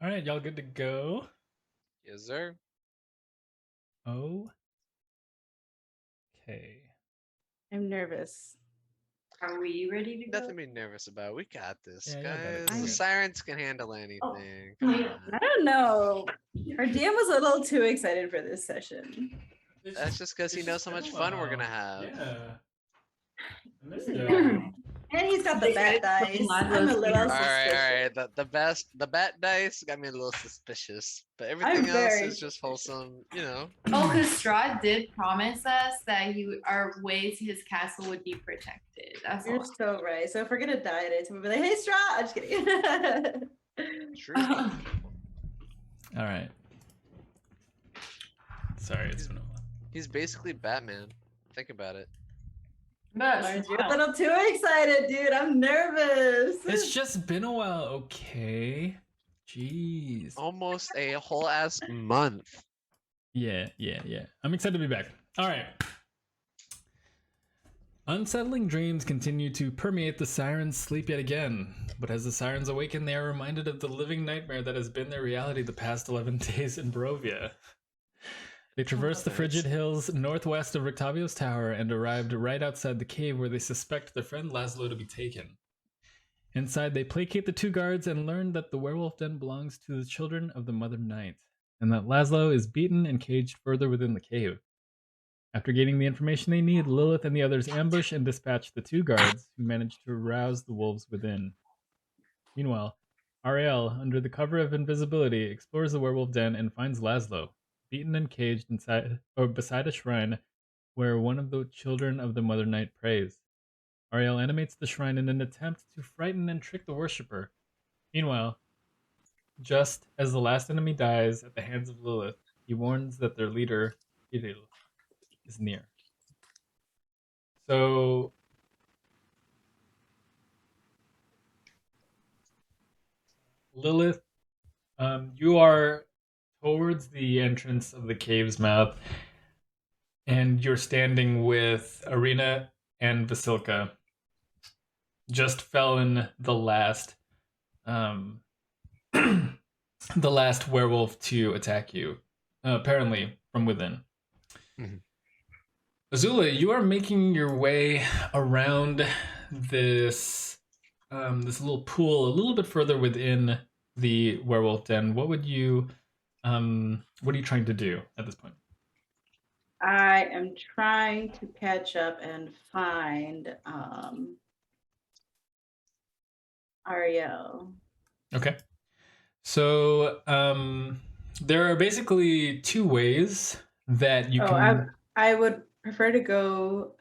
All right, y'all good to go? Yes, sir. Oh. Okay. I'm nervous. Are we ready to go? Nothing to be nervous about. We got this, Yeah, y'all got it. guys. We're The good. sirens can handle anything. Come wait. on. I don't know. Our DM was a little too excited for this session. That's just because he knows how much fun we're gonna have. Yeah. I missed And he's got the bad dice. I'm a little All suspicious. right. The bat dice got me a little suspicious, but everything else very is just wholesome. You know. Oh, because Strahd did promise us that our ways to his castle would be protected. That's You're all. so right. So if we're gonna die today, someone will be like, "Hey, Strahd." I'm just kidding. True. All right. Sorry, it's been a while. He's basically Batman. Think about it. Lawrence, you're a little too excited, dude. I'm nervous. It's just been a while, okay? Jeez. Almost a whole ass month. Yeah. I'm excited to be back. All right. Unsettling dreams continue to permeate the sirens' sleep yet again. But as the sirens awaken, they are reminded of the living nightmare that has been their reality the past 11 days in Barovia. They traversed the frigid hills northwest of Rictavio's tower and arrived right outside the cave where they suspect their friend Lazlo to be taken. Inside, they placate the two guards and learn that the werewolf den belongs to the children of the Mother Night, and that Lazlo is beaten and caged further within the cave. After gaining the information they need, Lilith and the others ambush and dispatch the two guards, who manage to arouse the wolves within. Meanwhile, Arielle, under the cover of invisibility, explores the werewolf den and finds Lazlo, beaten and caged beside a shrine where one of the children of the Mother Night prays. Arielle animates the shrine in an attempt to frighten and trick the worshipper. Meanwhile, just as the last enemy dies at the hands of Lilith, he warns that their leader, Kiril, is near. So Lilith, you are towards the entrance of the cave's mouth, and you're standing with Arena and Vasilka. Just fell in the last, the last werewolf to attack you, apparently from within. Mhm. Azula, you are making your way around this this little pool a little bit further within the werewolf den. What are you trying to do at this point? I am trying to catch up and find Arielle. Okay. So there are basically two ways that you can. I would prefer to go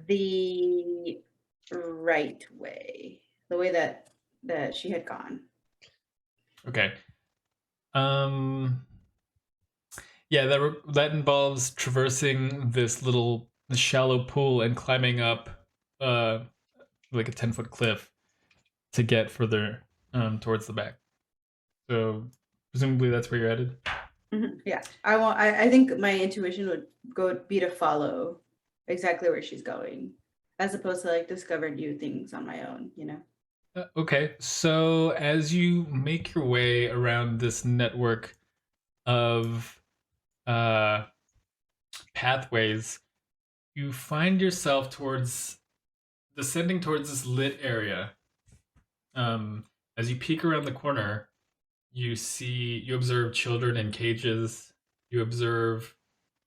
the right way, the way that she had gone. Okay. Yeah, that involves traversing this shallow pool and climbing up like a 10-foot cliff to get further towards the back. So presumably that's where you're headed. Mm-hmm. Yeah, I think my intuition would be to follow exactly where she's going, as opposed to like discover new things on my own. You know. Okay, so as you make your way around this network of pathways, you find yourself descending towards this lit area. As you peek around the corner, you observe children in cages. You observe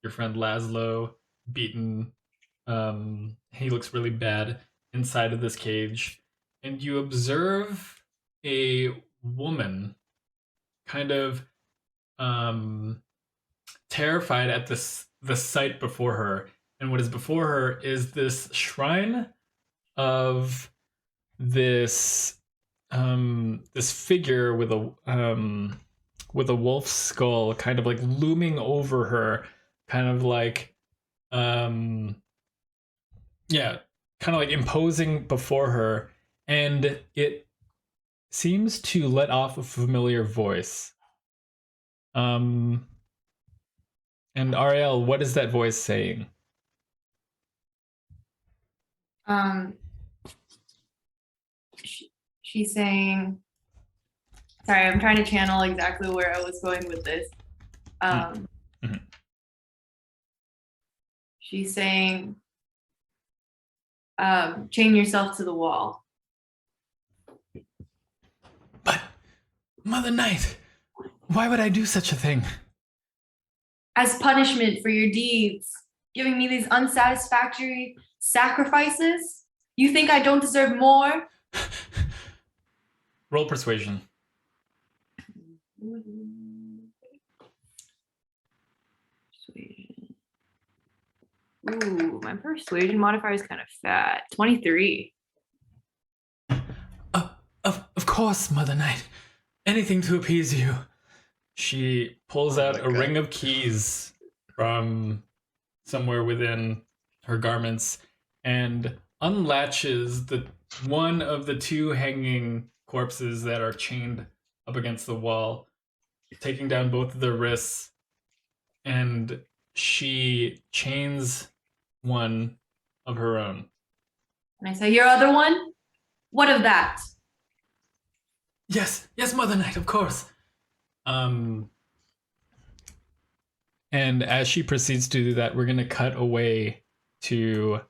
your friend Lazlo beaten. He looks really bad inside of this cage. And you observe a woman kind of terrified at the sight before her. And what is before her is this shrine of this figure with a wolf's skull kind of like looming over her, kind of like kind of like imposing before her, and it seems to let off a familiar voice. And Arielle, what is that voice saying? She's saying, Sorry, I'm trying to channel exactly where I was going with this. Mhm. She's saying, chain yourself to the wall. But, Mother Knight, why would I do such a thing? As punishment for your deeds, giving me these unsatisfactory sacrifices? You think I don't deserve more? Roll persuasion. Persuasion. Ooh, my persuasion modifier is kind of fat. 23. Of course, Mother Knight. Anything to appease you. She pulls Oh out my a God. ring of keys from somewhere within her garments and unlatches the one of the two hanging corpses that are chained up against the wall, taking down both of their wrists, and she chains one of her own. And I say, your other one? What of that? Yes, Mother Knight, of course. And as she proceeds to do that, we're gonna cut away to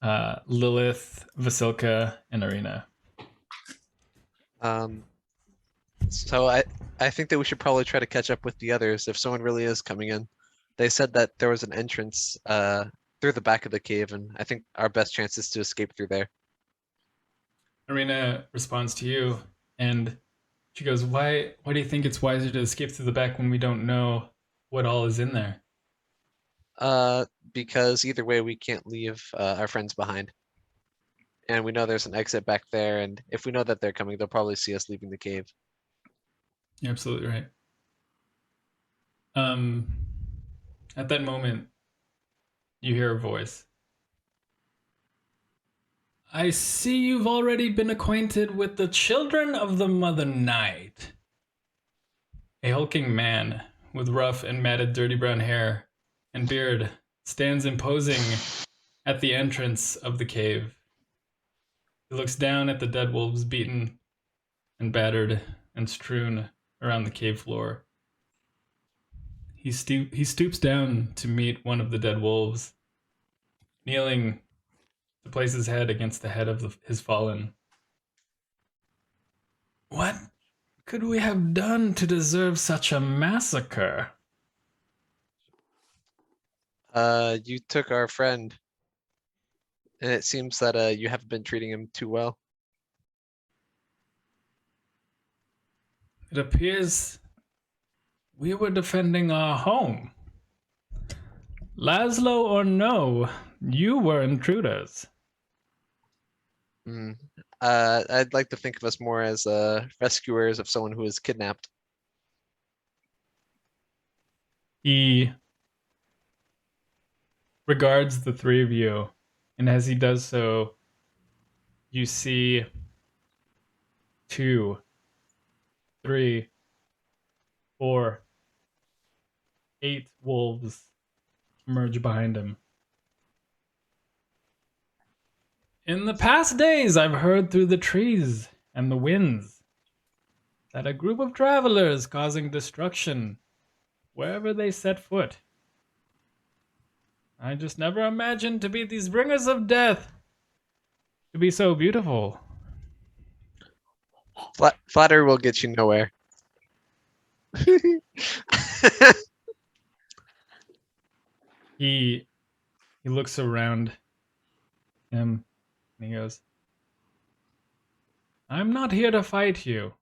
Lilith, Vasilka, and Arena. So I think that we should probably try to catch up with the others if someone really is coming in. They said that there was an entrance through the back of the cave, and I think our best chance is to escape through there. Arena responds to you, and she goes, "Why do you think it's wiser to escape through the back when we don't know what all is in there?" Because either way we can't leave our friends behind. And we know there's an exit back there, and if we know that they're coming, they'll probably see us leaving the cave. You're absolutely right. At that moment, you hear a voice. I see you've already been acquainted with the children of the Mother Night. A hulking man with rough and matted dirty brown hair and beard stands imposing at the entrance of the cave. He looks down at the dead wolves beaten and battered and strewn around the cave floor. He stoops down to meet one of the dead wolves, kneeling to place his head against the head of his fallen. What could we have done to deserve such a massacre? You took our friend, and it seems that you haven't been treating him too well. It appears we were defending our home. Lazlo or no, you were intruders. I'd like to think of us more as rescuers of someone who was kidnapped. He regards the three of you, and as he does so, you see 2, 3, 4, 8 wolves emerge behind him. In the past days, I've heard through the trees and the winds that a group of travelers causing destruction wherever they set foot. I just never imagined to be these bringers of death, to be so beautiful. Flattery will get you nowhere. He looks around him and he goes, I'm not here to fight you.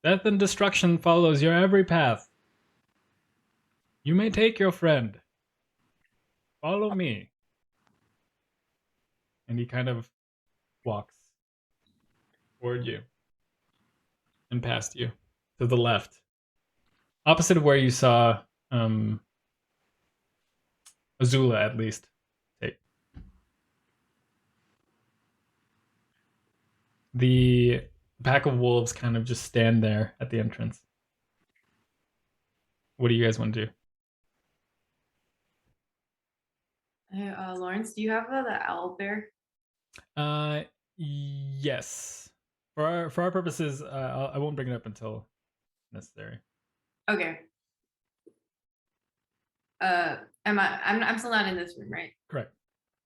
Death and destruction follows your every path. You may take your friend. Follow me. And he kind of walks toward you and past you to the left, opposite of where you saw Azula, at least. Take. The pack of wolves kind of just stand there at the entrance. What do you guys want to do? Lawrence, do you have the owl bear? Yes. For our purposes, I won't bring it up until necessary. Okay. I'm still not in this room, right? Correct.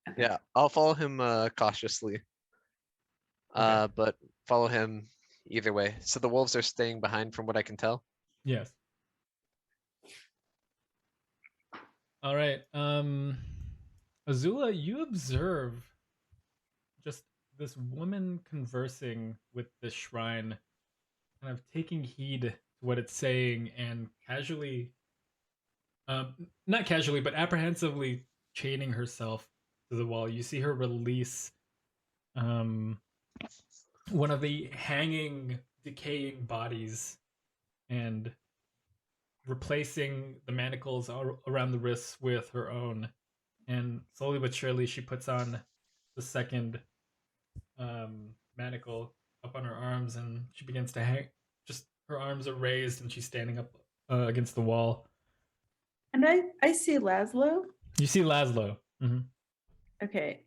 Okay. Yeah, I'll follow him cautiously. But follow him either way. So the wolves are staying behind from what I can tell. Yes. All right. Azula, you observe just this woman conversing with the shrine, kind of taking heed to what it's saying and casually, not casually, but apprehensively chaining herself to the wall. You see her release one of the hanging, decaying bodies and replacing the manacles around the wrists with her own. And slowly but surely, she puts on the second manacle up on her arms, and she begins to hang. Just her arms are raised, and she's standing up against the wall. And I see Lazlo. You see Lazlo. Mm-hmm. Okay.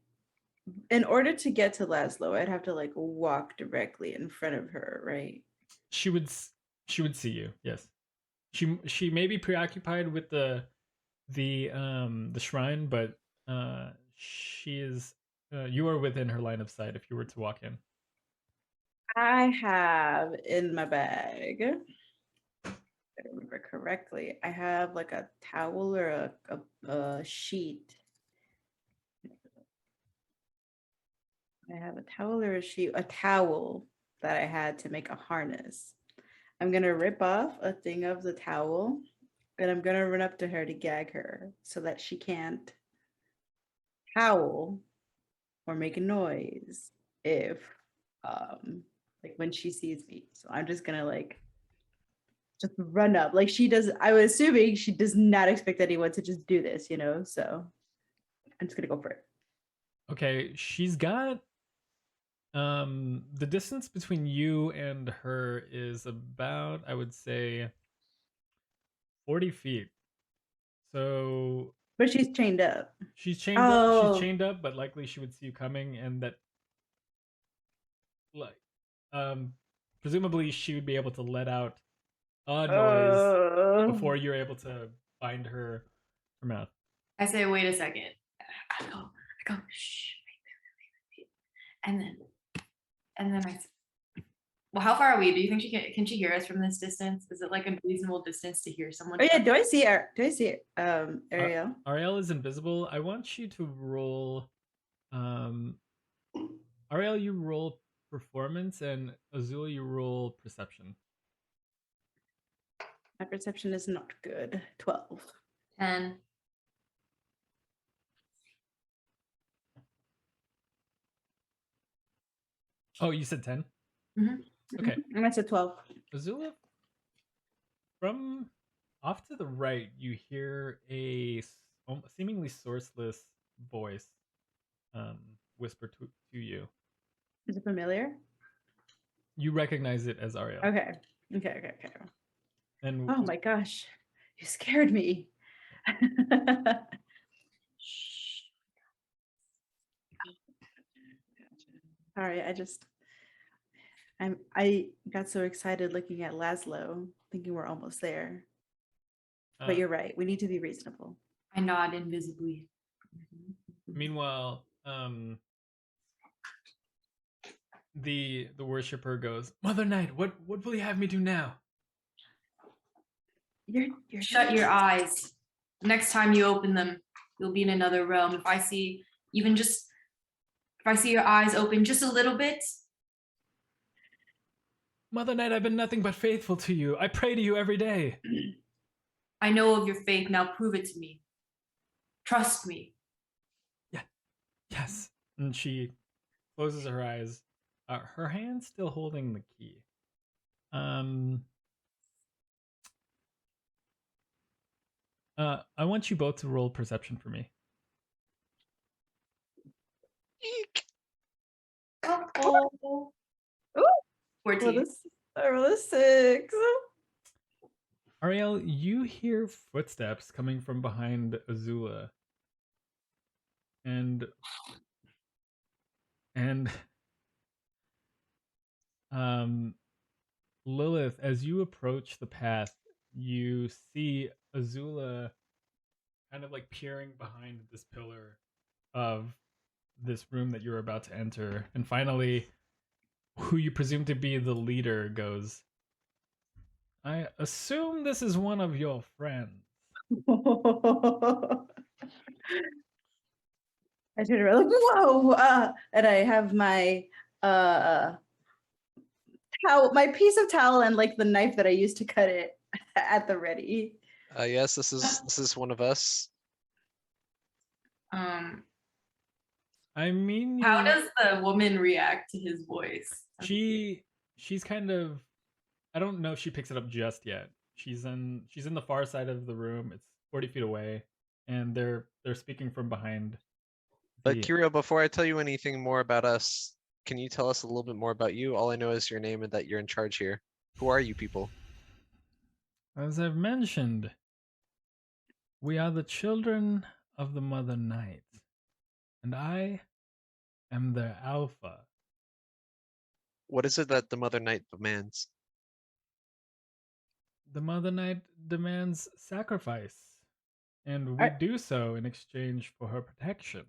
In order to get to Lazlo, I'd have to like walk directly in front of her, right? She would see you. Yes. She may be preoccupied with the shrine, but she is. You are within her line of sight if you were to walk in. I have in my bag, if I remember correctly, I have like a towel or a sheet. I have a towel or a sheet, a towel that I had to make a harness. I'm gonna rip off a thing of the towel and I'm gonna run up to her to gag her so that she can't howl or make a noise if like when she sees me. So I'm just gonna like just run up. Like she does, I was assuming she does not expect anyone to just do this, you know. So I'm just gonna go for it. Okay, she's got the distance between you and her is about, I would say, 40 feet. So But she's chained up. she's chained up. Oh. She's chained up, but likely she would see you coming, and that, like, presumably she would be able to let out a noise before you're able to find her mouth. I say, wait a second. I go, shh, wait. And then I say, well, how far are we? Do you think can she hear us from this distance? Is it like a reasonable distance to hear someone? Oh yeah, do I see Arielle? Arielle is invisible. I want you to roll Arielle, you roll performance, and Azula, you roll perception. My perception is not good. 12. 10. Oh, you said 10? Okay. And I said 12. Azula, from off to the right, you hear a seemingly sourceless voice whisper to you. Is it familiar? You recognize it as Arielle. Okay. And Oh my gosh, you scared me. Sorry, I got so excited looking at Lazlo, thinking we're almost there. But you're right. We need to be reasonable. I nod invisibly. Meanwhile, the worshiper goes, Mother Knight, what will you have me do now? You're Shut your eyes. Next time you open them, you'll be in another realm. If I see your eyes open just a little bit. Mother Knight, I've been nothing but faithful to you. I pray to you every day. I know of your faith, now prove it to me. Trust me. Yeah. Yes. And she closes her eyes. Her hand's still holding the key. I want you both to roll perception for me. Eek. Oh. 14. I rolled a 6. Arielle, you hear footsteps coming from behind Azula. And Lilith, as you approach the path, you see Azula kind of like peering behind this pillar of this room that you're about to enter. And finally, who you presume to be the leader goes, I assume this is one of your friends. I turn around like, whoa! And I have my towel, my piece of towel, and like the knife that I used to cut it at the ready. Yes, this is one of us. Um, I mean, how does the woman react to his voice? she's kind of, I don't know if she picks it up just yet. She's in the far side of the room. It's 40 feet away, and they're speaking from behind. But the- Kiril, before I tell you anything more about us, can you tell us a little bit more about you? All I know is your name and that you're in charge here. Who are you people? As I've mentioned, we are the children of the Mother Night, and I am their alpha. What is it that the Mother Night demands? The Mother Night demands sacrifice, and we do so in exchange for her protection.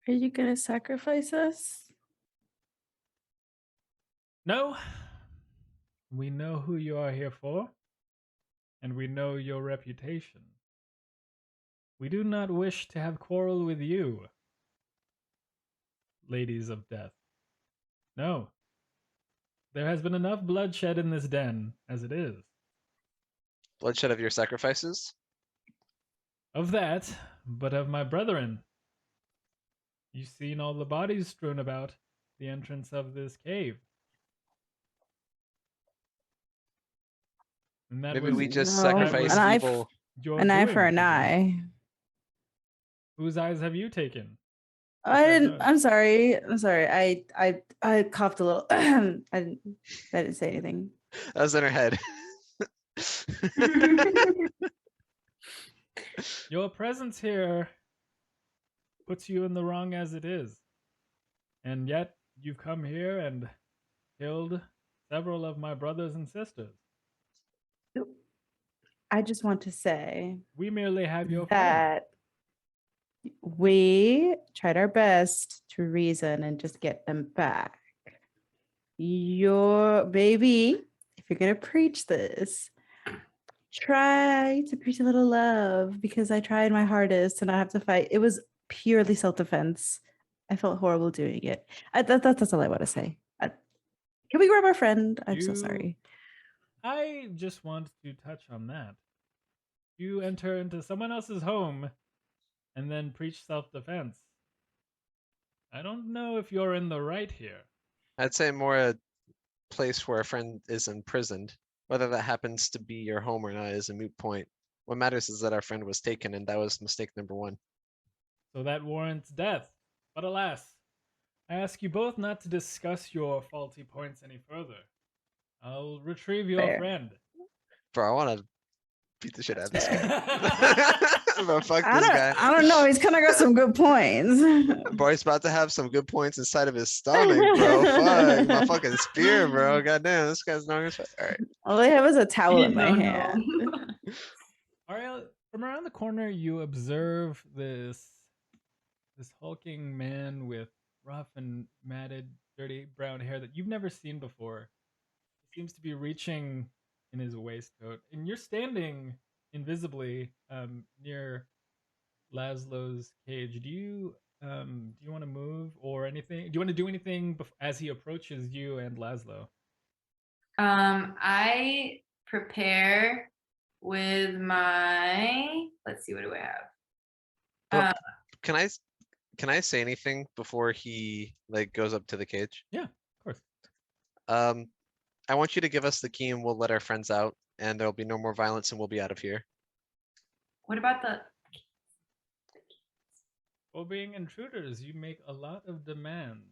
Are you gonna sacrifice us? No, we know who you are here for, and we know your reputation. We do not wish to have quarrel with you, ladies of death. No. There has been enough bloodshed in this den as it is. Bloodshed of your sacrifices? Of that, but of my brethren. You've seen all the bodies strewn about the entrance of this cave. And that Maybe was we just No, sacrifice an eye evil. your An eye doing, for an Kiril. eye. Whose eyes have you taken? I Yes, didn't. sir. I'm sorry. I'm sorry. I coughed a little. I didn't say anything. That was in her head. Your presence here puts you in the wrong as it is. And yet you've come here and killed several of my brothers and sisters. I just want to say We merely have your friend. that we tried our best to reason and just get them back. Your baby, if you're gonna preach this, try to preach a little love, because I tried my hardest to not have to fight. It was purely self-defense. I felt horrible doing it. That's all I want to say. Can we grab our friend? I'm so You- sorry. I just want to touch on that. You enter into someone else's home and then preach self-defense. I don't know if you're in the right here. I'd say more a place where a friend is imprisoned. Whether that happens to be your home or not is a moot point. What matters is that our friend was taken, and that was mistake number one. So that warrants death. But alas, I ask you both not to discuss your faulty points any further. I'll retrieve your Fair. friend. Bro, I want to beat the shit out of this Fair. guy. Bro, fuck this guy. I don't know. He's kind of got some good points. Bro, he's about to have some good points inside of his stomach, bro. Fuck, my fucking spear, bro. Goddamn, this guy's strong as fuck. All right. All I have is a towel in my No, no. hand. Arielle, from around the corner, you observe this hulking man with rough and matted, dirty brown hair that you've never seen before. He seems to be reaching in his waistcoat, and you're standing invisibly near Lazlo's cage. Do you want to move or anything? Do you want to do anything as he approaches you and Lazlo? I prepare with my. Let's see, what do I have? Can I say anything before he like goes up to the cage? Yeah, of course. I want you to give us the key and we'll let our friends out and there'll be no more violence and we'll be out of here. What about the? For being intruders, you make a lot of demands.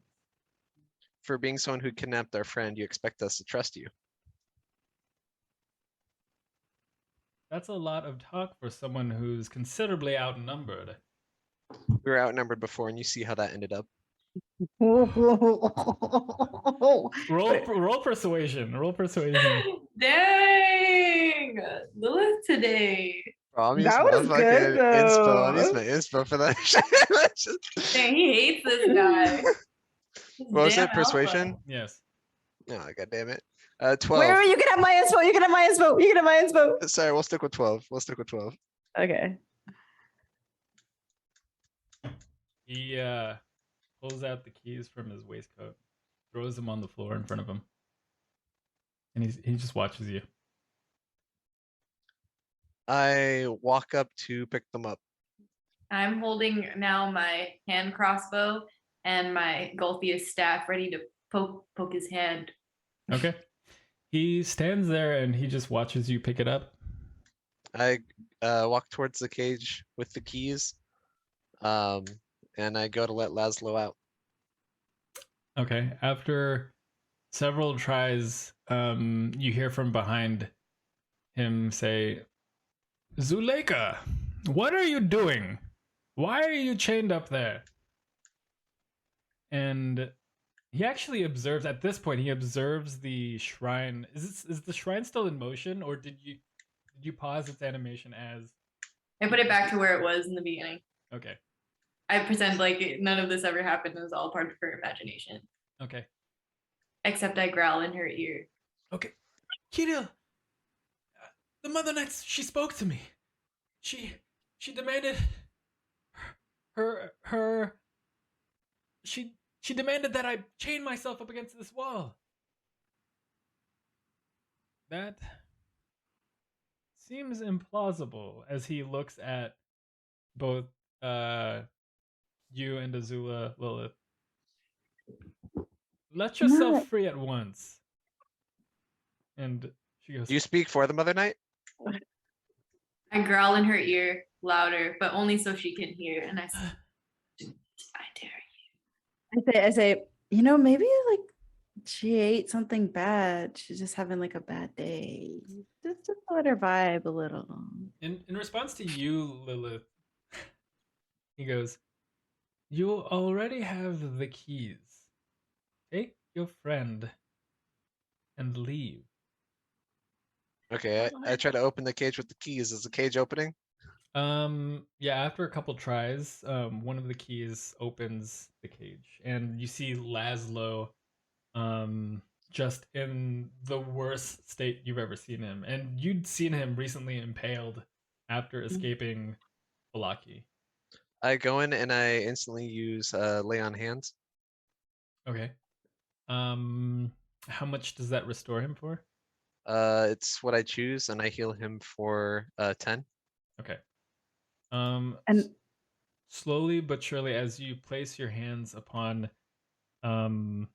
For being someone who kidnapped our friend, you expect us to trust you. That's a lot of talk for someone who's considerably outnumbered. We were outnumbered before and you see how that ended up. Roll persuasion. Roll persuasion. Dang, Lilith today. Bro, I'm That using my was fucking good, inspo. I'm though. using my inspo for that shit. Dang, he hates this guy. This What was damn it? Persuasion? Yes. Oh, god damn it. Wait, 12. you can have my inspo. You can have my inspo. You can have my inspo. Sorry, we'll stick with 12. We'll stick with 12. Okay. He pulls out the keys from his waistcoat, throws them on the floor in front of him, and he just watches you. I walk up to pick them up. I'm holding now my hand crossbow and my Golthius staff ready to poke his hand. Okay. He stands there and he just watches you pick it up. I walk towards the cage with the keys. And I go to let Lazlo out. Okay. After several tries, you hear from behind him say, Zuleika, what are you doing? Why are you chained up there? And he actually observes, at this point, he observes the shrine. Is the shrine still in motion, or did you pause its animation as? I put it back to where it was in the beginning. Okay. I pretend like none of this ever happened. It was all part of her imagination. Okay. Except I growl in her ear. Okay. Kiril, the Mother Knights, she spoke to me. She demanded she demanded that I chain myself up against this wall. That seems implausible as he looks at both you and Azula, Lilith. Let yourself free at once. And she goes, Do you speak for the Mother Knight? I growl in her ear louder, but only so she can hear. And I say, I dare you. I say, maybe like she ate something bad. She's just having like a bad day. Just let her vibe a little. in response to you, Lilith, he goes, you already have the keys. Take your friend and leave. Okay, I try to open the cage with the keys. Is the cage opening? Yeah, after a couple tries, one of the keys opens the cage, and you see Lazlo just in the worst state you've ever seen him. And you'd seen him recently impaled after escaping Balaki. I go in and I instantly use lay on hands. Okay. How much does that restore him for? It's what I choose, and I heal him for 10. Okay. And slowly but surely, as you place your hands upon Lazlo,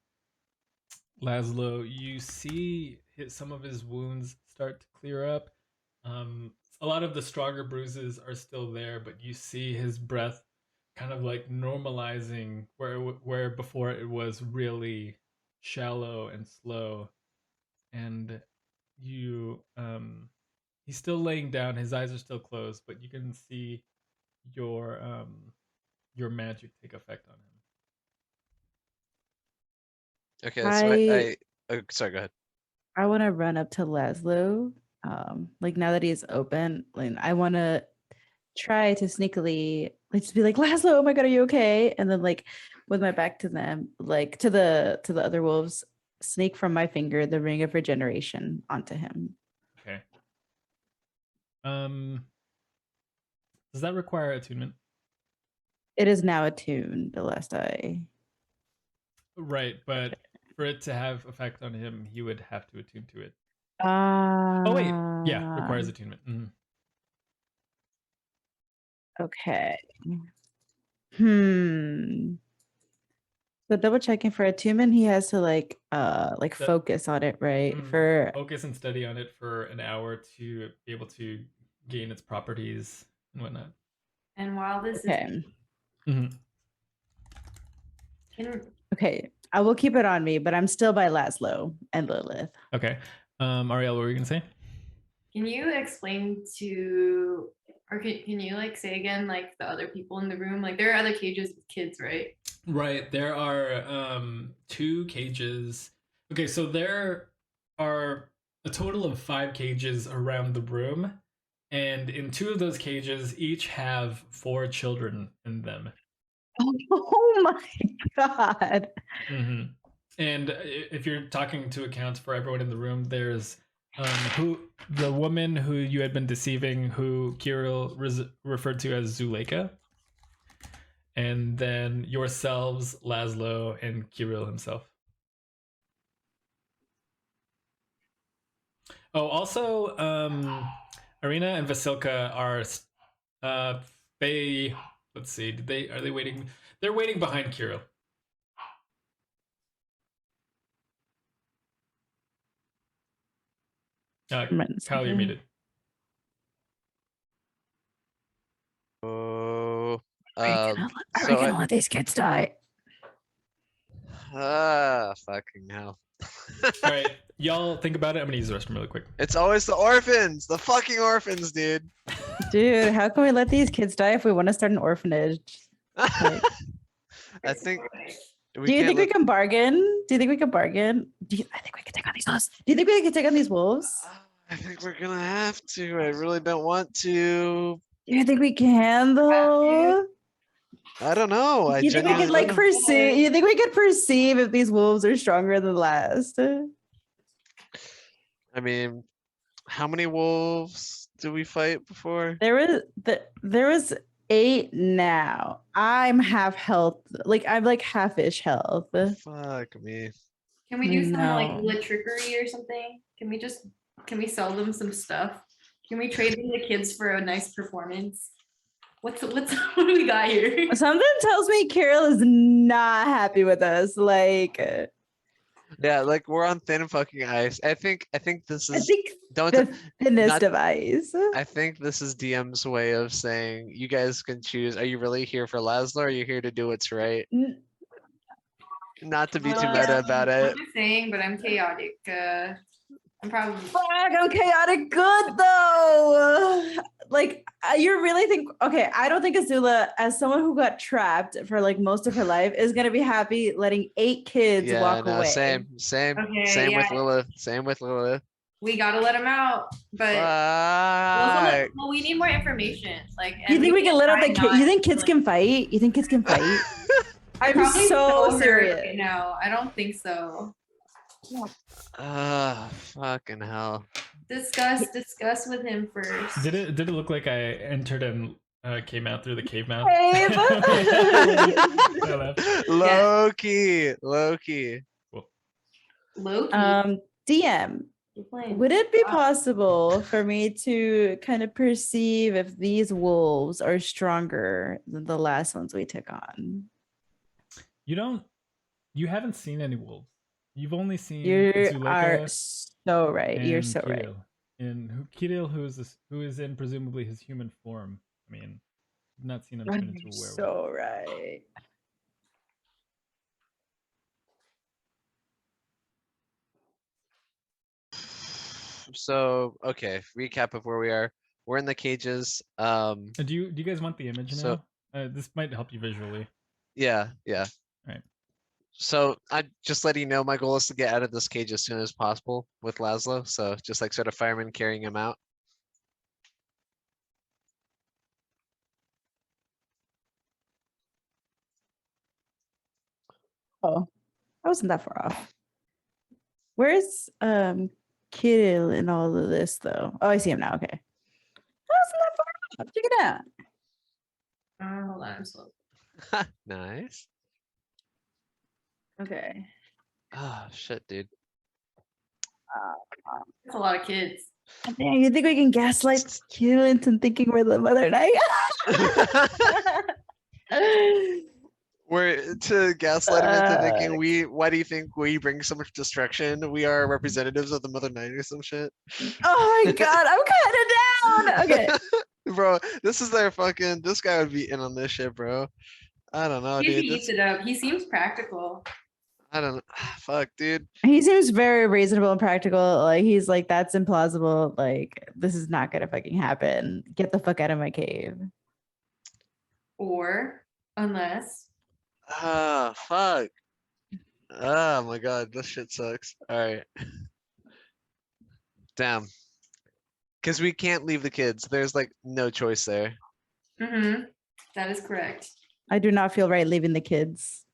you see some of his wounds start to clear up. A lot of the stronger bruises are still there, but you see his breath kind of like normalizing where before it was really shallow and slow. And he's still laying down, his eyes are still closed, but you can see your magic take effect on him. Okay, so oh, sorry, go ahead. I want to run up to Lazlo. Like now that he's open, like I want to try to sneakily like just be like, Lazlo, oh my god, are you okay? And then like with my back to them, like to the other wolves, sneak from my finger the ring of regeneration onto him. Okay. Does that require attunement? It is now attuned, the last I. Right, but for it to have effect on him, he would have to attune to it. Oh wait, yeah, requires attunement. Mm-hmm. Okay. So double checking for attunement, he has to like focus on it, right? For focus and study on it for an hour to be able to gain its properties and whatnot. And while this okay. is Okay, I will keep it on me, but I'm still by Lazlo and Lilith. Okay. Arielle, what were you gonna say? Can you explain to, or can you like say again, like the other people in the room? Like there are other cages with kids, right? Right. There are 2 cages. Okay, so there are a total of 5 cages around the room, and in 2 of those cages each have 4 children in them. Oh my god. Hmm. And if you're talking to account for everyone in the room, there's who the woman who you had been deceiving, who Kiril referred to as Zuleika, and then yourselves, Lazlo, and Kiril himself. Oh, also, Arena and Vasilka are they. Let's see. Are they waiting? They're waiting behind Kiril. Kyle, you're muted. Oh, Are we so gonna let these kids die? fucking hell. All right, y'all think about it. I'm gonna use the restroom really quick. It's always the orphans, the fucking orphans, dude. Dude, how can we let these kids die if we want to start an orphanage? I think. Do you think we can bargain? Do you think we can bargain? I think we can take on these wolves. Do you think we can take on these wolves? I think we're gonna have to. I really don't want to. Do you think we can though? I don't know. I You think we genuinely could like don't know. perceive? You think we could perceive if these wolves are stronger than the last? I mean, how many wolves did we fight before? There was 8 now. I'm half health. Like I'm like half-ish health. Fuck me. Can we do some like No. little trickery or something? Can we sell them some stuff? Can we trade them the kids for a nice performance? What do we got here? Something tells me Kiril is not happy with us. Like Yeah, like we're on thin fucking ice. I think this I is think don't the thinnest not- of ice. I think this is DM's way of saying you guys can choose. Are you really here for Lazlo or are you here to do what's right? Not to be too meta about it. I'm just saying, but I'm chaotic. I'm probably Fuck, I'm chaotic good though. Like you really think okay, I don't think Azula, as someone who got trapped for like most of her life, is gonna be happy letting 8 kids Yeah, walk no, away. same Okay, with yeah. Lilith. Same with Lilith. we gotta let them out, but Fuck. well, we need more information. Like, You think we can let out the try kids? You not think to, kids like- can fight? You think kids can fight? I'm Probably so hurt serious. right now. I don't think so. Fucking hell. Discuss with him first. Did it look like I entered and came out through the cave mouth? Cave. Low-key. Cool. Loki. DM, you're playing. would it be possible for me to kind of perceive if these wolves are stronger than the last ones we took on? You haven't seen any wolves. You've only seen You Zuleika are so right. You're and so right. Kiril. And Kiril, who is in presumably his human form. I mean, I've not seen him turn into a werewolf. So right. So, okay, recap of where we are. We're in the cages. Do you guys want the image So- now? This might help you visually. Yeah. Right. So I just letting you know my goal is to get out of this cage as soon as possible with Lazlo. So just like sort of fireman carrying him out. Oh, I wasn't that far off. Where's Kiril in all of this though? Oh, I see him now. Okay. I wasn't that far off. Check it out. Hold on, I'm slow. Nice. Okay. Oh shit, dude. That's a lot of kids. Damn, you think we can gaslight Kiril into thinking we're the Mother Knight? We're to gaslight him into thinking why do you think we bring so much destruction? We are representatives of the Mother Night or some shit. Oh my god, I'm kind of down. Okay. Bro, this guy would be in on this shit, bro. I don't know, He dude. eats it up. He seems practical. I don't know. Fuck, dude. He seems very reasonable and practical. Like he's like, that's implausible. Like, this is not gonna fucking happen. Get the fuck out of my cave. Or unless Ah, fuck. Oh my god, this shit sucks. Alright. Damn. Because we can't leave the kids. There's like no choice there. Mm-hmm. That is correct. I do not feel right leaving the kids.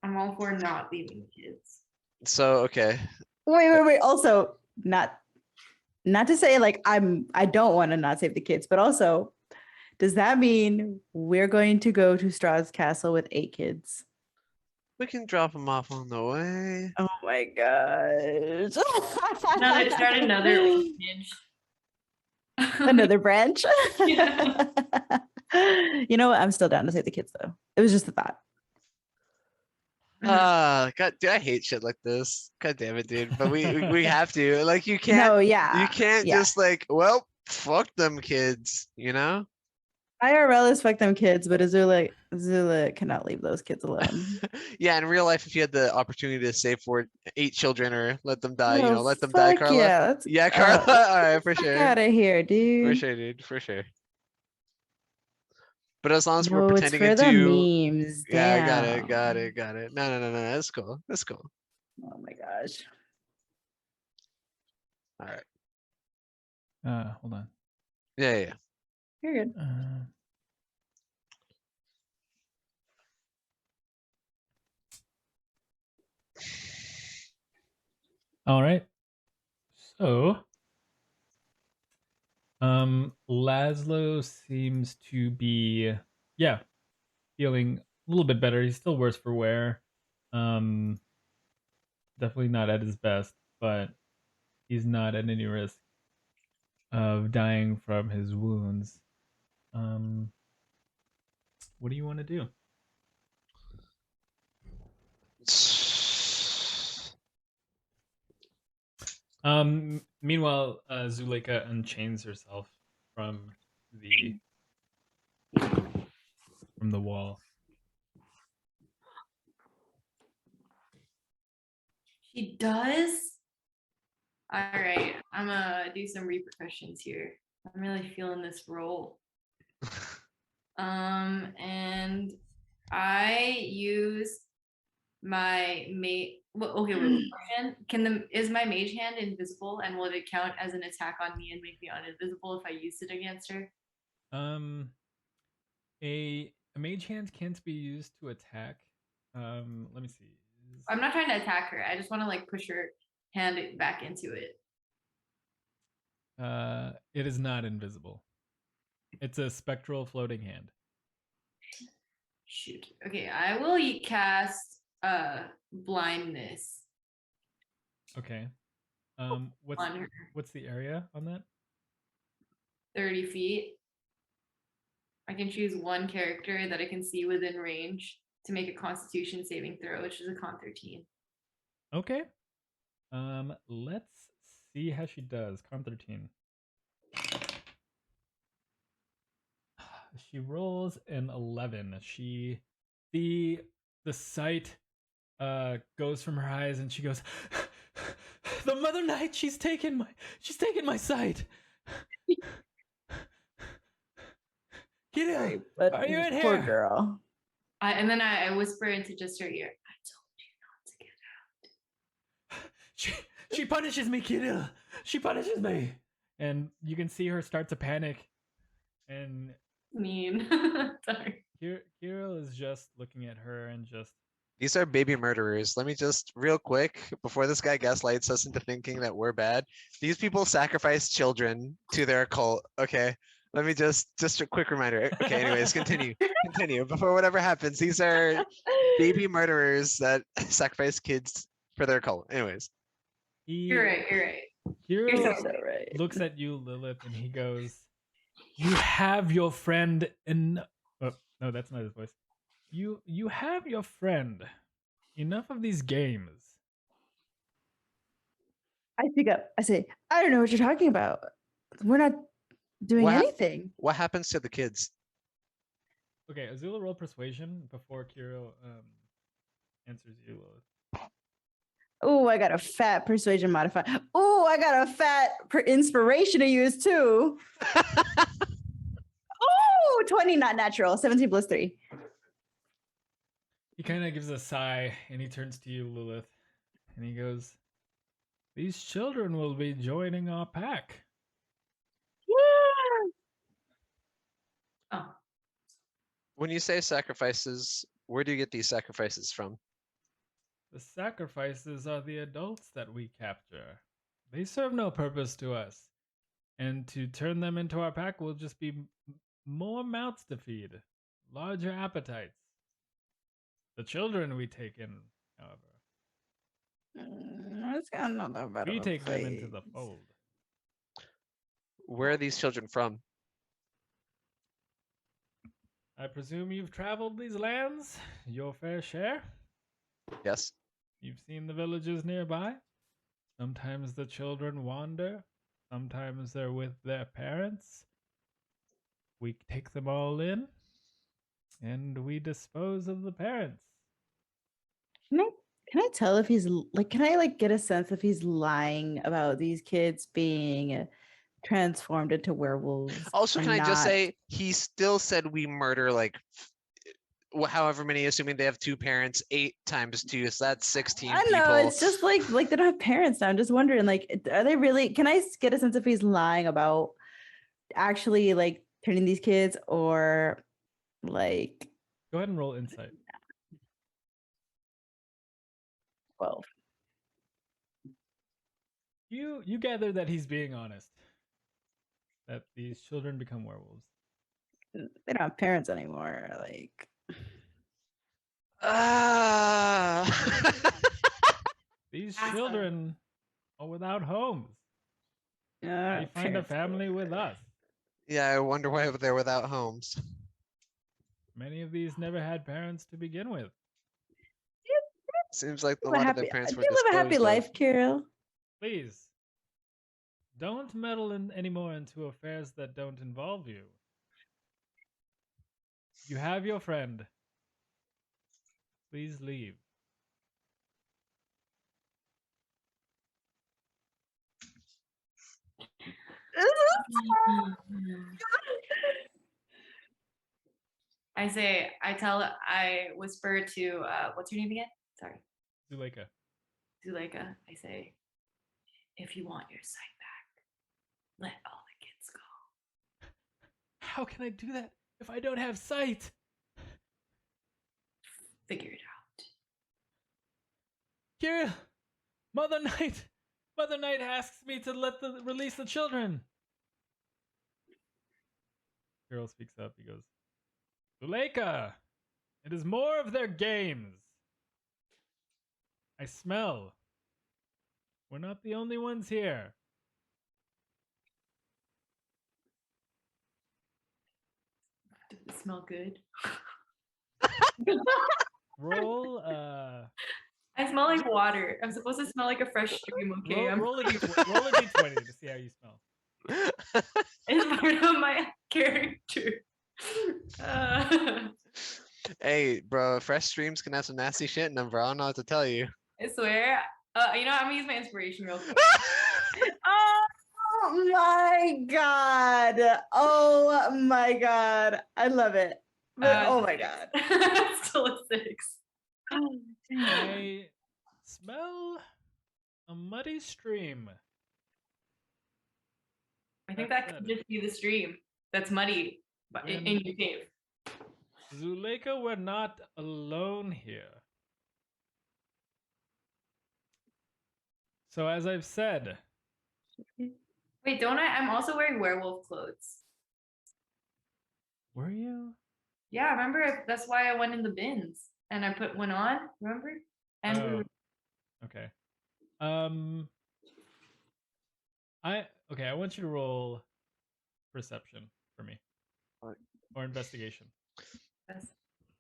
I'm all for not leaving the kids. So, okay. Wait. Also, not to say like I don't want to not save the kids, but also, does that mean we're going to go to Strahd's castle with 8 kids? We can drop them off on the way. Oh my gosh. Start another orphanage. Another branch. Yeah. You know what? I'm still down to save the kids though. It was just a thought. God, dude, I hate shit like this. God damn it, dude. But we have to. Like, you can't. No, yeah. You can't yeah. just like, well, fuck them kids. You know. IRL is fuck them kids, but Azula cannot leave those kids alone. Yeah, in real life, if you had the opportunity to save 8 children or let them die, you Oh, know, let them die, fuck Carla. Yeah, let's Yeah, Carla. All right, for fuck sure. out of here, For dude. sure, dude. For sure. But as long as we're No, it's pretending for it the to. memes. Yeah, Damn. got it. No. That's cool. That's cool. Oh my gosh. All right. Hold on. Yeah. You're good. All right. So, Lazlo seems to be, feeling a little bit better. He's still worse for wear. Definitely not at his best, but he's not at any risk of dying from his wounds. What do you want to do? Meanwhile, Zuleika unchains herself from the wall. She does? All right, I'm gonna do some repercussions here. I'm really feeling this role. And I use my is my mage hand invisible, and will it count as an attack on me and make me uninvisible if I use it against her? A mage hand can't be used to attack. Let me see. I'm not trying to attack her. I just want to like push her hand back into it. It is not invisible. It's a spectral floating hand. Shoot. Okay, I will cast blindness. Okay. On her. What's the area on that? 30 feet. I can choose one character that I can see within range to make a Constitution saving throw, which is a con 13. Okay. Let's see how she does. Con 13. She rolls an 11. The sight goes from her eyes, and she goes, "The Mother Knight, she's taken my sight." Kiril, are you in here? Poor girl. And then I whisper into just her ear, I told you not to get out. She punishes me, Kiril. She punishes me. And you can see her start to panic. And mean. Sorry. Kiril is just looking at her and just. These are baby murderers. Let me just real quick, before this guy gaslights us into thinking that we're bad. These people sacrifice children to their cult. Okay. Let me just a quick reminder. Okay, anyways, continue. Before whatever happens, these are baby murderers that sacrifice kids for their cult. Anyways. You're right. Kiril so right. looks at you, Lilith, and he goes, "You have your friend in." Oh, no, that's not his voice. You have your friend. Enough of these games. I speak up. I say, I don't know what you're talking about. We're not doing anything. What happens to the kids? Okay, Azula, roll persuasion before Kiril answers you, Lilith. Oh, I got a fat persuasion modifier. Oh, I got a fat inspiration to use too. Oh, 20 not natural. 17 plus 3. He kind of gives a sigh and he turns to you, Lilith, and he goes, "These children will be joining our pack." Oh, When you say sacrifices, where do you get these sacrifices from? The sacrifices are the adults that we capture. They serve no purpose to us. And to turn them into our pack will just be more mouths to feed, larger appetites. The children we take in, however, It's got not that bad we of a take them into the face. fold. Where are these children from? I presume you've traveled these lands, your fair share? Yes. You've seen the villages nearby? Sometimes the children wander, sometimes they're with their parents. We take them all in, and we dispose of the parents. Can I tell if he's like, can I like get a sense if he's lying about these kids being transformed into werewolves? Also, or can I just not? say he still said we murder like however many, assuming they have 2 parents, 8 times 2, so that's 16 I people. know it's just like they don't have parents now. I'm just wondering, like, are they really? Can I get a sense if he's lying about actually like turning these kids, or like, Go ahead and roll insight. 12? You gather that he's being honest. That these children become werewolves. They don't have parents anymore. Like, Ah. These Awesome. children are without homes. They find a family with us. Yeah, I wonder why they're without homes. Many of these never had parents to begin with. Seems like a Live a lot of their happy, parents do were you live a happy disposed of. life, Kiril? Please, don't meddle anymore into affairs that don't involve you. You have your friend. Please leave. I whisper to, what's your name again? Sorry, Zuleika. Zuleika. I say, if you want your sight back, let all the kids go. How can I do that if I don't have sight? Figure it out. Kiril! Mother Knight! Mother Knight asks me to release the children. Kiril speaks up. He goes, Zuleika! It is more of their games. I smell. We're not the only ones here. Does it smell good? Roll I smell like water. I'm supposed to smell like a fresh stream, okay? roll a d20 to see how you smell. It's part of my character. Hey, bro, fresh streams can have some nasty shit in them, bro. I don't know what to tell you. I swear. You know, I'm gonna use my inspiration real quick. Oh my god! Oh my god! I love it. But oh my god! Still a 6. I smell a muddy stream. I think That's that could it. just be the stream that's muddy but in your cave. Zuleika, we're not alone here. So as I've said, Wait, don't I? I'm also wearing werewolf clothes. were you? Yeah, remember that's why I went in the bins and I put one on. Remember? And we Oh, were- okay. I want you to roll perception for me. What? Or investigation. that's,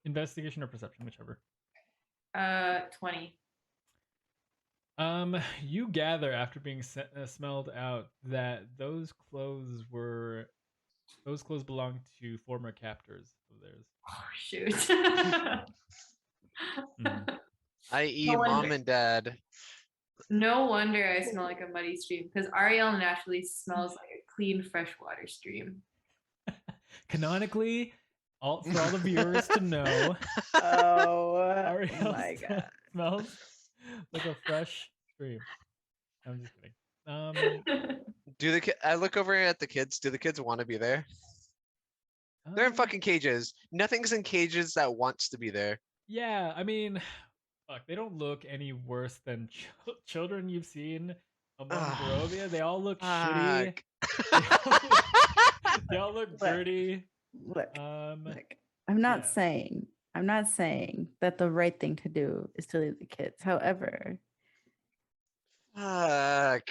Investigation or perception, whichever. 20. You gather after being smelled out that those clothes belonged to former captors of theirs. Oh shoot. Mhm. I.e., No mom wonder. and dad. No wonder I smell like a muddy stream because Arielle naturally smells like a clean freshwater stream. Canonically, for all the viewers to know, Oh Arielle my god. smells like a fresh stream. I'm just kidding. I look over at the kids. Do the kids want to be there? They're in fucking cages. Nothing's in cages that wants to be there. Yeah, I mean, fuck, they don't look any worse than children you've seen among Barovia. They all look shitty. They all look dirty. Look, Look, I'm not saying that the right thing to do is to leave the kids. However, fuck.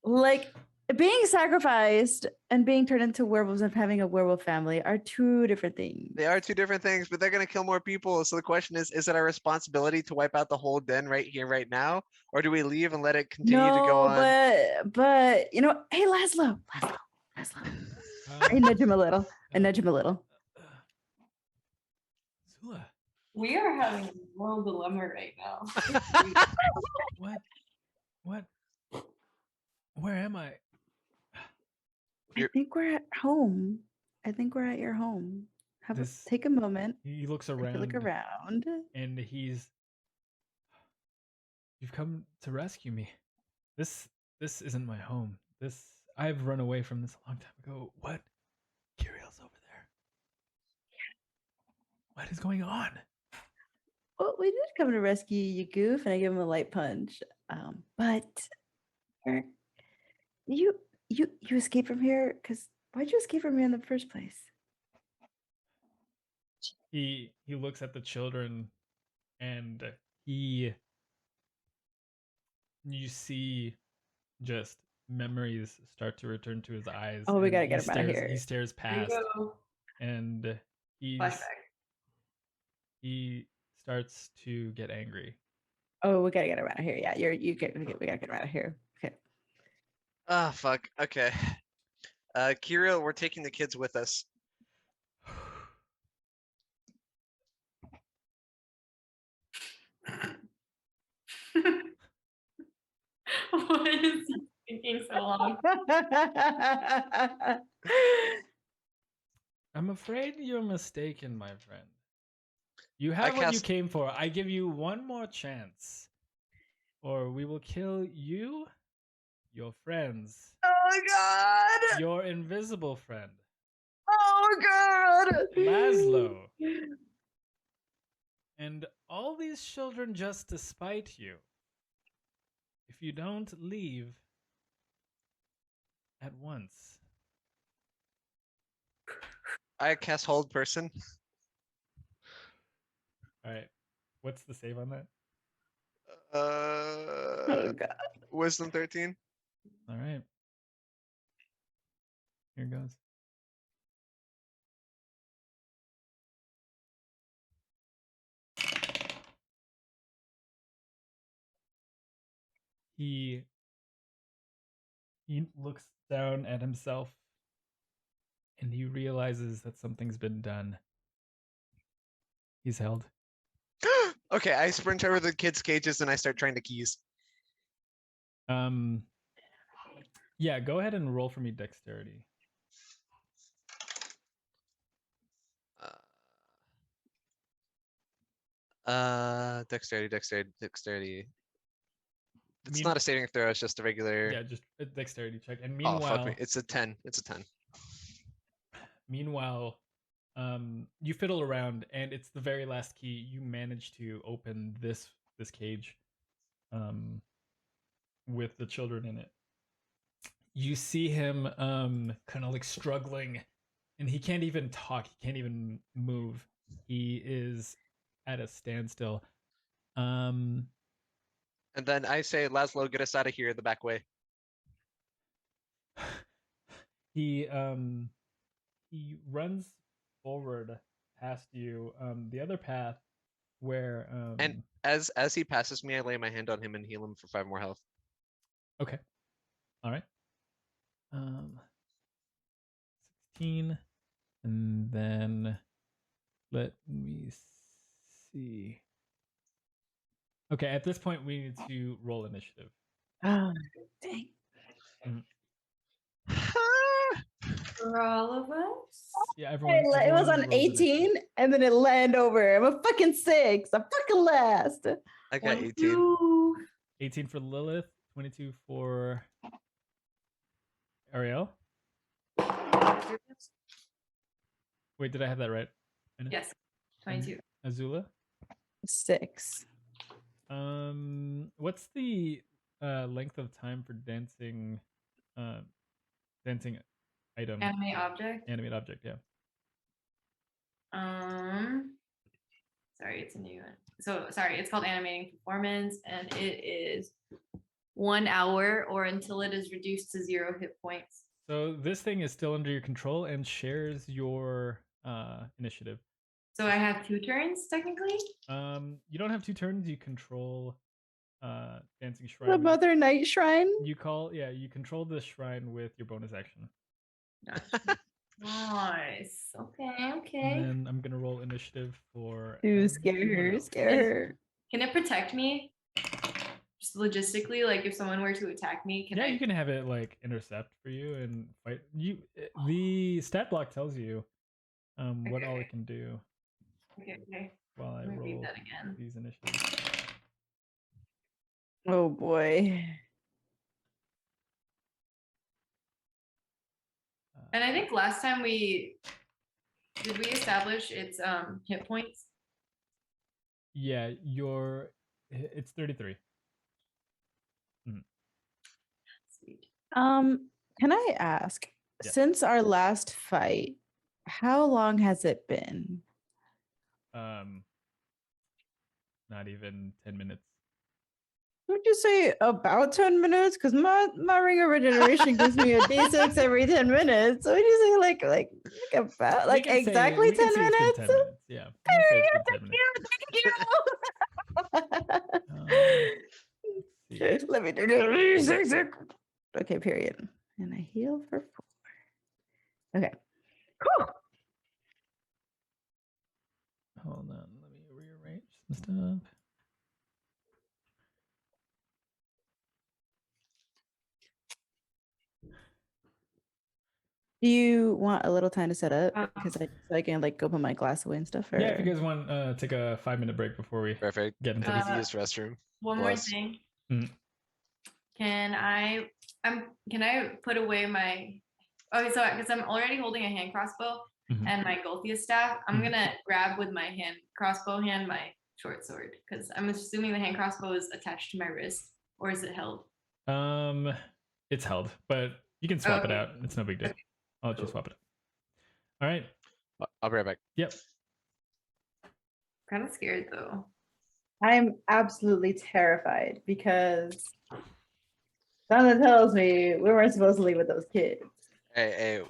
Like being sacrificed and being turned into werewolves and having a werewolf family are two different things. They are two different things, but they're gonna kill more people. So the question is it our responsibility to wipe out the whole den right here, right now, or do we leave and let it continue to go on? But hey, Lazlo. I nudge him a little. Zula. We are having a moral dilemma right now. What? Where am I? I think we're at home. I think we're at your home. Take a moment. He looks around. Look around. And you've come to rescue me. This isn't my home. I've run away from this a long time ago. What? Kiril's over there. What is going on? Well, we did come to rescue you, Goof, and I give him a light punch. But you escaped from here because why'd you escape from here in the first place? He looks at the children, and you see just memories start to return to his eyes. Oh, we gotta get him out of here. He stares past, and he starts to get angry. Oh, we gotta get him out of here. Yeah, we gotta get him out of here. Okay. Ah, fuck. Okay. Kiril, we're taking the kids with us. What is he thinking so long? I'm afraid you're mistaken, my friend. You have what you came for. I give you one more chance, or we will kill you, your friends. Oh God! Your invisible friend. Oh God! Lazlo. And all these children just to spite you. If you don't leave at once. I cast hold person. All right. What's the save on that? Oh God. Wisdom 13. All right. Here goes. He looks down at himself and he realizes that something's been done. He's held. Okay, I sprint over the kids' cages and I start trying the keys. Yeah, go ahead and roll for me dexterity. Dexterity. It's not a saving throw, it's just a regular. Yeah, just a dexterity check. And meanwhile, oh, fuck me. It's a 10. It's a 10. Meanwhile, you fiddle around and it's the very last key. You manage to open this cage with the children in it. You see him kind of like struggling, and he can't even talk. He can't even move. He is at a standstill. And then I say, Lazlo, get us out of here the back way. He runs forward past you, the other path where and as he passes me, I lay my hand on him and heal him for 5 more health. Okay. All right. 16, and then let me see. Okay, at this point we need to roll initiative. Oh, dang. For all of us? Yeah, everyone. It was everyone on rolls 18 and then it land over. I'm a fucking 6. I'm fucking last. I got 18. 22. 18 for Lilith, 22 for Arielle. Wait, did I have that right? Anna? Yes, 22. Azula. 6. What's the length of time for dancing dancing item? Animate object. Animate object, yeah. Sorry, it's a new one. So sorry, it's called animating performance, and it is 1 hour or until it is reduced to 0 hit points. So this thing is still under your control and shares your initiative. So I have 2 turns technically. You don't have 2 turns. You control dancing shrine. The with- Mother Night Shrine. You control the shrine with your bonus action. Nice. Okay. And Okay. then I'm gonna roll initiative for. To scare everyone her, else. scare her. Can it protect me? Just logistically, like if someone were to attack me, can Yeah, I? you can have it like intercept for you and fight you. The stat block tells you what all Okay. it can do Okay. while I I'm gonna read roll that again. these initiatives. Oh boy. And I think last time we establish its hit points. Yeah, it's 33. Sweet. Can I ask, Yeah. since our last fight, how long has it been? Not even 10 minutes. Would you say about 10 minutes? Because my ring of regeneration gives me a D6 every 10 minutes. So would you say like about We like can say- exactly we can 10 say it's been minutes? 10 minutes. Yeah. we can say it's been 10 minutes. Thank you. Let me do this. Okay, period. And I heal for 4. Okay. Cool. Hold on, let me rearrange some stuff. Do you want a little time to set up? Uh, Because I can like go put my glass away and stuff. Or... Yeah, if you guys want take a 5-minute break before we Perfect. get into I need this. to use restroom. One Bless. more thing. Mhm. Can I put away my? Okay, so because I'm already holding a hand crossbow Mhm. and my Golthia staff, I'm Mhm. gonna grab with my hand crossbow hand my short sword because I'm assuming the hand crossbow is attached to my wrist, or is it held? It's held, but you can swap it Okay. out. It's no big deal. Okay. I'll let you Cool. swap it. All right. I'll be right back. Yep. Kind of scared though. I'm absolutely terrified because something tells me we weren't supposed to leave with those kids. Hey,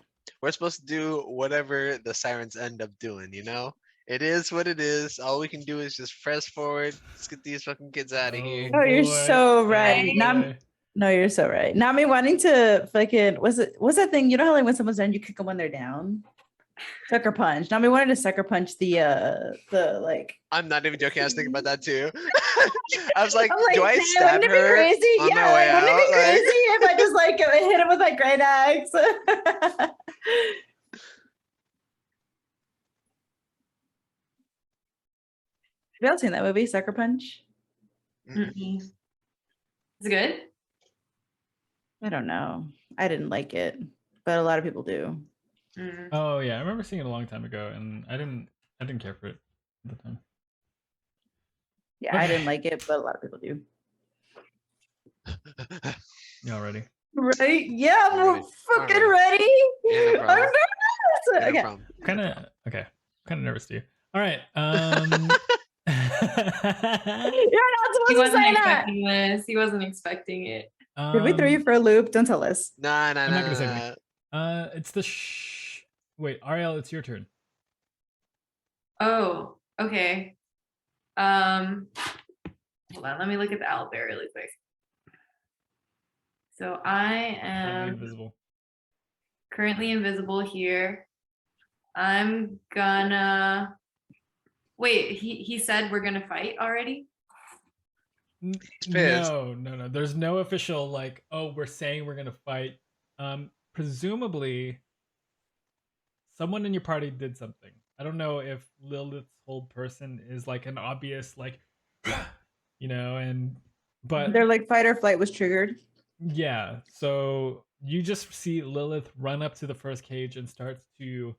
we're supposed to do whatever the sirens end up doing, you know? It is what it is. All we can do is just press forward. Let's get these fucking kids out of here. Oh, you're boy. so Oh, right. boy. No, you're so right. Not me wanting to fucking what's that thing? You know how like when someone's down, you kick them when they're down? Sucker punch. Not me wanting to sucker punch the like. I'm not even joking. I was thinking about that too. I was like, I'm do I "Damn, stab wouldn't it be her crazy? on Yeah, my way like, wouldn't it be out? Like- crazy if I just like hit him with my great axe? Have y'all seen that movie, Sucker Punch? Mm-mm. Is it good? I don't know. I didn't like it, but a lot of people do. Mm. Oh yeah, I remember seeing it a long time ago, and I didn't care for it at the time. Yeah, I Okay. didn't like it, but a lot of people do. Y'all ready? Right? Yeah, I'm we're ready. fucking Alright. ready. Yeah, no I'm problem. nervous. Yeah, no Okay. problem. Kind of nervous too. All right. You're not He supposed to wasn't say that. expecting this. He wasn't expecting it. Did we throw you for a loop? Don't tell us. Nah, I'm not gonna say anything. It's the Wait, Arielle, it's your turn. Oh, okay. Hold on. Let me look at the owlbear really quick. So I Currently am invisible. currently invisible here. I'm gonna wait. He said we're gonna fight already. pissed. No. There's no official like, oh, we're saying we're gonna fight. Presumably, someone in your party did something. I don't know if Lilith's whole person is like an obvious like, you know, but They're like fight or flight was triggered. yeah. So you just see Lilith run up to the first cage and starts to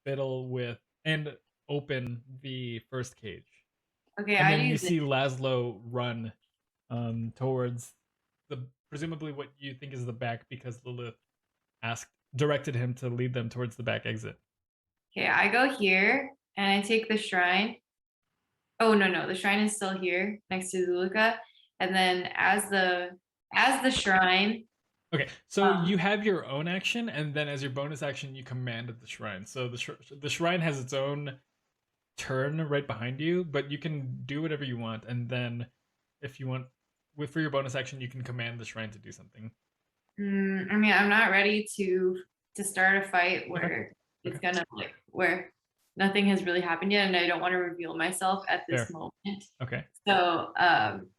fiddle with and open the first cage. Okay, And I then you use see Lazlo run towards presumably what you think is the back, because Lilith directed him to lead them towards the back exit. Okay, I go here and I take the shrine. Oh no, the shrine is still here next to Zulika. And then as the shrine. Okay, so you have your own action, and then as your bonus action, you commanded the shrine. So the shrine has its own turn right behind you, but you can do whatever you want, and then if you want, for your bonus action, you can command the shrine to do something. I mean, I'm not ready to start a fight where it's Okay. gonna like where nothing has really happened yet, and I don't want to reveal myself at this Fair. moment. Okay. So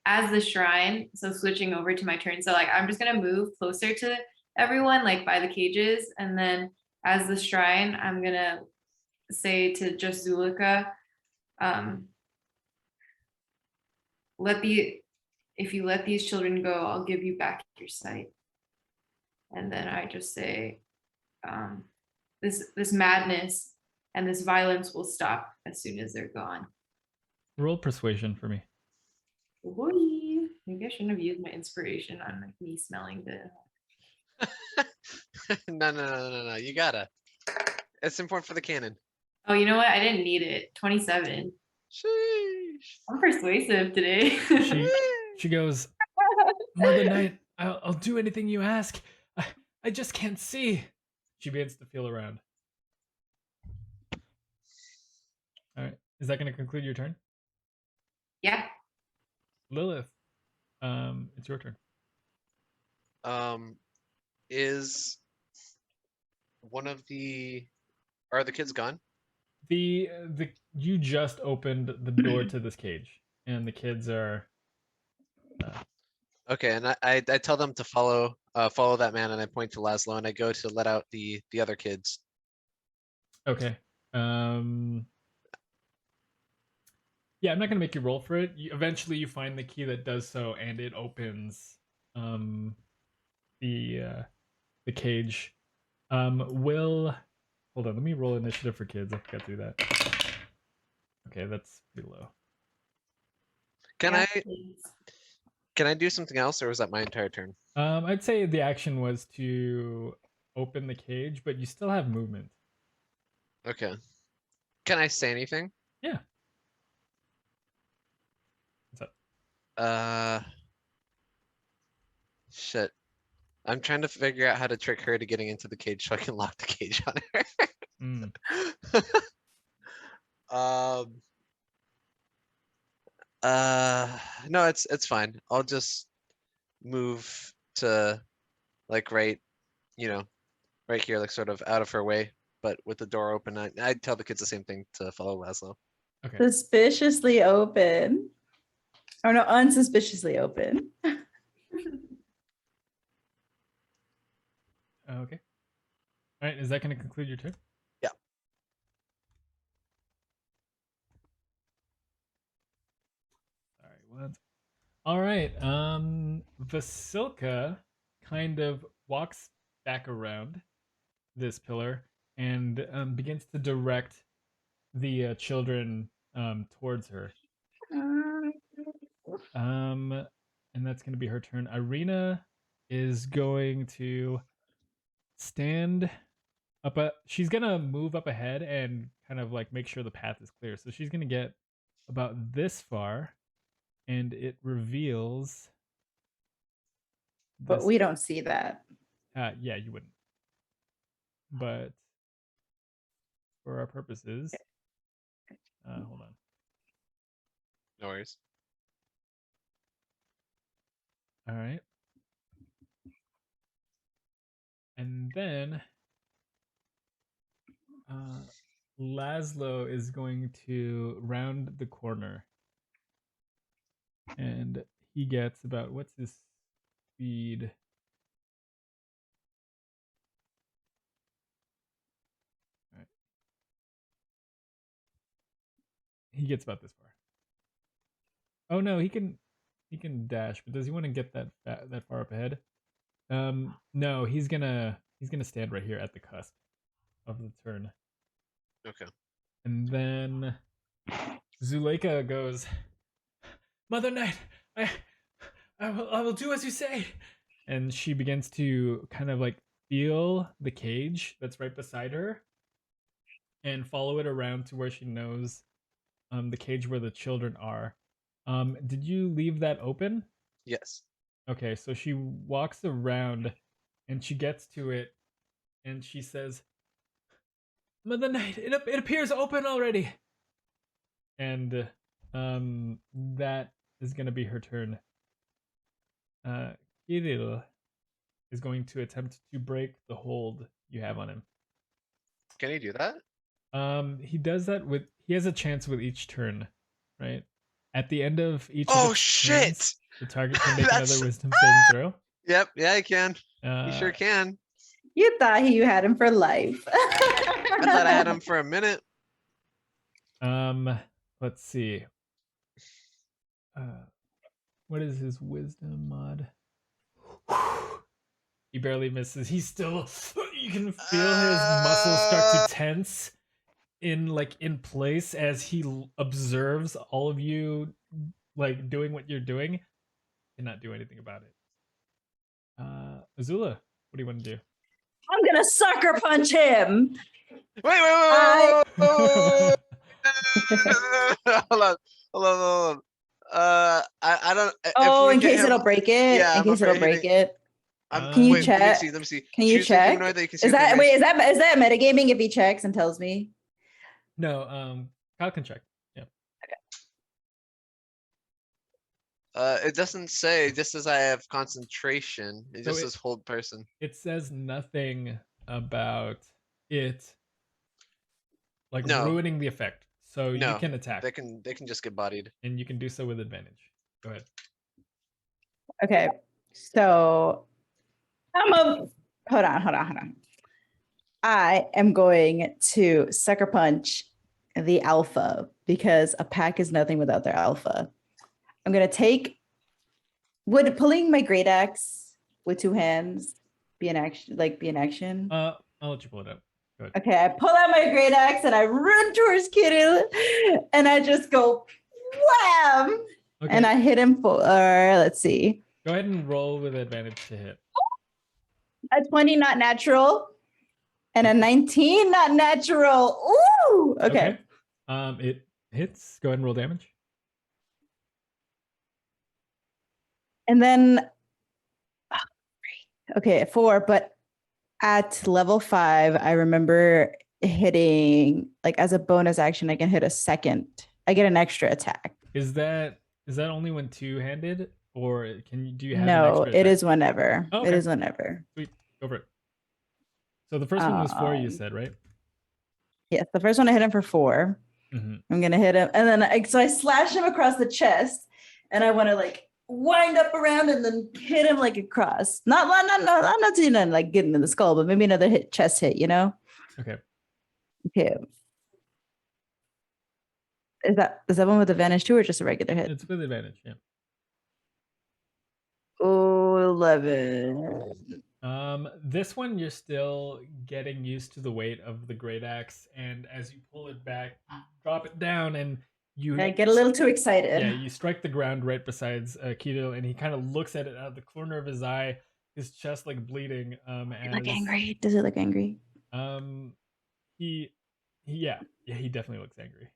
as the shrine, so switching over to my turn. So like I'm just gonna move closer to everyone, like by the cages, and then as the shrine, I'm gonna say to just Zulika, if you let these children go, I'll give you back your sight. And then I just say, this madness and this violence will stop as soon as they're gone. Roll persuasion for me. Boy, maybe I shouldn't have used my inspiration on like me smelling the. No. You gotta. It's important for the canon. Oh, you know what? I didn't need it. 27. Sheesh. I'm persuasive today. She goes, Mother Knight, I'll do anything you ask. I just can't see. She begins to feel around. All right. Is that going to conclude your turn? Yeah. Lilith, it's your turn. Is one of are the kids gone? You just opened the door to this cage, and the kids are. Okay, and I tell them to follow that man, and I point to Lazlo, and I go to let out the other kids. Okay. Yeah, I'm not gonna make you roll for it. Eventually, you find the key that does so, and it opens the cage. Hold on, let me roll initiative for kids. I forgot to do that. Okay, that's pretty low. Can I do something else, or was that my entire turn? I'd say the action was to open the cage, but you still have movement. Okay. Can I say anything? Yeah. What's up? Shit. I'm trying to figure out how to trick her to getting into the cage so I can lock the cage on her. No, it's fine. I'll just move to like right here, like sort of out of her way, but with the door open. I'd tell the kids the same thing to follow Lazlo. Okay. Suspiciously open. Oh no, unsuspiciously open. Okay. All right. Is that going to conclude your turn? Yeah. Sorry, what? All right. Vasilka kind of walks back around this pillar and begins to direct the children towards her. And that's going to be her turn. Irina is going to stand up. She's going to move up ahead and kind of like make sure the path is clear. So she's going to get about this far, and it reveals. But we don't see that. Yeah, you wouldn't. But for our purposes, hold on. No worries. All right. And then Lazlo is going to round the corner. And he gets about, what's his speed? All right. he gets about this far. Oh no, he can dash, but does he want to get that far up ahead? No, he's gonna stand right here at the cusp of the turn. Okay. And then Zuleika goes, Mother Knight, I will do as you say. And she begins to kind of like feel the cage that's right beside her and follow it around to where she knows the cage where the children are. Did you leave that open? Yes. Okay, so she walks around and she gets to it and she says, Mother Knight, it appears open already. And that is going to be her turn. Kiril is going to attempt to break the hold you have on him. Can he do that? He does that he has a chance with each turn, right? At the end of each Oh of its shit! turns, the target can make That's- another wisdom saving throw. Yep. Yeah, he can. He sure can. You thought you had him for life. I thought I had him for a minute. Let's see. What is his wisdom mod? He barely misses. He's still. You can feel his muscles start to tense in place as he observes all of you like doing what you're doing. Cannot do anything about it. Azula, what do you want to do? I'm gonna sucker punch him. Wait. Hold on. I don't. Oh, if we in get case him- it'll break it. Yeah, In I'm case it'll afraid break it. Can you wait, check? Let me see. Can you Choose a check? humanoid that you can see Is within that range. is that metagaming if he checks and tells me? No, Kyle can check. Yeah. It doesn't say. It just says I have concentration. It So just says hold person. It says nothing about it like No. ruining the effect. So you No, can attack. They can just get bodied. And you can do so with advantage. Go ahead. Okay, so hold on. I am going to sucker punch the alpha because a pack is nothing without their alpha. I'm gonna take. Would pulling my great axe with two hands be an action? I'll let you pull it up. Go ahead. Okay, I pull out my great axe and I run towards Kiril, and I just go wham, Okay. and I hit him for. Let's see, Go ahead and roll with advantage to hit. a 20 not natural, and a 19 not natural. Ooh, okay. It hits. Go ahead and roll damage. And then, okay, 4, but at level 5, I remember hitting, like as a bonus action, I can hit a second. I get an extra attack. Is that only when two-handed, or do you have an No, extra it attack? is whenever. Oh, It okay. is whenever. Sweet. Go for it. So the first one was 4, you said, right? Yes, the first one I hit him for 4. Mm-hmm. I'm gonna hit him, and then so I slash him across the chest, and I want to like wind up around and then hit him like across. Not doing that, like getting in the skull, but maybe another chest hit. You know? Okay. Okay. Is that one with advantage too, or just a regular hit? It's with advantage, yeah. Oh, 11. This one you're still getting used to the weight of the great axe, and as you pull it back, you drop it down, and you I get a little too excited. Yeah, you strike the ground right beside Kiril, and he kind of looks at it out of the corner of his eye, his chest like bleeding. Does it look angry? Does it look angry? He definitely looks angry.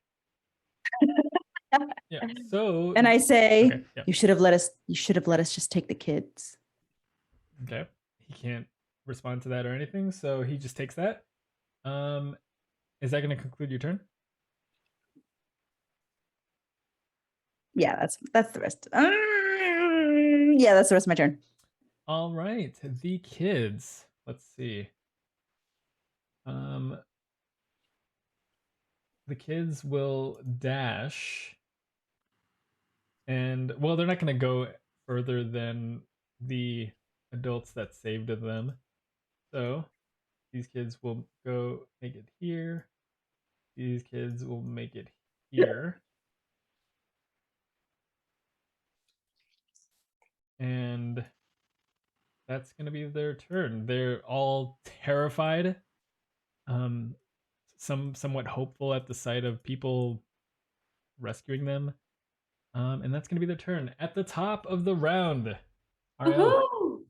Yeah. So. And I say, okay, yeah. You should have let us just take the kids. Okay. He can't respond to that or anything, so he just takes that. Is that going to conclude your turn? Yeah, that's the rest. Yeah, that's the rest of my turn. All right, the kids. Let's see. The kids will dash, and well, they're not going to go further than the adults that saved them. So these kids will go make it here. These kids will make it here. And that's going to be their turn. They're all terrified, somewhat hopeful at the sight of people rescuing them. And that's going to be their turn. At the top of the round, Arielle. Woohoo!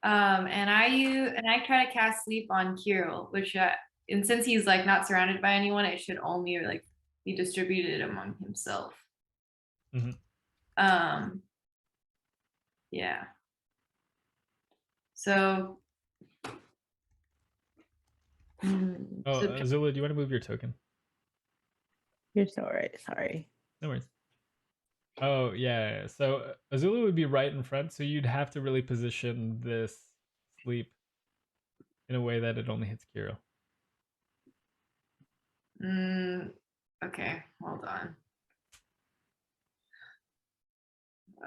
And I try to cast sleep on Kiril, which and since he's like not surrounded by anyone, it should only like be distributed among himself. Mhm. Yeah. So. Oh, so Azula, do you want to move your token? You're so right. Sorry. No worries. Oh, yeah. So Azula would be right in front, so you'd have to really position this sleep in a way that it only hits Kiril. Okay, hold on.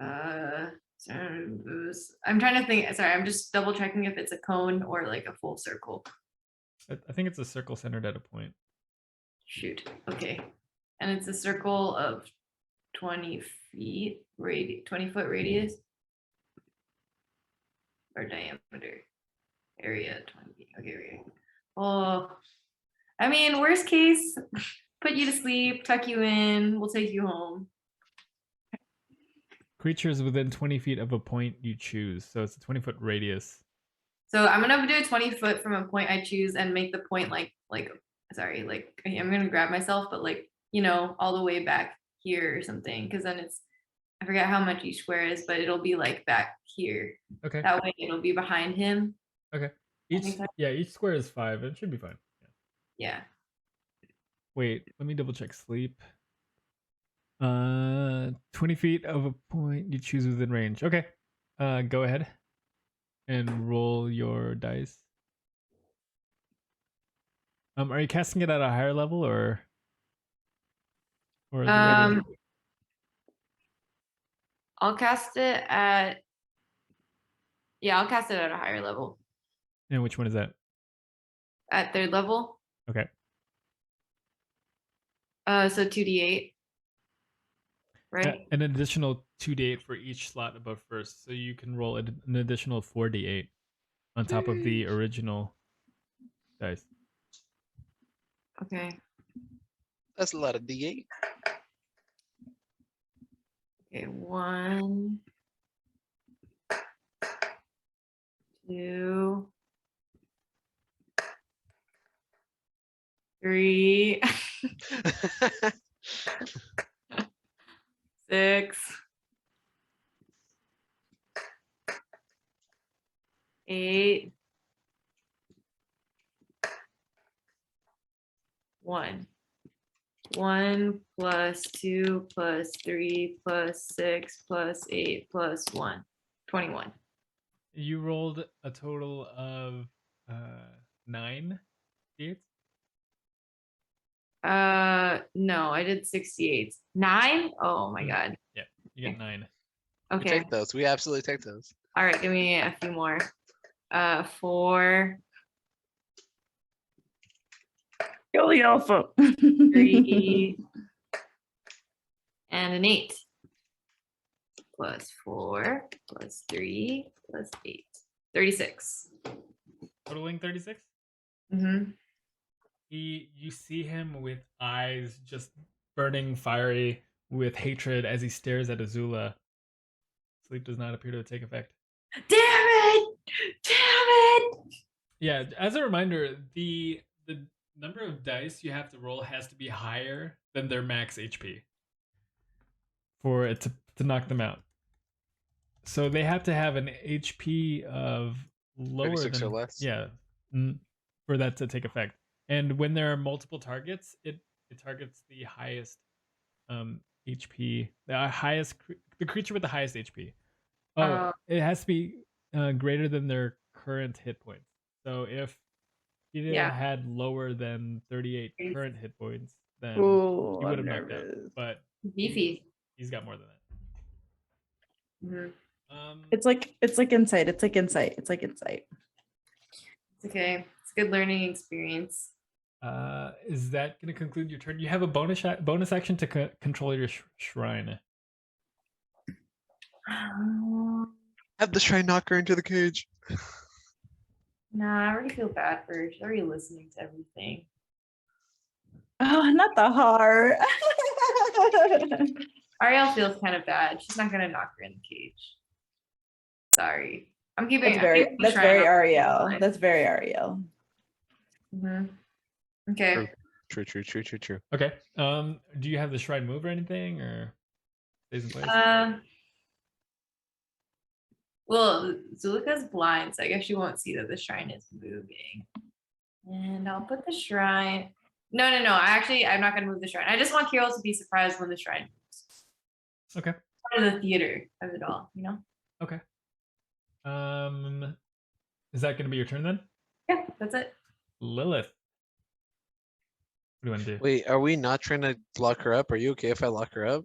I'm trying to think. Sorry, I'm just double checking if it's a cone or like a full circle. I think it's a circle centered at a point. Shoot. Okay. And it's a circle of 20 feet 20-foot radius or diameter. Area 20 feet. Okay. Well, I mean, worst case, put you to sleep, tuck you in, we'll take you home. Creatures within 20 feet of a point you choose. So it's a 20-foot radius. So I'm gonna do 20 foot from a point I choose and make the point I'm gonna grab myself, but like, all the way back here or something, because then I forget how much each square is, but it'll be like back here. Okay. That way it'll be behind him. Okay. Each square is 5. It should be fine. Yeah. Wait, let me double check sleep. 20 feet of a point you choose within range. Okay. Go ahead and roll your dice. Are you casting it at a higher level or I'll cast it at I'll cast it at a higher level. And which one is that? At 3rd level. Okay. So 2d8. Right? An additional 2d8 for each slot above first. So you can roll an additional 4d8 on top of the original dice. Okay. That's a lot of D8. Okay, 1, 2, 3, 6, 8, 1. 1 plus 2 plus 3 plus 6 plus 8 plus 1. 21. You rolled a total of 9 d8s? No, I did 68. 9? Oh my god. Yeah, you get 9. We Okay. take those. We absolutely take those. All right, give me a few more. 4, Kill the alpha. 3, and an 8. Plus 4, plus 3, plus 8. 36. Totaling 36? Mm-hmm. You see him with eyes just burning fiery with hatred as he stares at Azula. Sleep does not appear to take effect. Damn it! Damn it! Yeah, as a reminder, the number of dice you have to roll has to be higher than their max HP for it to knock them out. So they have to have an HP of lower 36 than or less. Yeah, for that to take effect. And when there are multiple targets, it targets the highest HP, the creature with the highest HP. It has to be greater than their current hit points. So if he had lower than 38 current hit points, then he would have knocked out. But beefy. He's got more than that. Mm-hmm. It's like insight. It's like insight. It's okay. It's a good learning experience. Is that going to conclude your turn? You have a bonus action to control your shrine. Have the shrine knock her into the cage. Nah, I already feel bad for her. She's already listening to everything. Oh, not the heart. Arielle feels kind of bad. She's not gonna knock her in the cage. Sorry. I'm keeping That's very Arielle. That's That's very Arielle. okay. True. Okay. Do you have the shrine move or anything, or stays in place? Well, Zulika's blind, so I guess she won't see that the shrine is moving. And I'll put the shrine. No. I'm not gonna move the shrine. I just want Kiril to be surprised when the shrine moves. Okay. Part of the theater of it all, you know? Okay. Is that gonna be your turn then? Yeah, that's it. Lilith. What do you want to do? Wait, are we not trying to lock her up? Are you okay if I lock her up?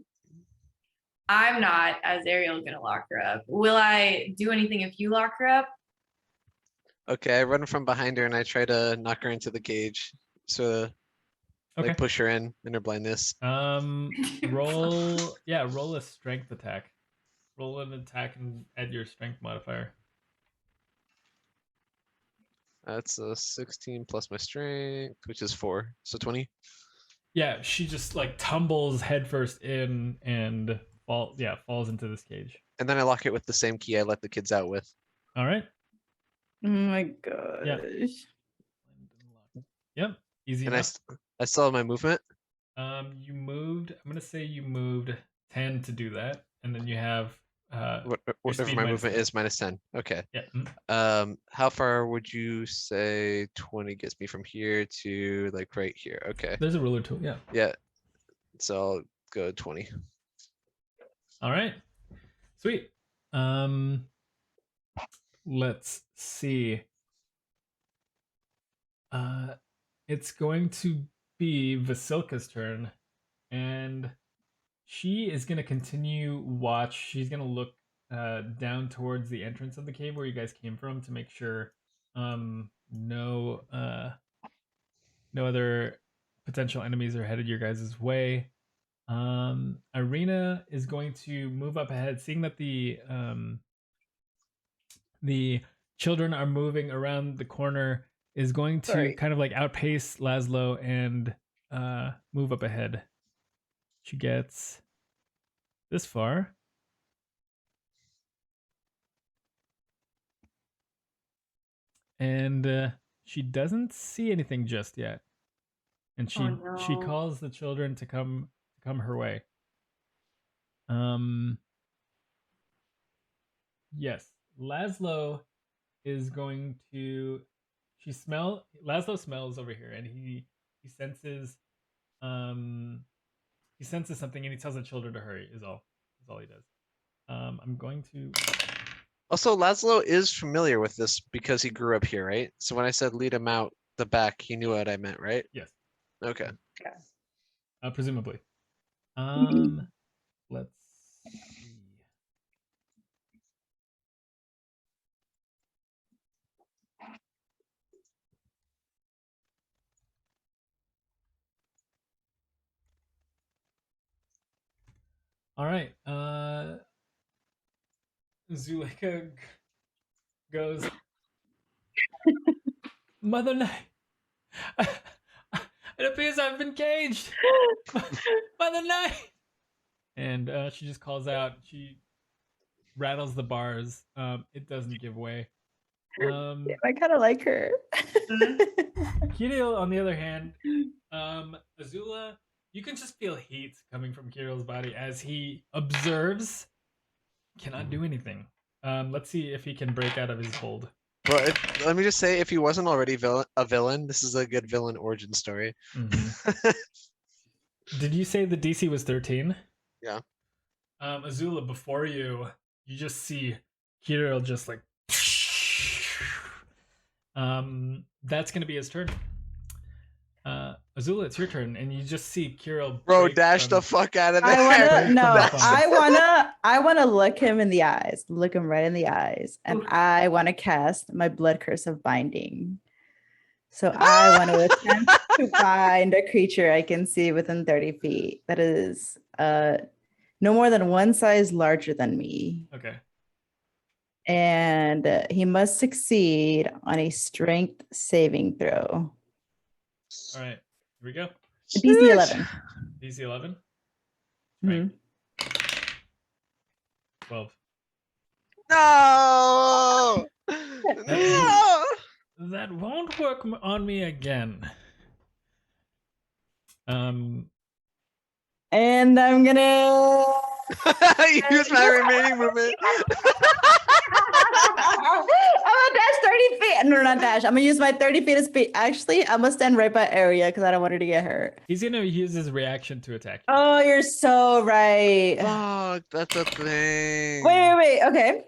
I'm not, as Ariel's gonna lock her up. Will I do anything if you lock her up? Okay, I run from behind her and I try to knock her into the cage. So Okay. like push her in her blindness. Roll a strength attack. Roll an attack and add your strength modifier. That's a 16 plus my strength, which is 4. So 20. Yeah, she just like tumbles headfirst in and falls into this cage. And then I lock it with the same key I let the kids out with. All right. Oh my gosh. Yeah. Yep. Easy And enough. I still have my movement. You moved. I'm gonna say you moved 10 to do that, and then you have Whatever speed my minus movement 10. is minus 10. Okay. Yeah. How far would you say 20 gets me from here to like right here? Okay. There's a ruler tool. Yeah. Yeah. So I'll go 20. All right. Sweet. Let's see. It's going to be Vasilka's turn, and she is going to continue watch. She's going to look down towards the entrance of the cave where you guys came from to make sure no other potential enemies are headed your guys' way. Irina is going to move up ahead, seeing that the children are moving around the corner, is going to kind of like outpace Lazlo and move up ahead. She gets this far. And she doesn't see anything just yet. And she calls the children to come her way. Yes, Lazlo is going to. Lazlo smells over here, and he senses something, and he tells the children to hurry. Is all he does. I'm going to. Also, Lazlo is familiar with this because he grew up here, right? So when I said lead him out the back, he knew what I meant, right? Yes. Okay. Presumably. Let's see. All right. Zulika goes, Mother Night. It appears I've been caged. Mother Night. And she just calls out. She rattles the bars. It doesn't give way. I kind of like her. Kiril, on the other hand, Azula, you can just feel heat coming from Kiril's body as he observes. Cannot do anything. Let's see if he can break out of his hold. Well, let me just say, if he wasn't already a villain, this is a good villain origin story. Mm-hmm. Did you say the DC was 13? Yeah. Azula, before you just see Kiril just like. That's gonna be his turn. Azula, it's your turn, and you just see Kiril. Bro, dash the fuck out of there. I wanna look him in the eyes, look him right in the eyes, and I wanna cast my blood curse of binding. So I want to attempt to find a creature I can see within 30 feet that is no more than one size larger than me. Okay. And he must succeed on a strength saving throw. All right. Here we go. DC 11. DC 11. Mhm. 12. No! No! That won't work on me again. And I'm gonna Use my remaining movement. I'm gonna dash 30 feet. No, not dash. I'm gonna use my 30 feet of speed. Actually, I'm gonna stand right by Area because I don't want her to get hurt. He's gonna use his reaction to attack you. Oh, you're so right. Fuck, that's a thing. Wait. Okay.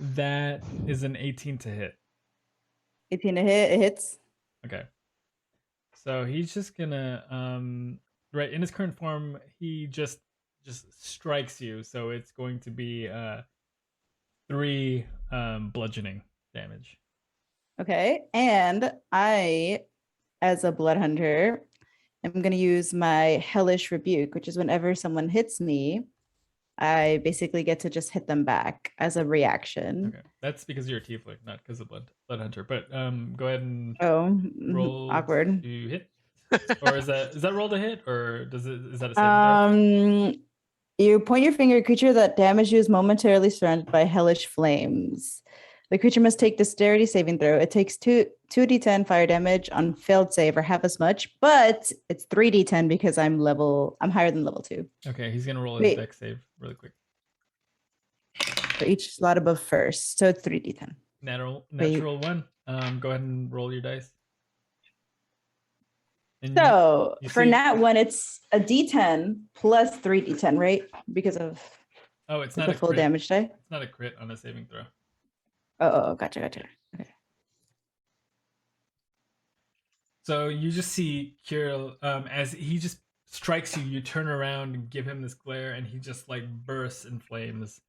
That is an 18 to hit. 18 to hit. It hits. Okay. So he's just gonna right in his current form, he just strikes you. So it's going to be 3 bludgeoning damage. Okay. And I, as a blood hunter, am gonna use my hellish rebuke, which is whenever someone hits me, I basically get to just hit them back as a reaction. Okay. That's because you're a tiefling, not because of blood hunter. But go ahead and Oh, roll awkward. to hit. Or is that roll to hit, or is that a saving throw? You point your finger at a creature that damaged you is momentarily surrounded by hellish flames. The creature must take dexterity saving throw. It takes 2d10 fire damage on failed save or half as much, but it's 3d10 because I'm higher than level 2. Okay, he's gonna roll his Wait. dex save really quick. For each slot above first. So it's 3d10. Natural Wait. 1. Go ahead and roll your dice. And So you for see- nat 1, it's a d10 plus 3d10, right? Because of oh, it's the not a full crit. damage die. It's not a crit on a saving throw. Oh, gotcha. Okay. So you just see Kiril, as he just strikes you, you turn around and give him this glare, and he just like bursts in flames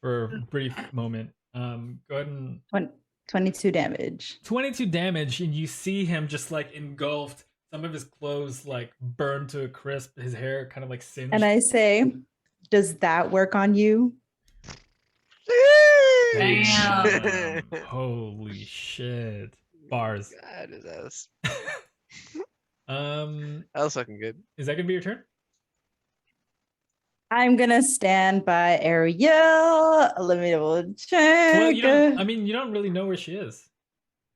for a brief moment. Go ahead and 22 damage. 22 damage, and you see him just like engulfed. Some of his clothes like burned to a crisp. His hair kind of like singed. And I say, does that work on you? Damn. Holy shit! Bars. God, his ass. That That was fucking good. is that gonna be your turn? I'm gonna stand by Arielle. Let me double check. Well, you don't. I mean, you don't really know where she is.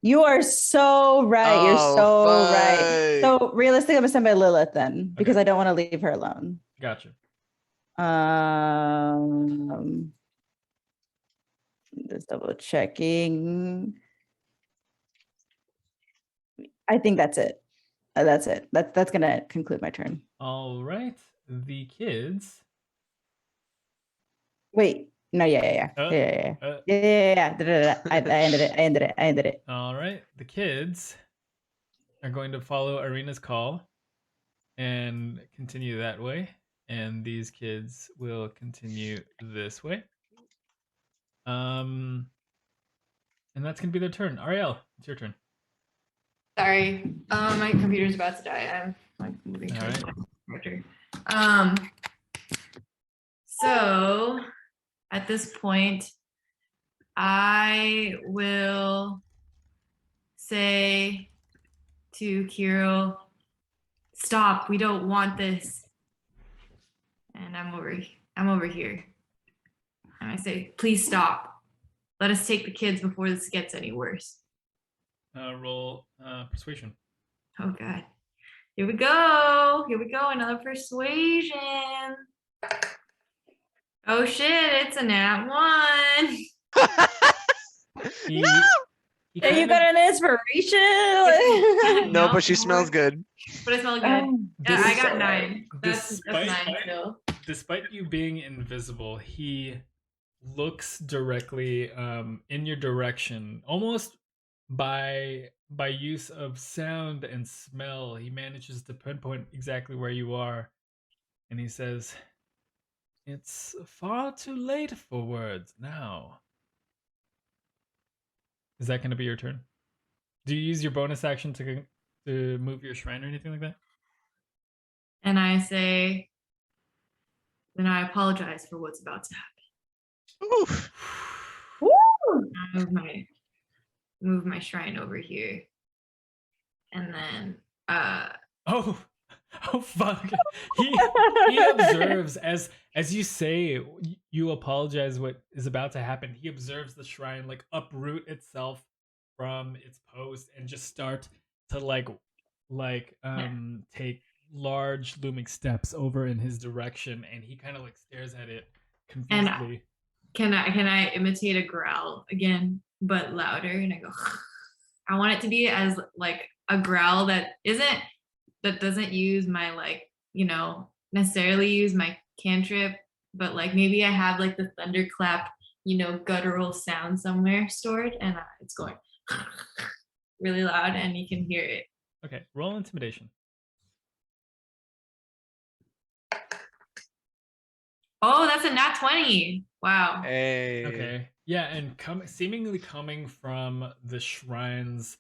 You are so right. You're Oh, so fuck. right. So realistically, I'm gonna stand by Lilith then because Okay. I don't want to leave her alone. Gotcha. Just double checking. I think that's it. That's it. That's gonna conclude my turn. All right, the kids. Wait. No. Yeah. Uh, Yeah. uh, Da-da-da. I ended it. All right, the kids are going to follow Arena's call and continue that way, and these kids will continue this way. And that's gonna be their turn. Arielle, it's your turn. Sorry, my computer's about to die. I'm like moving All towards right. my character. So at this point, I will say to Kiril, "Stop! We don't want this." And I'm over here, and I say, "Please stop. Let us take the kids before this gets any worse." Roll persuasion. Oh God. Here we go. Another persuasion. Oh shit, it's a nat 1. He Yeah, you kind got of- an inspiration. No, but she smells good. But it smells good. Oh, Yeah, I got so 9. That's Despite- 9 still. Despite you being invisible, he looks directly in your direction, almost by use of sound and smell. He manages to pinpoint exactly where you are, and he says, "It's far too late for words now." Is that going to be your turn? Do you use your bonus action to move your shrine or anything like that? And I say, then I apologize for what's about to happen. Oof. Woo! I move my shrine over here. And then Oh, oh fuck! He observes as you say you apologize. What is about to happen? He observes the shrine like uproot itself from its post and just start to take large looming steps over in his direction, and he kind of like stares at it confusedly. can I imitate a growl again, but louder? And I go, I want it to be as like a growl that doesn't use my like, necessarily use my cantrip, but like maybe I have like the thunderclap, guttural sound somewhere stored, and it's going really loud, and you can hear it. Okay, roll intimidation. Oh, that's a nat 20. Wow. Hey. Okay. Yeah, and seemingly coming from the shrine's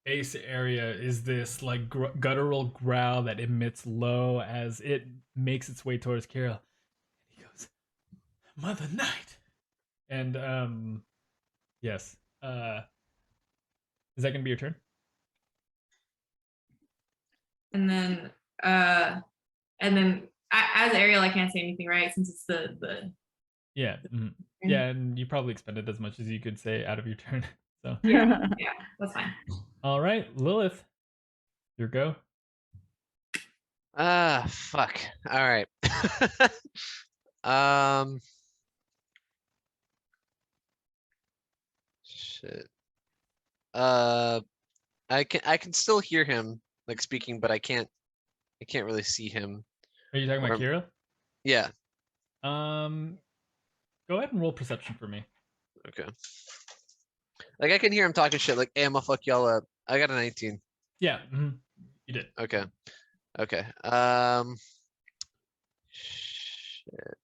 base area is this like guttural growl that emits low as it makes its way towards Kiril. He goes, "Mother Night," and yes. Is that gonna be your turn? And then as Ariel, I can't say anything, right? Since it's the Yeah. Mhm. Yeah, and you probably expended as much as you could say out of your turn. So yeah, that's fine. all right, Lilith, your go. Fuck. All right. Shit. I can still hear him like speaking, but I can't really see him. Are you talking about Or- Kira? Yeah. Go ahead and roll perception for me. Okay. Like I can hear him talking shit like, hey, I'm gonna fuck y'all up. I got a 19. Yeah, you did. Okay. Okay. Shit.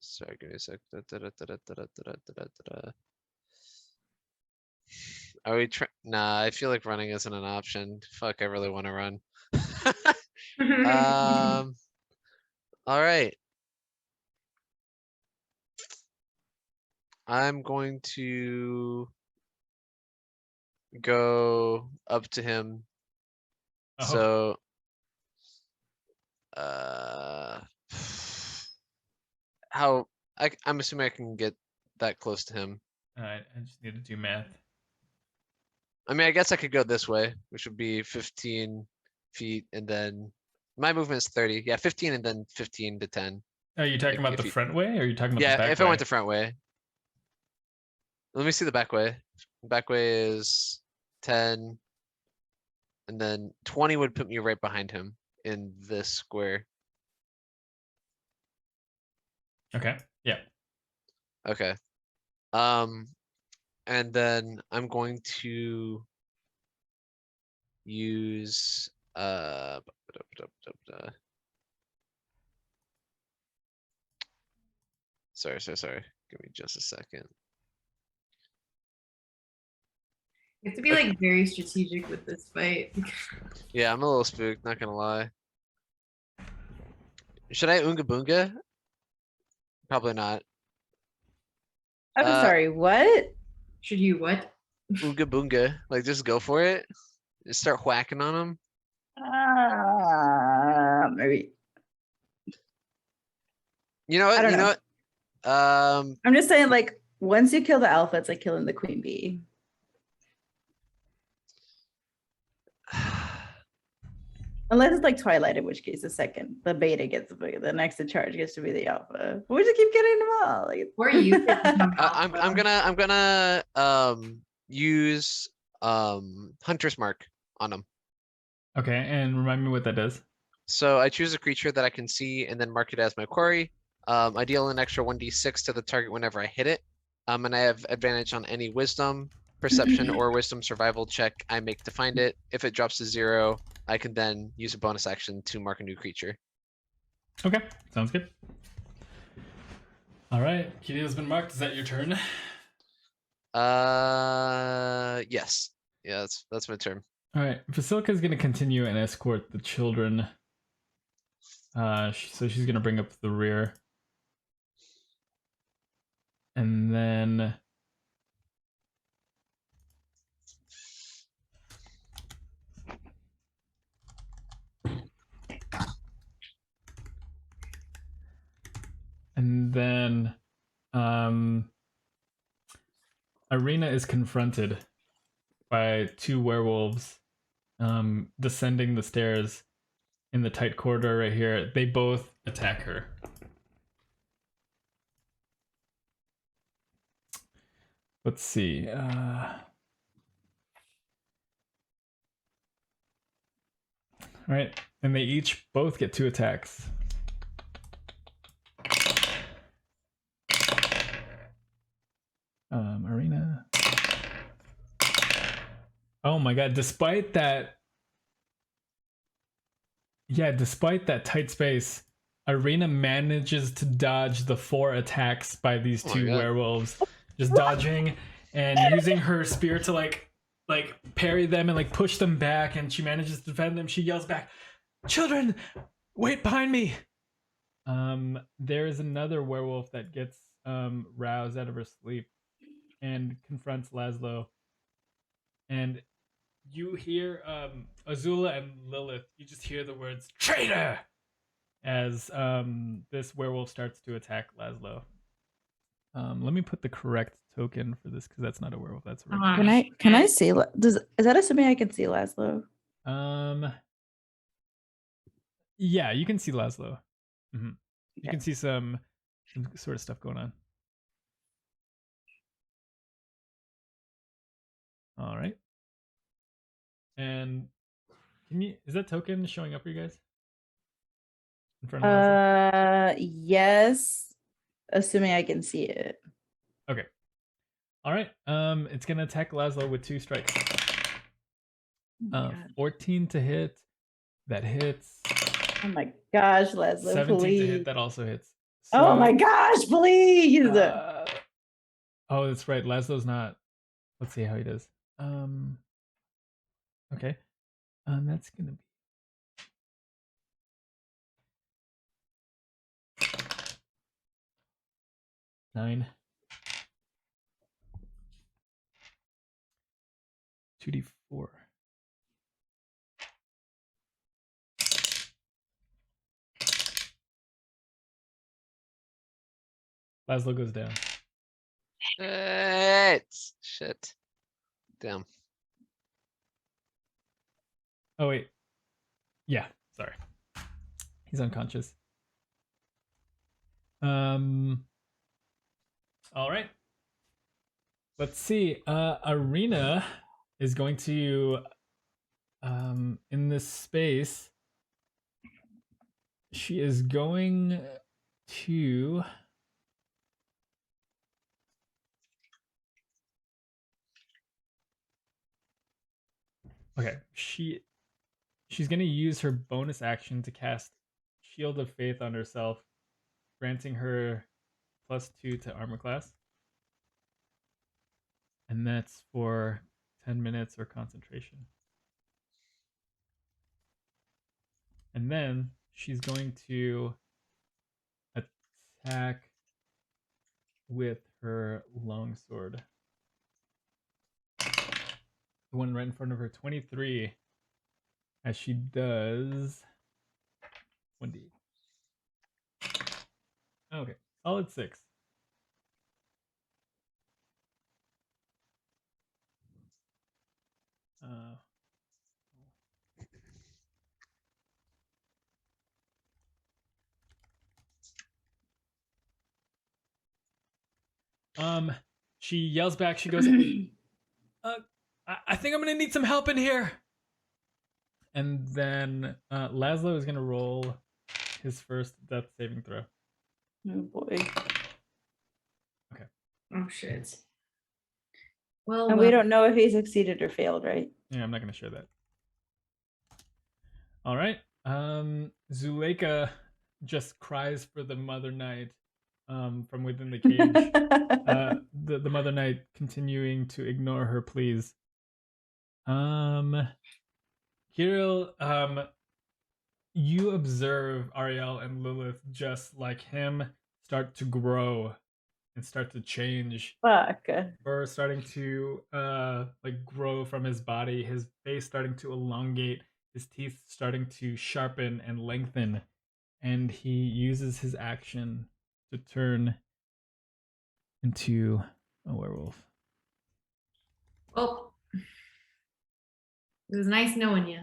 Sorry, give me a sec. Are we Nah, I feel like running isn't an option. Fuck, I really want to run. All right. I'm going to go up to him. Oh. So, I'm assuming I can get that close to him. All right, I just need to do math. I mean, I guess I could go this way, which would be 15 feet, and then my movement is 30. Yeah, 15 and then 15 to 10. Are you talking Like, about if the you- front way, or are you talking about the Yeah, back if way? I went the front way. Let me see the back way. Back way is 10. And then 20 would put me right behind him in this square. Okay. Yeah. Okay. And then I'm going to use sorry. Give me just a second. You have to be like very strategic with this fight. Yeah, I'm a little spooked, not gonna lie. Should I Oonga Boonga? Probably not. I'm sorry, what? Should you what? Oonga Boonga. Like just go for it. Just start whacking on him. Maybe. You know what? I don't You know know. what? I'm just saying, like, once you kill the alpha, it's like killing the queen bee. Unless it's like Twilight, in which case the beta gets the next in charge gets to be the alpha. But we just keep getting them all. Like, Where are you? I'm gonna use Hunter's Mark on him. Okay, and remind me what that does. So I choose a creature that I can see and then mark it as my quarry. I deal an extra 1d6 to the target whenever I hit it. And I have advantage on any wisdom, perception, or wisdom survival check I make to find it. If it drops to 0, I can then use a bonus action to mark a new creature. Okay, sounds good. All right, Kiril's been marked. Is that your turn? Yes. Yeah, that's my turn. All right, Vasilka is going to continue and escort the children So she's gonna bring up the rear. And then Arena is confronted by two werewolves descending the stairs in the tight corridor right here. They both attack her. Let's see. Right, and they each both get 2 attacks. Arena. Oh my god, despite that tight space, Arena manages to dodge the 4 attacks by these 2 werewolves. Just dodging and using her spear to like parry them and like push them back, and she manages to defend them. She yells back, "Children, wait behind me!" There is another werewolf that gets roused out of her sleep and confronts Lazlo. And you hear Azula and Lilith, you just hear the words "traitor" as this werewolf starts to attack Lazlo. Let me put the correct token for this because that's not a werewolf. That's a regular. Can I see? Is that assuming I can see Lazlo? Yeah, you can see Lazlo. Mm-hmm. You can see some sort of stuff going on. All right. And is that token showing up for you guys? In front of Lazlo? Yes. Assuming I can see it. Okay. All right. It's gonna attack Lazlo with 2 strikes. 14 to hit. That hits. Oh my gosh, Lazlo, 17 please. to hit. That also hits. So, oh my gosh, please. Oh, that's right. Lazlo's not. Let's see how he does. Okay. That's gonna be 9. 2d4. Lazlo goes down. Shit. Damn. Oh wait. Yeah, sorry. He's unconscious. All right. Let's see. Arena is going to in this space. She is going to she's going to use her bonus action to cast Shield of Faith on herself, granting her +2 to armor class. And that's for 10 minutes or concentration. And then she's going to attack with her longsword. The one right in front of her, 23. As she does 1d. Okay, solid 6. She yells back. She goes, I think I'm gonna need some help in here. And then Lazlo is gonna roll his first death saving throw. Oh boy. Okay. Oh shit. Well, and we don't know if he succeeded or failed, right? Yeah, I'm not gonna share that. All right. Zuleika just cries for the Mother Knight from within the cage. The Mother Knight continuing to ignore her pleas. Kiril, you observe Arielle and Lilith, just like him, start to grow and start to change. Fuck. Fur starting to like grow from his body, his face starting to elongate, his teeth starting to sharpen and lengthen, and he uses his action to turn into a werewolf. Well, it was nice knowing you.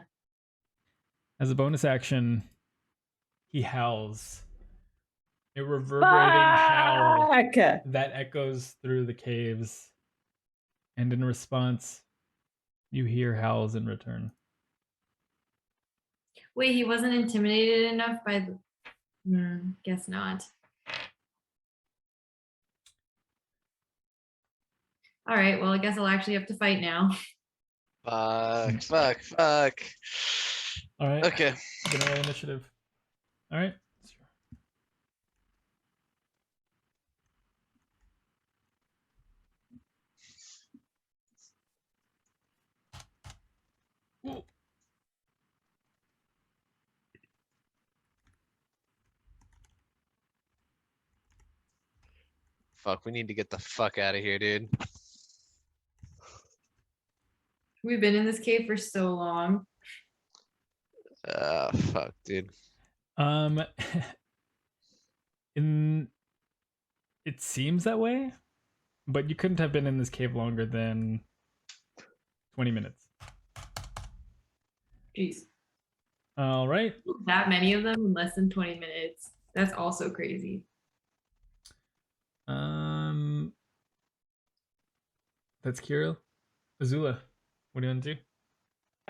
As a bonus action, he howls. A reverberating howl Fuck. that echoes through the caves. And in response, you hear howls in return. Wait, he wasn't intimidated enough by the. Guess not. All right, well, I guess I'll actually have to fight now. Fuck. All right. Okay. Gonna roll initiative. All right. Ooh. Fuck, we need to get the fuck out of here, dude. We've been in this cave for so long. Fuck, dude. In it seems that way, but you couldn't have been in this cave longer than 20 minutes. Jeez. All right. That many of them in less than 20 minutes. That's also crazy. That's Kiril. Azula, what do you want to do?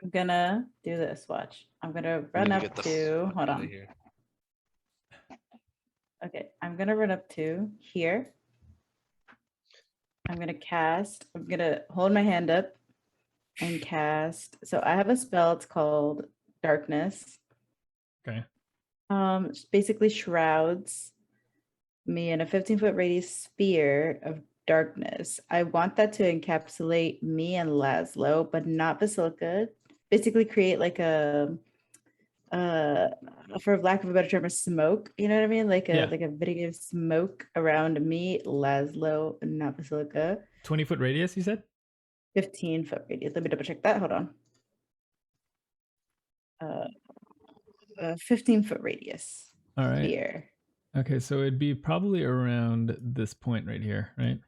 I'm gonna do this. Watch. I'm gonna We run need up get the to. fuck Hold outta on. here. Okay, I'm gonna run up to here. I'm gonna cast. I'm gonna hold my hand up and cast. So I have a spell. It's called Darkness. Okay. It basically shrouds me in a 15-foot radius sphere of darkness. I want that to encapsulate me and Lazlo, but not Basilica. Basically create like a for lack of a better term, a smoke, you know what I mean? Like a video smoke around me, Lazlo, and not Basilica. 20-foot radius, you said? 15-foot radius. Let me double check that. Hold on. 15-foot radius. All right. Sphere. Okay, so it'd be probably around this point right here, right?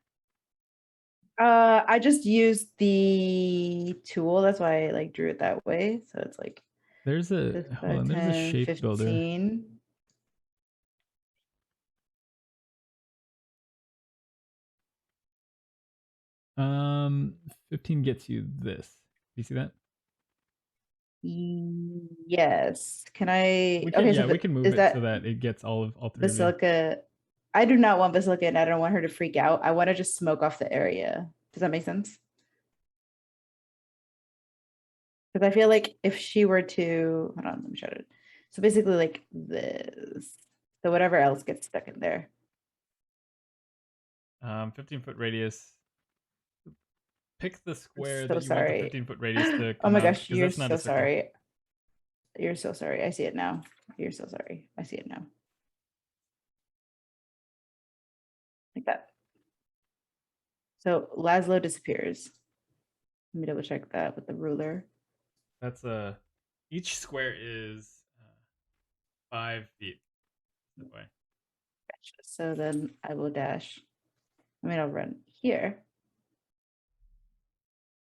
I just used the tool. That's why I like drew it that way. So it's like There's a hold on, there's a shape builder. 15. Um, 15 gets you this. You see that? Yes. Can I? We can, okay, yeah, so we can move is it so that it gets all three of you. Basilica? I do not want Basilica, and I don't want her to freak out. I want to just smoke off the area. Does that make sense? Because I feel like if she were to, hold on, let me show it. So basically, like this. So whatever else gets stuck in there. 15-foot radius. Pick the square So that you want sorry. the 15-foot radius to come Oh my out, gosh, 'cause you're that's not so a circle. sorry. You're so sorry. I see it now. You're so sorry. I see it now. Like that. So Lazlo disappears. Let me double check that with the ruler. That's each square is 5 feet that way. Gotcha. So then I will dash. I mean, I'll run here.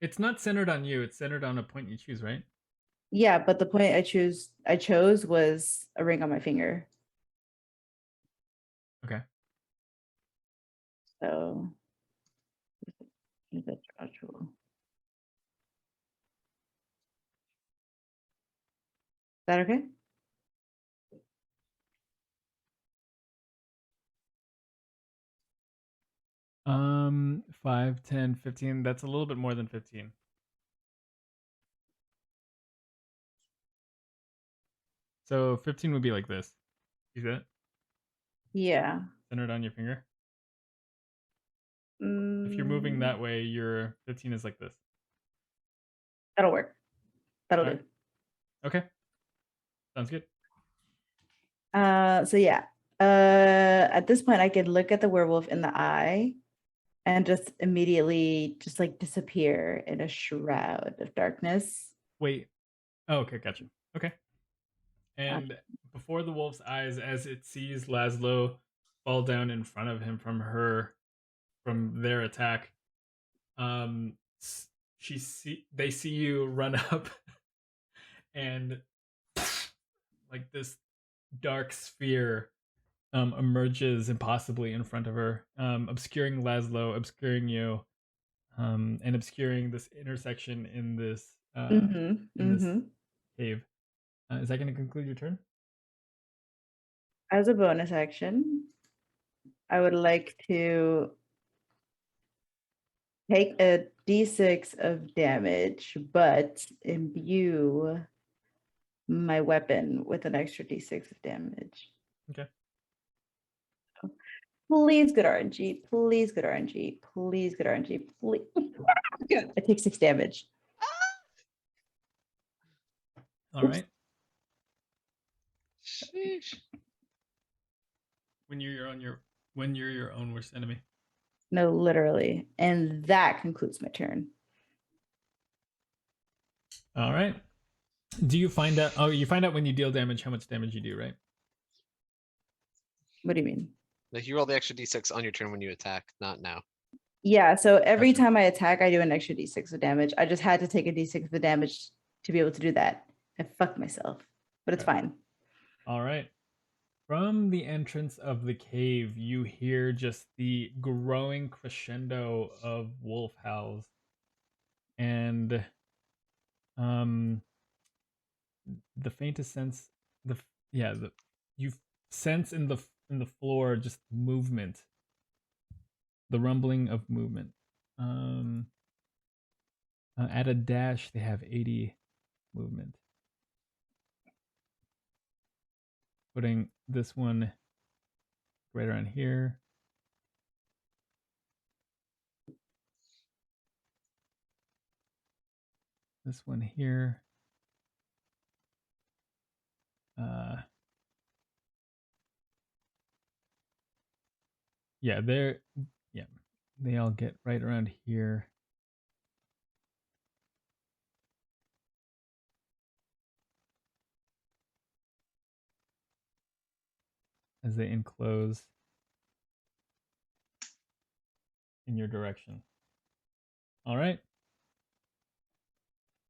It's not centered on you, it's centered on a point you choose, right? Yeah, but the point I chose was a ring on my finger. Okay. So is that okay? Um, 5, 10, 15. That's a little bit more than 15. So 15 would be like this. You see that? Yeah. Centered on your finger. If you're moving that way, your 15 is like this. That'll work. That'll All do. right. Okay. Sounds good. So yeah. At this point I could look at the werewolf in the eye and just immediately just like disappear in a shroud of darkness. Wait. Oh, okay, gotcha. Okay. And before the wolf's eyes, as it sees Lazlo fall down in front of him from their attack, they see you run up, and like this dark sphere emerges impossibly in front of her, obscuring Lazlo, obscuring you, and obscuring this intersection in this cave. Is that going to conclude your turn? As a bonus action, I would like to take a d6 of damage, but imbue my weapon with an extra d6 of damage. Okay. Please, good RNG. Please, good RNG. Please, good RNG. Please. I take 6 damage. All right. Sheesh. When you're your own worst enemy. No, literally. And that concludes my turn. All right. Do you find out? Oh, you find out when you deal damage how much damage you do, right? What do you mean? Like you roll the extra d6 on your turn when you attack, not now. Yeah, so every Gotcha. time I attack, I do an extra d6 of damage. I just had to take a d6 of damage to be able to do that. I fucked myself, but it's Okay. fine. All right. From the entrance of the cave, you hear just the growing crescendo of wolf howls, and the faintest sense, you sense in the floor just movement, the rumbling of movement. At a dash, they have 80 movement. Putting this one right around here. This one here. Yeah, they all get right around here. As they enclose in your direction. All right.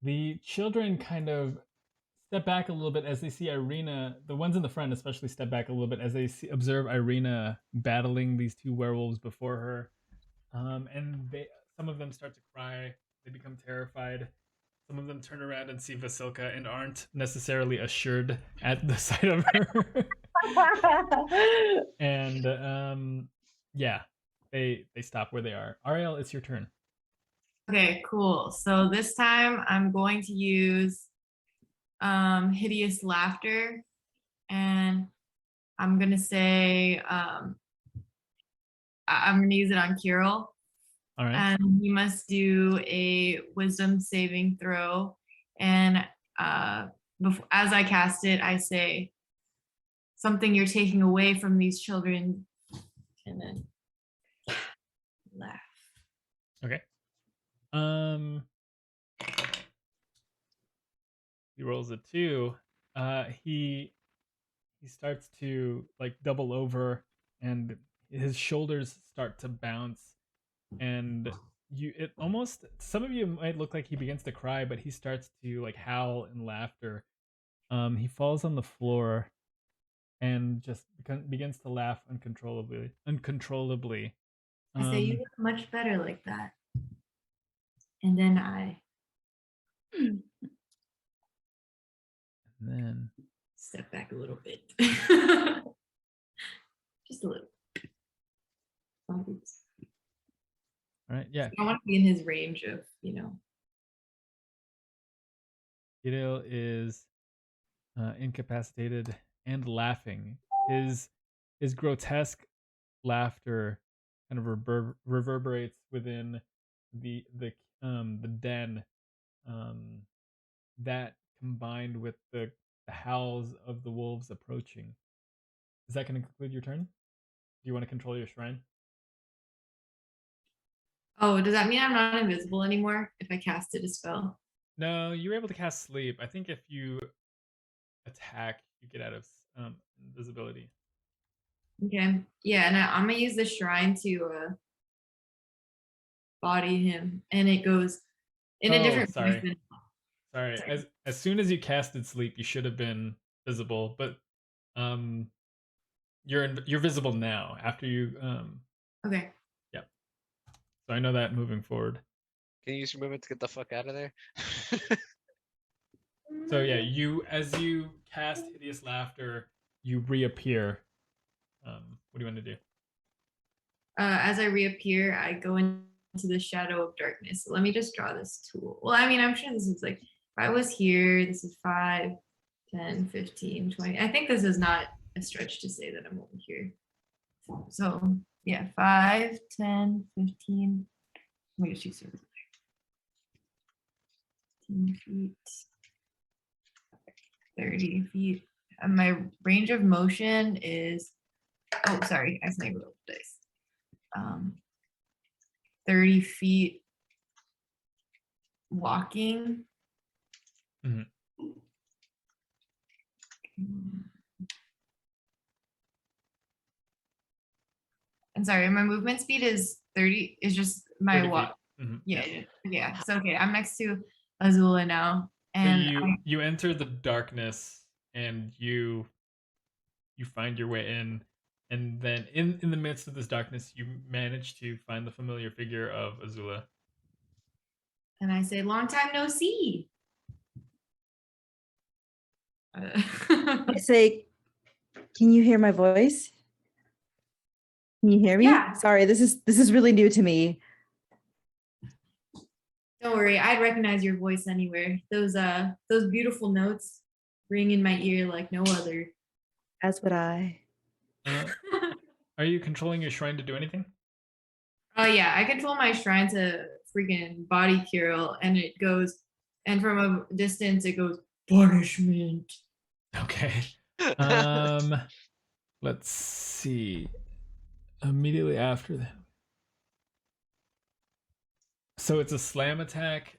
The children kind of step back a little bit as they see Irina. The ones in the front especially step back a little bit as they observe Irina battling these two werewolves before her. And some of them start to cry. They become terrified. Some of them turn around and see Vasilka and aren't necessarily assured at the sight of her. And yeah, they stop where they are. Arielle, it's your turn. Okay, cool. So this time I'm going to use hideous laughter, and I'm gonna say I'm gonna use it on Kiril. All right. And he must do a wisdom saving throw. And as I cast it, I say something you're taking away from these children, and then laugh. Okay. He rolls a 2. He starts to like double over, and his shoulders start to bounce, and some of you might look like he begins to cry, but he starts to like howl in laughter. He falls on the floor and just begins to laugh uncontrollably. I say you look much better like that. And then and then step back a little bit. Just a little. all right, yeah. I want to be in his range of, Kiril is incapacitated and laughing. His grotesque laughter kind of reverberates within the den. That combined with the howls of the wolves approaching Is that going to conclude your turn? Do you want to control your shrine? Oh, does that mean I'm not invisible anymore if I casted a spell? No, you were able to cast sleep. I think if you attack, you get out of invisibility. Okay. Yeah, and I'm gonna use the shrine to body him, and it goes in a different Sorry. place than- Sorry. Sorry. As soon as you casted sleep, you should have been visible, but you're visible now after you Okay. Yep. So I know that moving forward. Can you use your movement to get the fuck out of there? So yeah, as you cast hideous laughter, you reappear. What do you want to do? As I reappear, I go into the shadow of darkness. So let me just draw this tool. Well, I mean, I'm sure this is like, if I was here, this is 5, 10, 15, 20. I think this is not a stretch to say that I'm over here. So yeah, 5, 10, 15. Let me just use 15 feet, 30 feet. And my range of motion is, oh, sorry, I accidentally rolled the dice. 30 feet walking. Mhm. And sorry, my movement speed is 30, is just my 30 walk. feet. Mhm. Yeah. So okay, I'm next to Azula now. So And you enter the darkness and you find your way in, and then in the midst of this darkness, you manage to find the familiar figure of Azula. I say, long time no see. I say, can you hear my voice? Can you hear me? Yeah. Sorry, this is really new to me. Don't worry, I'd recognize your voice anywhere. Those beautiful notes ring in my ear like no other. As would I. Are you controlling your shrine to do anything? Oh yeah, I control my shrine to freaking body Kiril, and it goes, and from a distance it goes punishment. Okay. Let's see. Immediately after that. So it's a slam attack.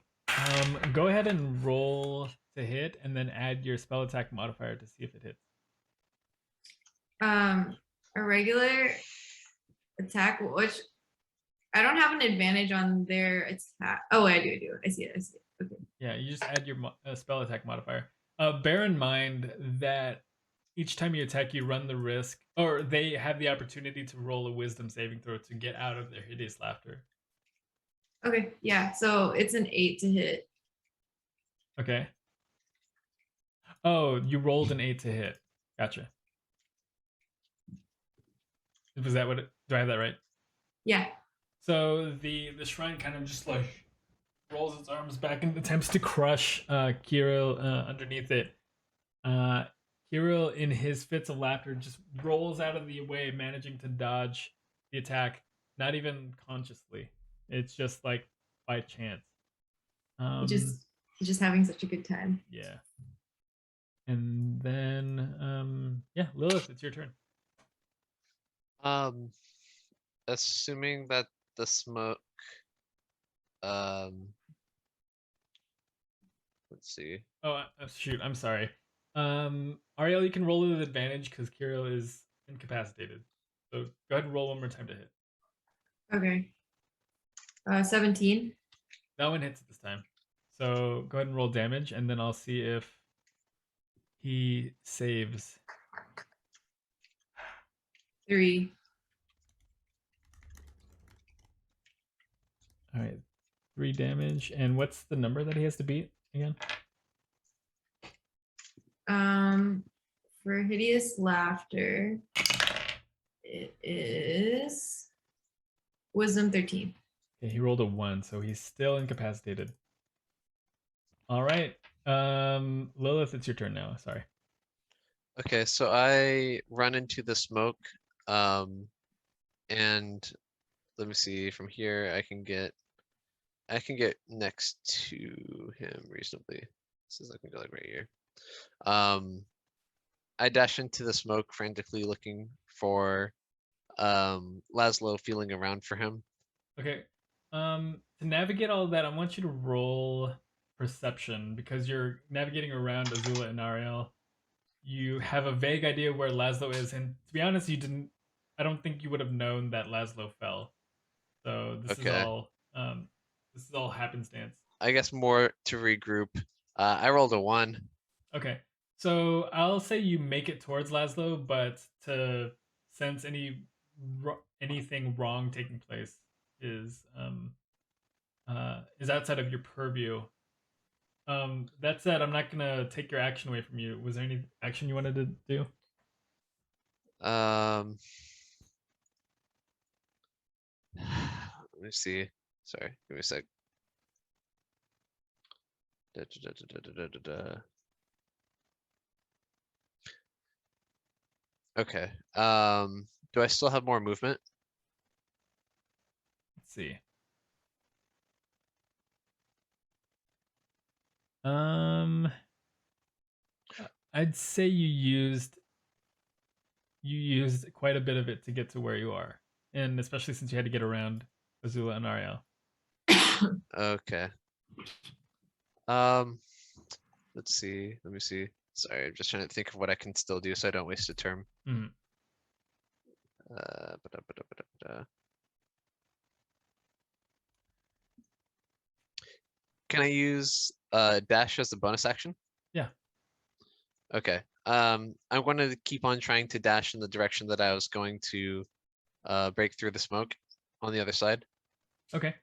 Go ahead and roll to hit, and then add your spell attack modifier to see if it hits. A regular attack, which I don't have an advantage on their attack. Oh, I do. I see it. Okay. Yeah, you just add your spell attack modifier. Bear in mind that each time you attack, you run the risk, or they have the opportunity to roll a wisdom saving throw to get out of their hideous laughter. Okay, yeah. So it's an 8 to hit. Okay. Oh, you rolled an 8 to hit. Gotcha. Was that what? Do I have that right? Yeah. So the shrine kind of just like rolls its arms back and attempts to crush Kiril underneath it. Kiril, in his fits of laughter, just rolls out of the way, managing to dodge the attack, not even consciously. It's just like by chance. He's just having such a good time. Yeah. And then yeah, Lilith, it's your turn. Assuming that the smoke, let's see. Oh shoot, I'm sorry. Arielle, you can roll with advantage because Kiril is incapacitated. So go ahead and roll one more time to hit. Okay. 17. That one hits this time. So go ahead and roll damage, and then I'll see if he saves. 3. All right, 3 damage. And what's the number that he has to beat again? For hideous laughter, it is wisdom 13. Okay, he rolled a 1, so he's still incapacitated. All right, Lilith, it's your turn now. Sorry. Okay, so I run into the smoke, and let me see, from here I can get next to him reasonably. This is I can go like right here. I dash into the smoke, frantically looking for Lazlo, feeling around for him. Okay. To navigate all of that, I want you to roll perception because you're navigating around Azula and Ariel. You have a vague idea where Lazlo is, and to be honest, you didn't. I don't think you would have known that Lazlo fell. So Okay. This is all happenstance. I guess more to regroup. I rolled a 1. Okay. So I'll say you make it towards Lazlo, but to sense anything wrong taking place is outside of your purview. That said, I'm not gonna take your action away from you. Was there any action you wanted to do? Let me see. Sorry, give me a sec. Da, da, da, da, da, da, da, da. Okay. Do I still have more movement? Let's see. I'd say you used quite a bit of it to get to where you are, and especially since you had to get around Azula and Ariel. Okay. Let's see. Let me see. Sorry, I'm just trying to think of what I can still do so I don't waste a turn. Mhm. Ba-da. Can I use dash as a bonus action? Yeah. Okay. I'm going to keep on trying to dash in the direction that I was going to break through the smoke on the other side. Okay.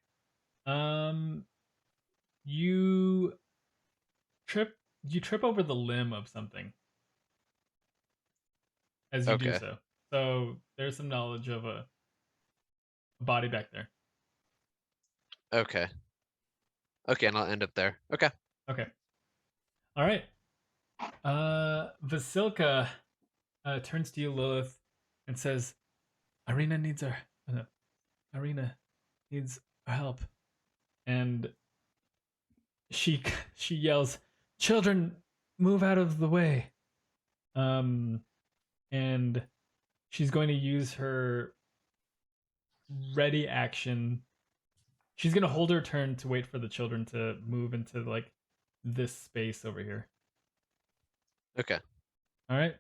You trip over the limb of something as you do Okay. so. So there's some knowledge of a body back there. Okay. Okay, and I'll end up there. Okay. Okay. All right. Vasilka turns to you, Lilith, and says, "Arena needs our Arena needs our help." And she she yells, "Children, move out of the way!" And she's going to use her ready action. She's gonna hold her turn to wait for the children to move into like this space over here. Okay. All right.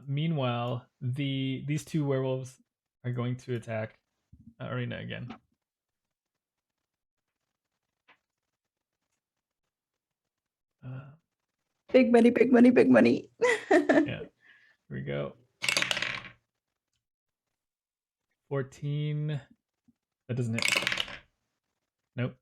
Meanwhile, these two werewolves are going to attack Arena again. Big money, big money, big money. Yeah. Here we go. 14. That doesn't hit. Nope.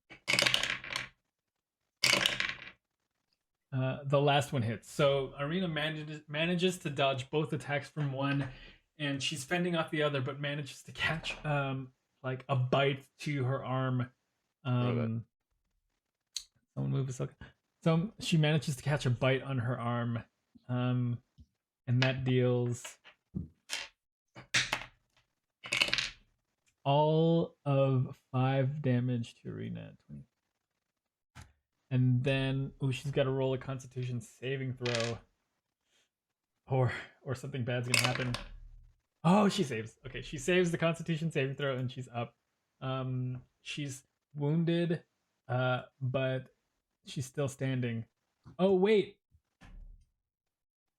The last one hits. So Arena manages to dodge both attacks from one, and she's fending off the other, but manages to catch like a bite to her arm. Someone move a second. So she manages to catch a bite on her arm, and that deals all of 5 damage to Arena. And then, she's got to roll a Constitution saving throw, or something bad's gonna happen. Oh, she saves. Okay, she saves the Constitution saving throw, and she's up. She's wounded, but she's still standing. Oh wait,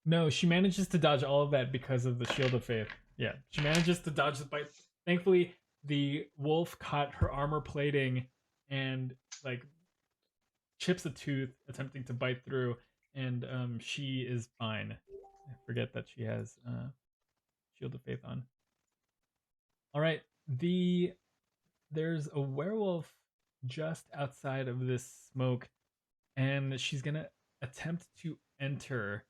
no, she manages to dodge all of that because of the Shield of Faith. Yeah, she manages to dodge the bite. Thankfully, the wolf caught her armor plating and like chips a tooth, attempting to bite through, and she is fine. I forget that she has Shield of Faith on. All right, there's a werewolf just outside of this smoke, and she's gonna attempt to enter.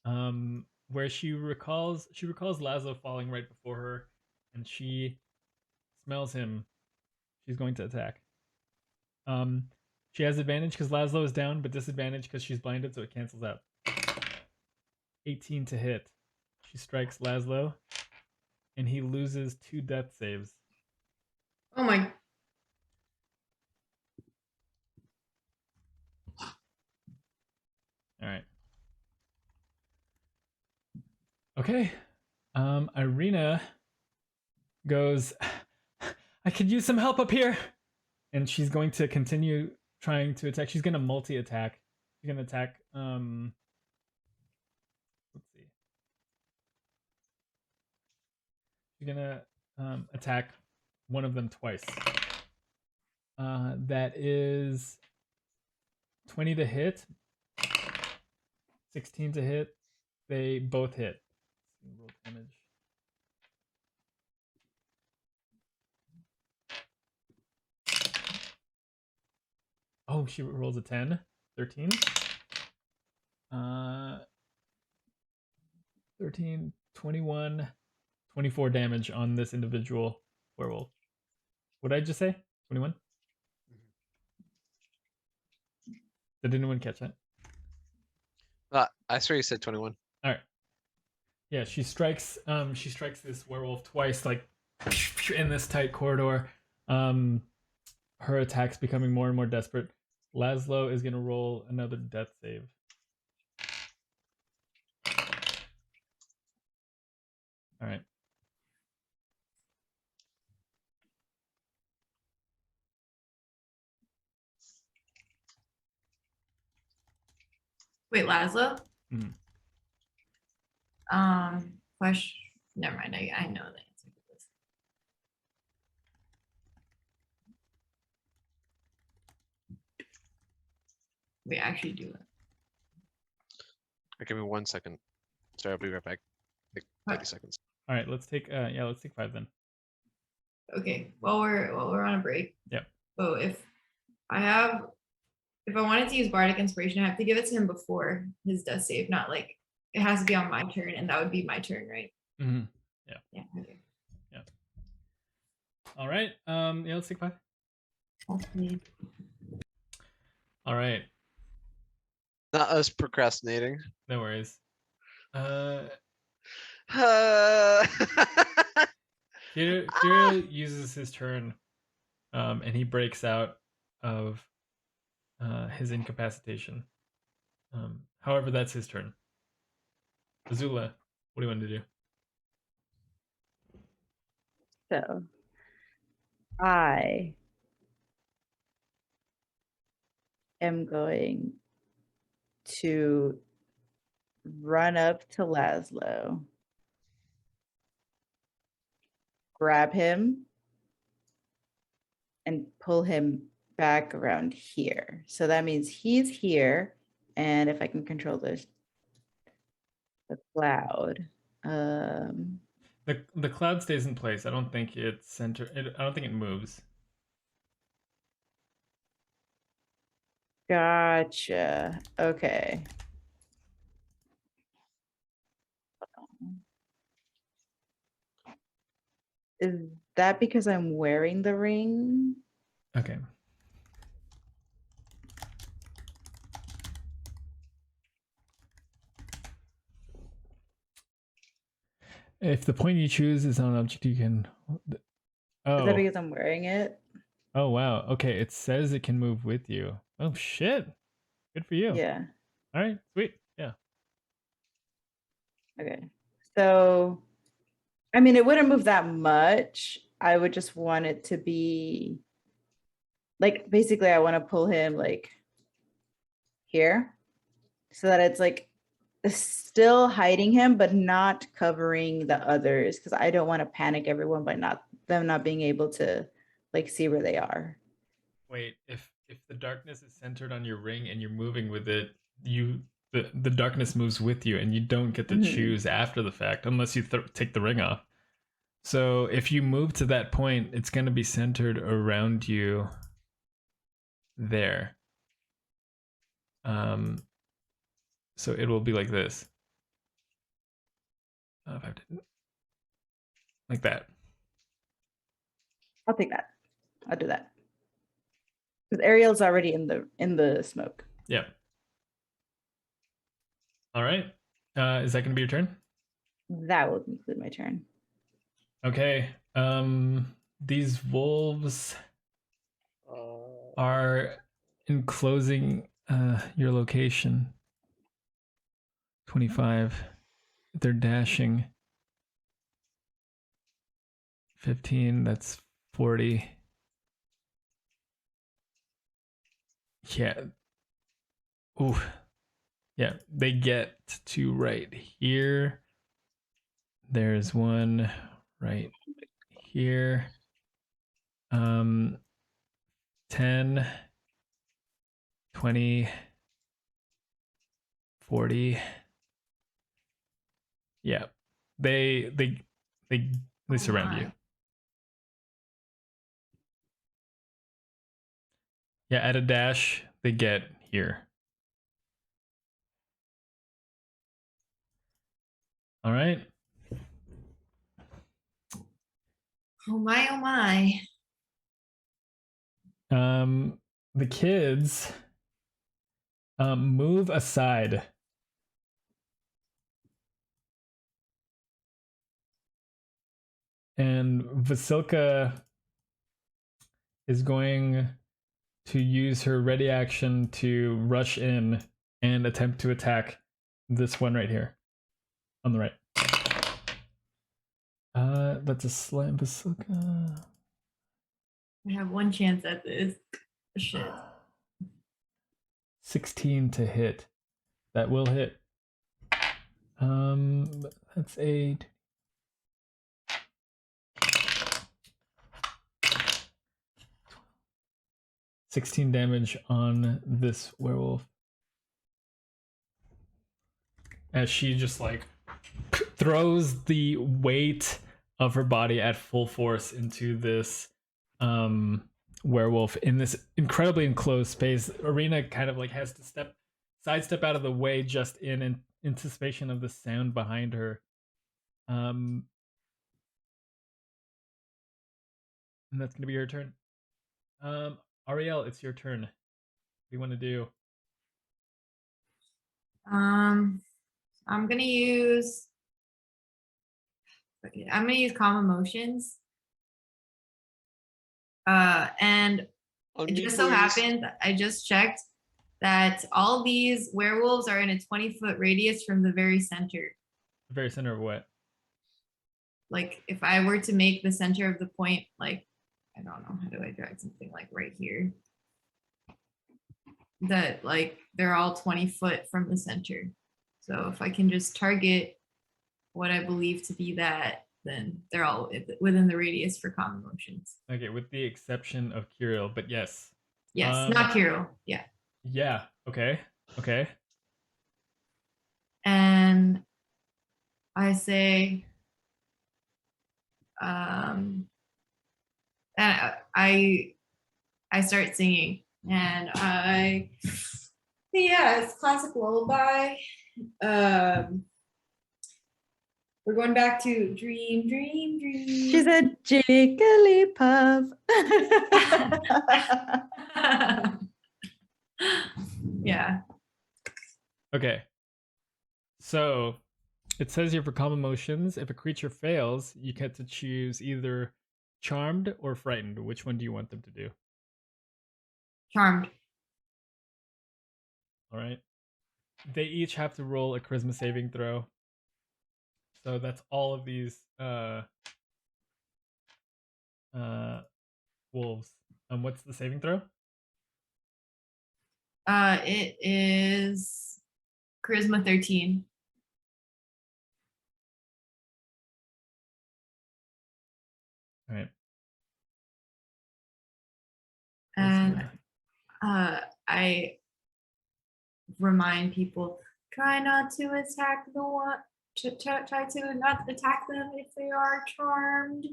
Where she recalls Lazlo falling right before her, and she smells him. She's going to attack. She has advantage because Lazlo is down, but disadvantage because she's blinded, so it cancels out. 18 to hit. She strikes Lazlo, and he loses 2 death saves. Oh my. Okay. Irina goes, I could use some help up here. And she's going to continue trying to attack. She's going to multi-attack. She's going to attack, let's see. She's going to attack one of them twice. That is 20 to hit, 16 to hit. They both hit. Roll damage. Oh, she rolls a 10. 13. 13, 21, 24 damage on this individual werewolf. What did I just say? 21? Did anyone catch that? I swear you said 21. All right. Yeah, she strikes this werewolf twice, like in this tight corridor. Her attack's becoming more and more desperate. Lazlo is gonna roll another death save. All right. Wait, Lazlo? Mhm. Question. Never mind. I know the answer to this. We actually do it. Give me 1 second. Sorry, I'll be right back. Like 30 Right. seconds. All right, let's take let's take 5 then. Okay. While we're on a break. Yep. So if I wanted to use Bardic Inspiration, I have to give it to him before his death save, not like it has to be on my turn, and that would be my turn, right? Mm-hmm. Yeah. Okay. All right. Yeah, let's take 5. Okay. All right. Not us procrastinating. No worries. Kiril uses his turn, and he breaks out of his incapacitation. However, that's his turn. Azula, what do you want to do? So I am going to run up to Lazlo, grab him, and pull him back around here. So that means he's here, and if I can control the cloud. The cloud stays in place. I don't think it's center. I don't think it moves. Gotcha. Okay. Is that because I'm wearing the ring? Okay. If the point you choose is on an object, you can. Is Oh. that because I'm wearing it? Oh wow. Okay, it says it can move with you. Oh shit. Good for you. Yeah. All right. Sweet. Yeah. Okay. So, I mean, it wouldn't move that much. I would just want it to be like, basically, I want to pull him like here so that it's like still hiding him, but not covering the others because I don't want to panic everyone by them not being able to like see where they are. Wait, if the darkness is centered on your ring and you're moving with it, the darkness moves with you, and you don't get to choose after the fact unless you take the ring off. So if you move to that point, it's going to be centered around you there. So it will be like this. If I didn't, like that. I'll take that. I'll do that. Because Ariel's already in the smoke. Yeah. All right. Is that going to be your turn? That will conclude my turn. Okay. These wolves are enclosing your location. 25. they're dashing. 15, that's 40. Yeah. Ooh. Yeah, they get to right here. There's one right here. 10, 20, 40. Yeah. They surround you. my. Yeah, at a dash, they get here. All right. Oh my, oh my. The kids move aside. And Vasilka is going to use her ready action to rush in and attempt to attack this one right here on the right. That's a slam, Vasilka. I have one chance at this. Shit. 16 to hit. That will hit. That's a 16 damage on this werewolf. As she just like throws the weight of her body at full force into this werewolf in this incredibly enclosed space. Arena kind of like has to sidestep out of the way just in anticipation of the sound behind her. And that's gonna be her turn. Arielle, it's your turn. What do you want to do? I'm gonna use calm emotions. And On it me, just so please. happened, I just checked that all these werewolves are in a 20-foot radius from the very center. The very center of what? Like if I were to make the center of the point, like, I don't know, how do I drag something like right here? That like they're all 20 foot from the center. So if I can just target what I believe to be that, then they're all within the radius for calm emotions. Okay, with the exception of Kiril, but yes. Yes, not Kiril. Yeah. Yeah. Okay. Okay. And I say, and I start singing, and it's classic lullaby. We're going back to dream, dream, dream. She's a Jigglypuff. Yeah. Okay. So it says here for calm emotions, if a creature fails, you get to choose either charmed or frightened. Which one do you want them to do? Charmed. All right. They each have to roll a charisma saving throw. So that's all of these wolves. What's the saving throw? It is charisma 13. All right. And I remind people, try not to attack the one, try to not attack them if they are charmed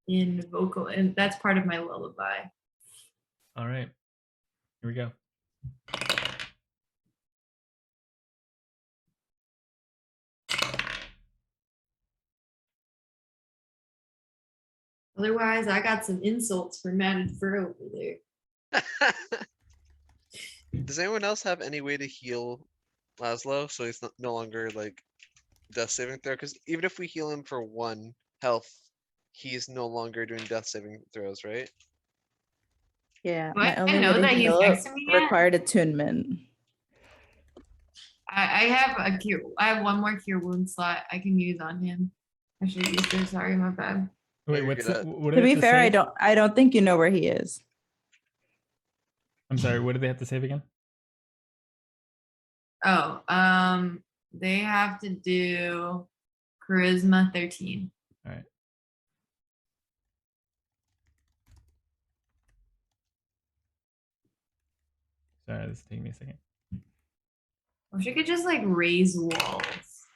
in vocal, and that's part of my lullaby. All right. Here we go. Otherwise, I got some insults for Matted Fur over there. Does anyone else have any way to heal Lazlo so he's no longer like death saving throw? Because even if we heal him for 1 health, he's no longer doing death saving throws, right? Yeah, Do my I only know way to that he's heal next to me yet? required attunement. I have a cure. I have one more cure wound slot I can use on him. I should have used it. Sorry, my bad. Wait, you're what's good. what do To they be have fair, save? I don't think you know where he is. I'm sorry. What do they have to save again? Oh, they have to do charisma 13. All right. Sorry, this is taking me a second. I wish I could just like raise walls.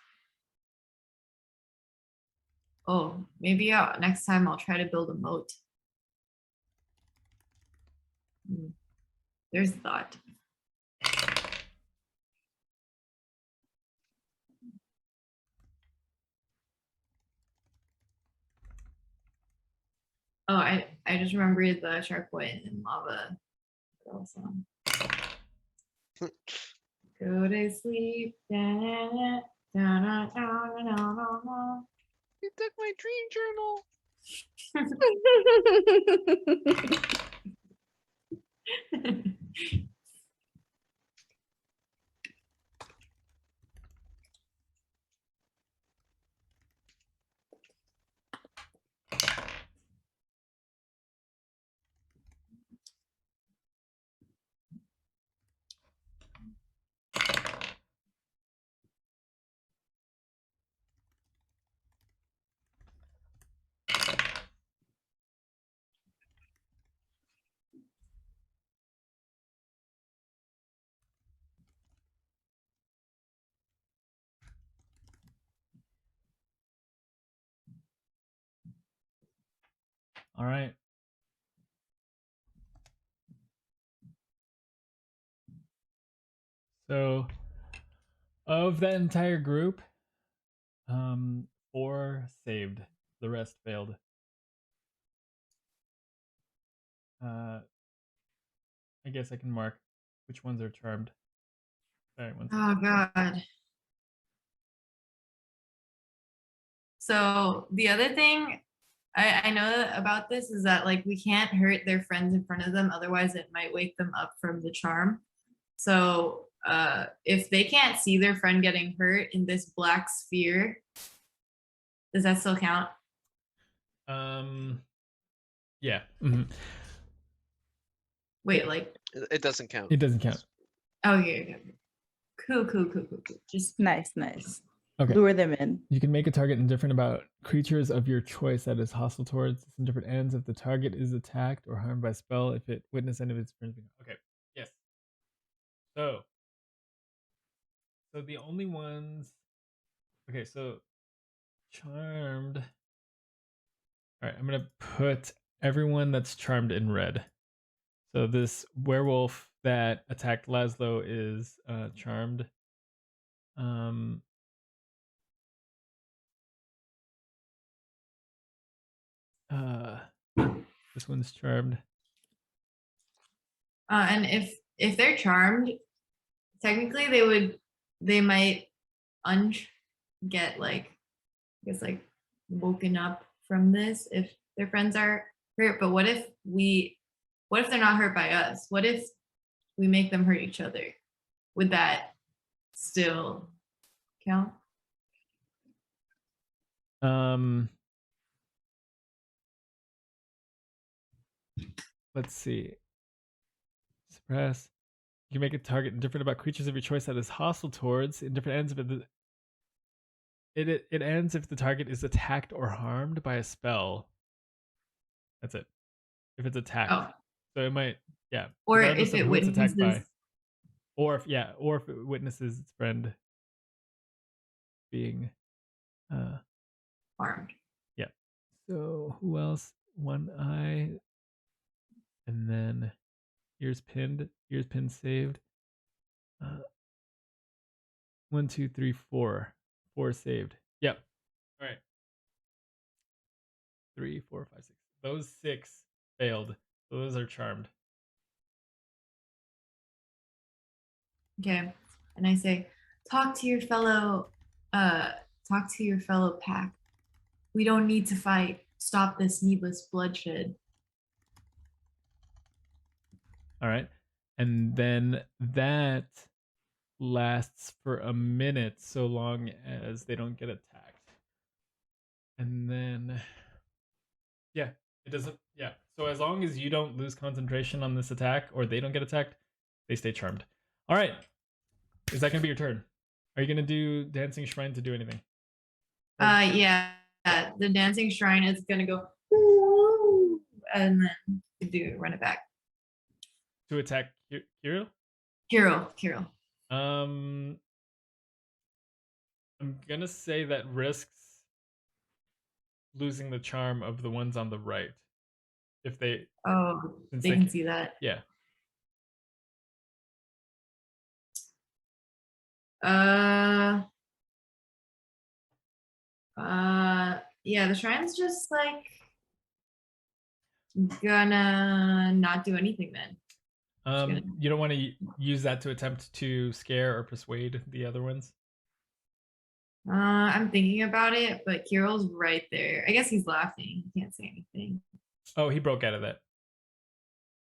Oh, maybe next time I'll try to build a moat. There's a thought. Oh, I just remembered the Shark Boy and Lava Girl song. Go to sleep. Da, da, da, da, da, da, da. You took my dream journal. All right. So, of that entire group, 4 saved. The rest failed. I guess I can mark which ones are charmed. All right, one second. Oh God. So the other thing I know about this is that like we can't hurt their friends in front of them, otherwise it might wake them up from the charm. So if they can't see their friend getting hurt in this black sphere, does that still count? Yeah. Mhm. Wait, like It doesn't count. It doesn't count. okay. Cool. Just Nice. Okay. Lure them in. You can make a target indifferent about creatures of your choice that is hostile towards its indifferent ends if the target is attacked or harmed by spell, if it witness any of its friends. Okay. Yes. So the only ones. Okay, so charmed. All right, I'm gonna put everyone that's charmed in red. So this werewolf that attacked Lazlo is charmed. This one's charmed. and if they're charmed, technically they might get like I guess like woken up from this if their friends are hurt. But what if they're not hurt by us? What if we make them hurt each other? Would that still count? Let's see. Suppress. You can make a target indifferent about creatures of your choice that is hostile towards indifferent ends, but it ends if the target is attacked or harmed by a spell. That's it. If it's attacked. Oh. So it might, yeah. Or regardless if of it who it's attacked witnesses by. Or if it witnesses its friend being harmed. Yeah. So who else? One eye. And then ears pinned. Ears pinned saved. 1, 2, 3, 4. 4 saved. Yep. All right. 3, 4, 5, 6. Those 6 failed. So those are charmed. Okay. And I say, talk to your fellow pack. We don't need to fight. Stop this needless bloodshed. All right. And then that lasts for a minute so long as they don't get attacked. And then, yeah, it doesn't. Yeah, so as long as you don't lose concentration on this attack or they don't get attacked, they stay charmed. All right, is that gonna be your turn? Are you gonna do Dancing Shrine to do anything? Yeah. The dancing shrine is gonna go "Woo," and then run it back. To attack Kiril? Kiril. I'm gonna say that risks losing the charm of the ones on the right. If they since They can see that. Yeah. Yeah, the shrine's just like gonna not do anything then. You don't want to use that to attempt to scare or persuade the other ones? I'm thinking about it, but Kiril's right there. I guess he's laughing. He can't say anything. Oh, he broke out of that.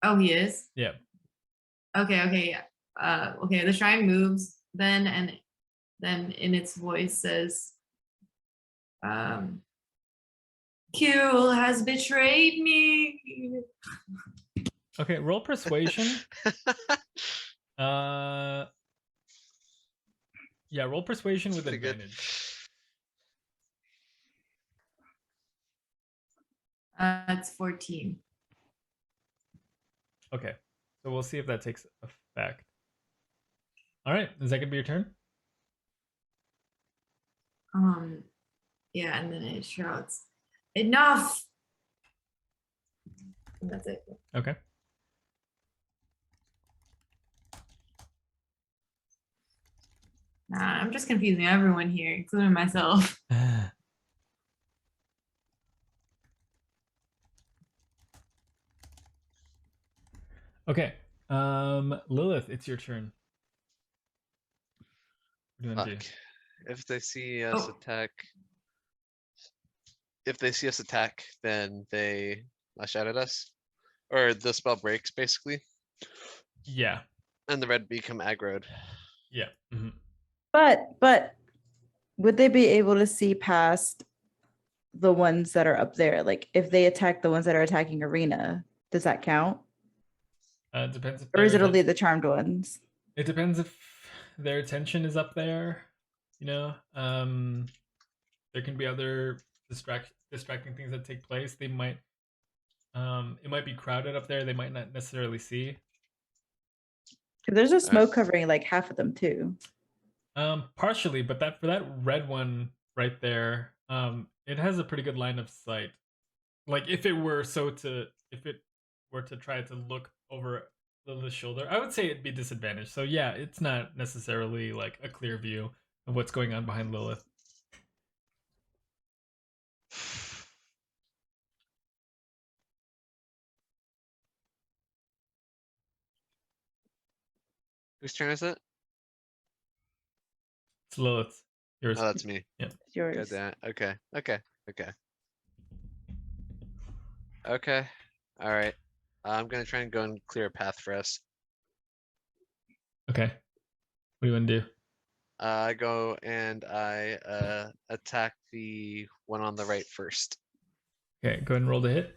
Oh, he is? Yeah. Okay, yeah. Okay, the shrine moves then, and then in its voice says, Kiril has betrayed me. Okay, roll persuasion. Yeah, roll persuasion with Pretty good. advantage. It's 14. Okay, so we'll see if that takes effect. All right, is that gonna be your turn? Yeah, and then it shouts, enough. And that's it. Okay. Nah, I'm just confusing everyone here, including myself. Okay. Lilith, it's your turn. What do you want to do? Fuck. If they see us attack, then they lash out at us, or the spell breaks basically, Yeah. and the red become aggroed. Yeah. Mhm. But would they be able to see past the ones that are up there? Like if they attack the ones that are attacking Arena, does that count? It depends if Or is it they're only the charmed ones? It depends if their attention is up there. You know, there can be other distracting things that take place. They might, it might be crowded up there. They might not necessarily see. There's a smoke covering like half of them too. Partially, but for that red one right there, it has a pretty good line of sight. Like if it were to try to look over Lilith's shoulder, I would say it'd be disadvantaged. So yeah, it's not necessarily like a clear view of what's going on behind Lilith. Whose turn is it? It's Lilith. Yours. Oh, that's me. Yeah. It's yours. Good that. Okay. All right. I'm gonna try and go and clear a path for us. Okay. What do you want to do? I go and I attack the one on the right first. Okay, go ahead and roll the hit.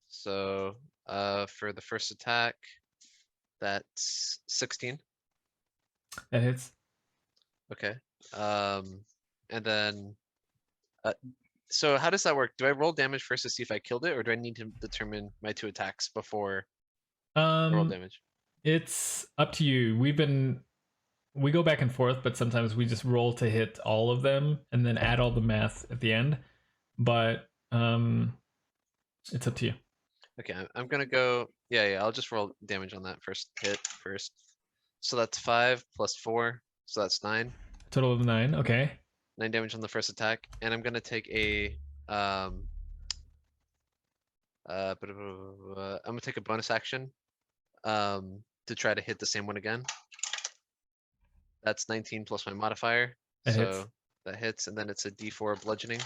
So for the first attack, that's 16. That hits. Okay. And then so how does that work? Do I roll damage first to see if I killed it, or do I need to determine my 2 attacks before I roll damage? It's up to you. We go back and forth, but sometimes we just roll to hit all of them and then add all the math at the end. But it's up to you. Okay, I'm gonna go. Yeah, I'll just roll damage on that first hit first. So that's 5 plus 4, so that's 9. Total of 9. Okay. 9 damage on the first attack, and I'm gonna take a I'm gonna take a bonus action to try to hit the same one again. That's 19 plus my modifier, That so hits. that hits, and then it's a D4 bludgeoning.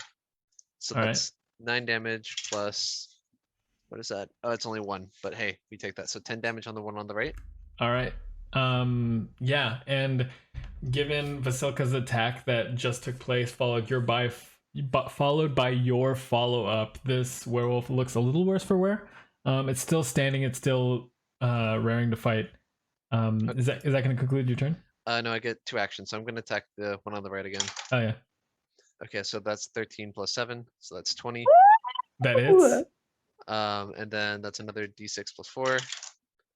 So All right. that's 9 damage plus, what is that? Oh, it's only 1, but hey, we take that. So 10 damage on the one on the right. All right. Yeah, and given Vasilka's attack that just took place, followed by your follow up, this werewolf looks a little worse for wear. It's still standing. It's still raring to fight. Is that going to conclude your turn? No, I get 2 actions, so I'm gonna attack the one on the right again. Oh yeah, Okay, so that's 13 plus 7, so that's 20. that hits. And then that's another d6 plus 4,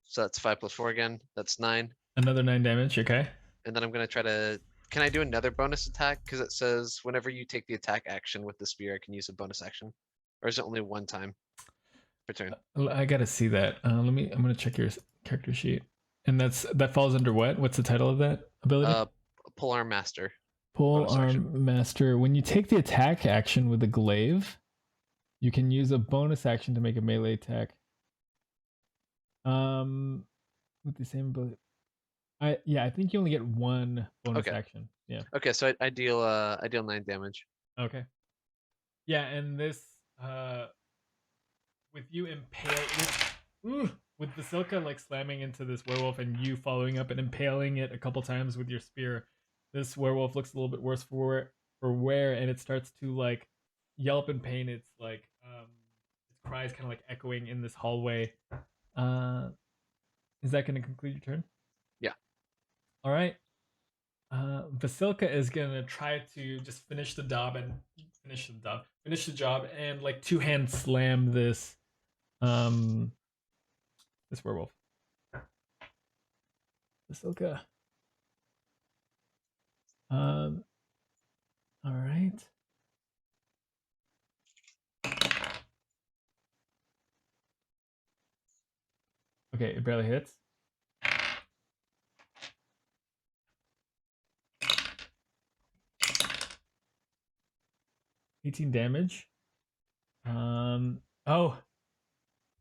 so that's 5 plus 4 again. That's 9. Another 9 damage. Okay. And then I'm gonna try to. Can I do another bonus attack? Because it says whenever you take the attack action with the spear, I can use a bonus action, or is it only 1 time per turn? I gotta see that. I'm gonna check your character sheet. And that falls under what? What's the title of that ability? Polearm Master. Pole bonus Arm action. Master. When you take the attack action with the glaive, you can use a bonus action to make a melee attack. With the same ability. I think you only get 1 bonus Okay. action. Yeah. Okay, so I deal 9 damage. Okay. Yeah, and this with you with Vasilka like slamming into this werewolf and you following up and impaling it a couple times with your spear, this werewolf looks a little bit worse for wear, and it starts to like yelp in pain. It's like its cries kind of like echoing in this hallway. Is that going to conclude your turn? Yeah. All right. Vasilka is gonna try to just finish the job and like 2-hand slam this this werewolf. Vasilka. All right. Okay, it barely hits. $18 damage. Oh,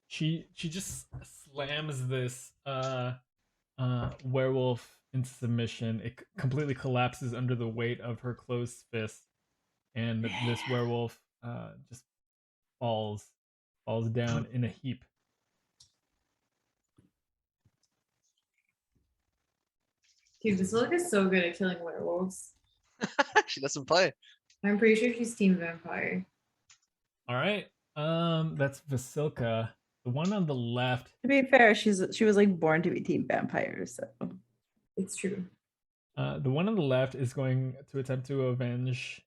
she just slams this werewolf into submission. It completely collapses under the weight of her closed fist, and this werewolf just falls down in a heap. Dude, Basilica is so good at killing werewolves. She doesn't play. I'm pretty sure she's team vampire. All right. That's Vasilka. The one on the left. To be fair, she was like born to be team vampire, so It's true. The one on the left is going to attempt to avenge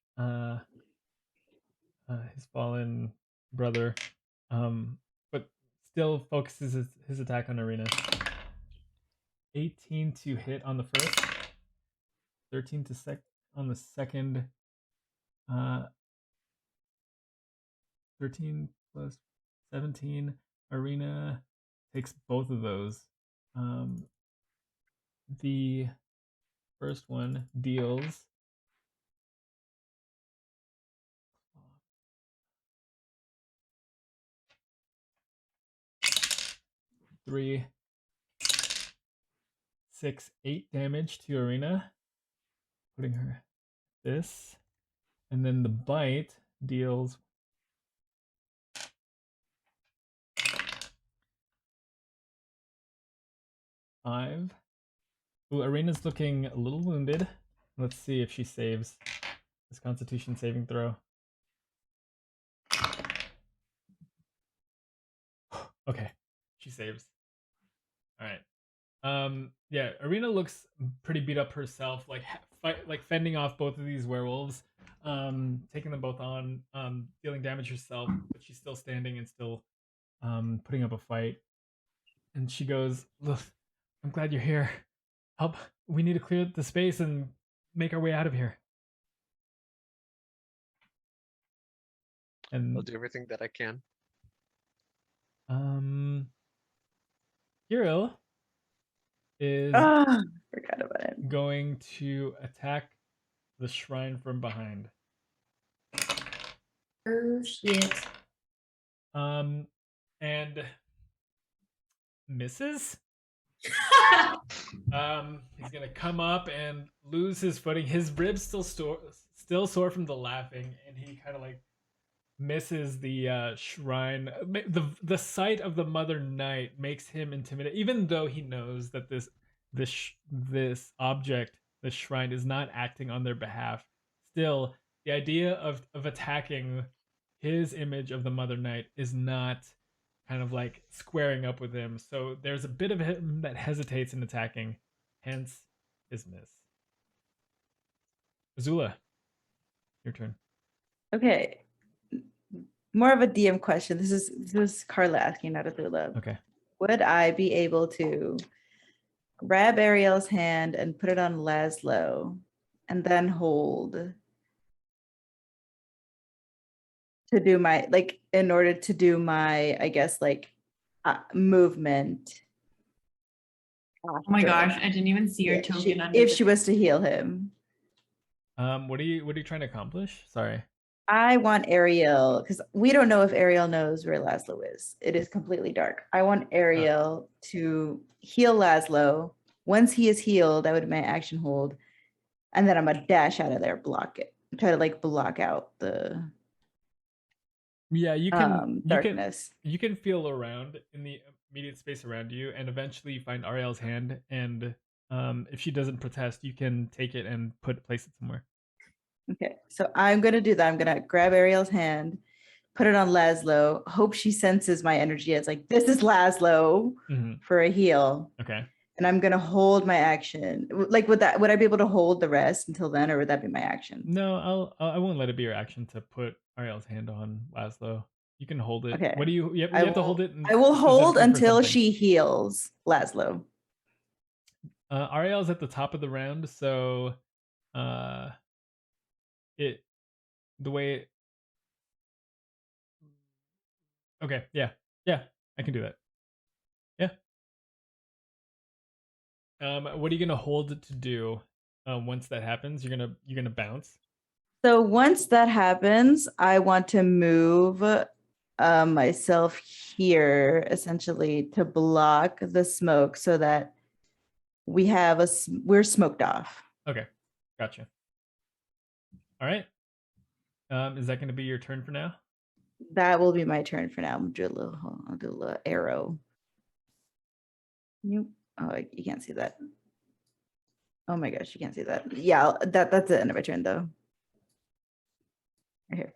his fallen brother, but still focuses his attack on Arena. 18 to hit on the first, 13 to on the second. 13 plus 17. Arena takes both of those. The first one deals 3, 6, 8 damage to Arena, putting her this, and then the bite deals 5. Ooh, Arena's looking a little wounded. Let's see if she saves this Constitution saving throw. Okay, she saves. All right. Yeah, Arena looks pretty beat up herself, like fending off both of these werewolves, taking them both on, dealing damage herself, but she's still standing and still putting up a fight. And she goes, "Look, I'm glad you're here. Help! We need to clear the space and make our way out of here." And I'll do everything that I can. Kiril is forgot about it. going to attack the shrine from behind. Oh shit. And misses. He's gonna come up and lose his footing. His ribs still sore from the laughing, and he kind of like misses the shrine. The sight of the Mother Night makes him intimidated, even though he knows that this object, this shrine, is not acting on their behalf. Still, the idea of attacking his image of the Mother Knight is not kind of like squaring up with him. So there's a bit of him that hesitates in attacking, hence his miss. Azula, your turn. Okay. More of a DM question. This is Carla asking, not Azula. Okay. Would I be able to grab Arielle's hand and put it on Lazlo and then hold to do my, like, in order to do my, I guess, like, movement? Oh my gosh, I didn't even see your token under if the she was to heal him. What are you trying to accomplish? Sorry. I want Arielle, because we don't know if Arielle knows where Lazlo is. It is completely dark. I want Arielle to heal Lazlo. Once he is healed, I would my action hold, and then I'm gonna dash out of there, block it, try to like block out the Yeah, you can darkness. You can feel around in the immediate space around you, and eventually you find Arielle's hand, and if she doesn't protest, you can take it and place it somewhere. Okay, so I'm gonna do that. I'm gonna grab Arielle's hand, put it on Lazlo, hope she senses my energy as like, this is Lazlo for a heal. Okay. And I'm gonna hold my action. Like, would I be able to hold the rest until then, or would that be my action? No, I won't let it be your action to put Arielle's hand on Lazlo. You can hold it. Okay. What do you have to hold it? I will hold specifically for until something. she heals Lazlo. Arielle's at the top of the round, so the way. Okay, yeah, I can do that. Yeah. What are you gonna hold it to do? Once that happens, you're gonna bounce. So once that happens, I want to move myself here essentially to block the smoke so that we're smoked off. Okay, gotcha. All right. Is that going to be your turn for now? That will be my turn for now. I'll do a little arrow. You can't see that. Oh my gosh, you can't see that. Yeah, that's the end of my turn though. Right here.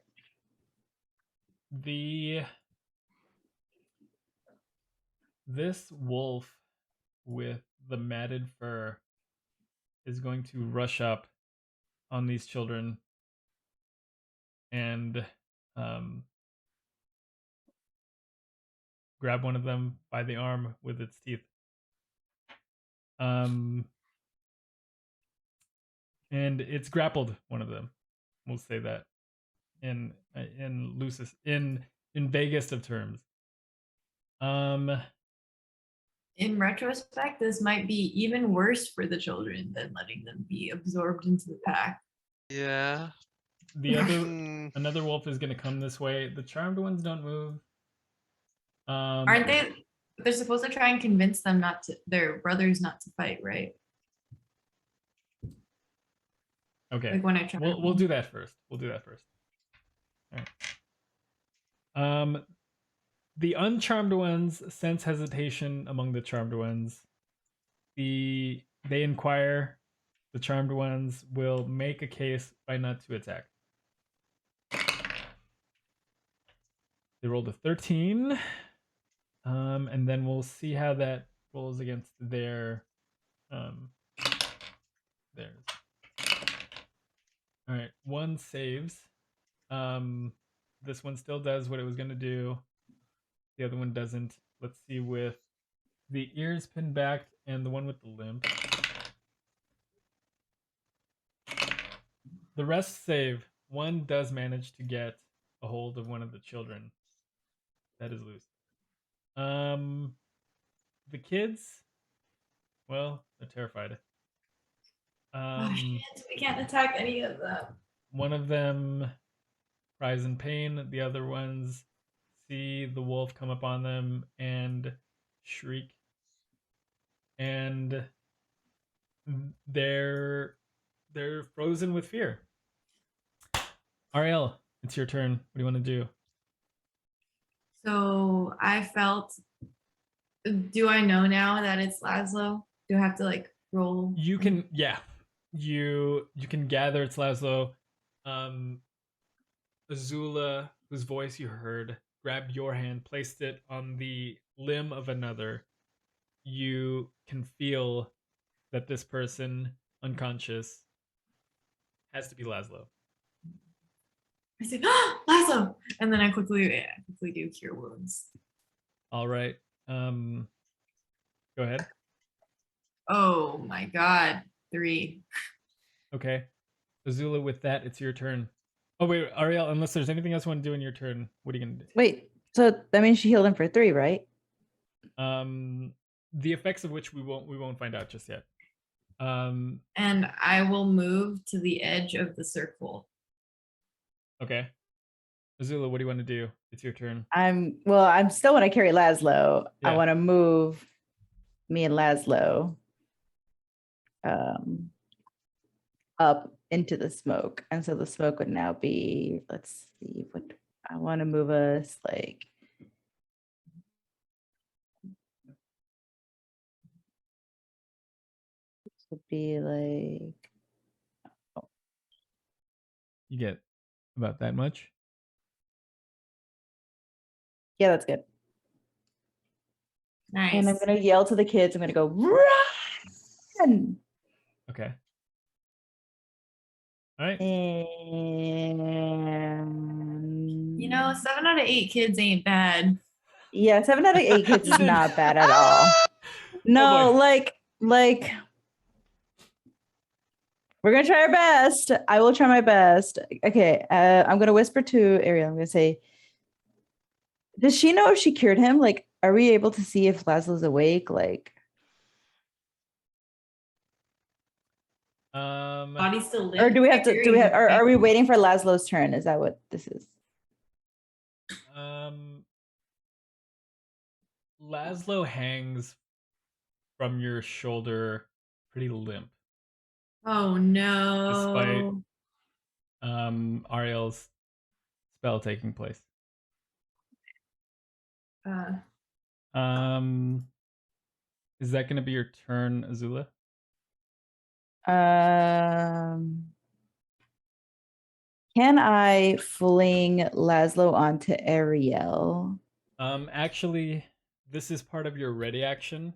This wolf with the matted fur is going to rush up on these children and grab one of them by the arm with its teeth. And it's grappled one of them. We'll say that in loosest in vaguest of terms. In retrospect, this might be even worse for the children than letting them be absorbed into the pack. Yeah. The other another wolf is going to come this way. The charmed ones don't move. Aren't they? They're supposed to try and convince them their brothers not to fight, right? Okay. Like when I try. We'll do that first. All right. The uncharmed ones sense hesitation among the charmed ones. They inquire. The charmed ones will make a case by not to attack. They rolled a 13. And then we'll see how that rolls against theirs. All right, one saves. This one still does what it was going to do. The other one doesn't. Let's see with the ears pinned back and the one with the limp. The rest save. One does manage to get a hold of one of the children. That is loose. The kids, well, they're terrified. We can't attack any of them. One of them cries in pain. The other ones see the wolf come up on them and shriek. And they're frozen with fear. Arielle, it's your turn. What do you want to do? So I felt. Do I know now that it's Lazlo? Do I have to like roll? You can, yeah. You can gather it's Lazlo. Azula, whose voice you heard, grabbed your hand, placed it on the limb of another. You can feel that this person, unconscious, has to be Lazlo. I say, oh, Lazlo! And then I quickly do cure wounds. All right. Go ahead. Oh my god. 3. Okay. Azula, with that, it's your turn. Oh, wait, Arielle, unless there's anything else you want to do in your turn, what are you going to do? Wait, so that means she healed him for 3, right? The effects of which we won't find out just yet. And I will move to the edge of the circle. Okay. Azula, what do you want to do? It's your turn. I'm still want to carry Lazlo. Yeah. I want to move me and Lazlo up into the smoke. And so the smoke would now be, let's see, what I want to move us like. This would be like, You get about that much. yeah, that's good. Nice. And I'm going to yell to the kids. I'm going to go, run! Okay. All right. And You know, 7 out of 8 kids ain't bad. yeah, 7 out of 8 kids You is did- not bad at all. No, boy. like we're gonna try our best. I will try my best. Okay, I'm gonna whisper to Arielle. I'm gonna say, does she know if she cured him? Like, are we able to see if Lazlo's awake? Like, Body's still lit. or do we have to? Or are we waiting for Lazlo's turn? Is that what this is? Lazlo hangs from your shoulder pretty limp, Oh no. Arielle's spell taking place. Is that going to be your turn, Azula? Can I fling Lazlo onto Arielle? Actually, this is part of your ready action.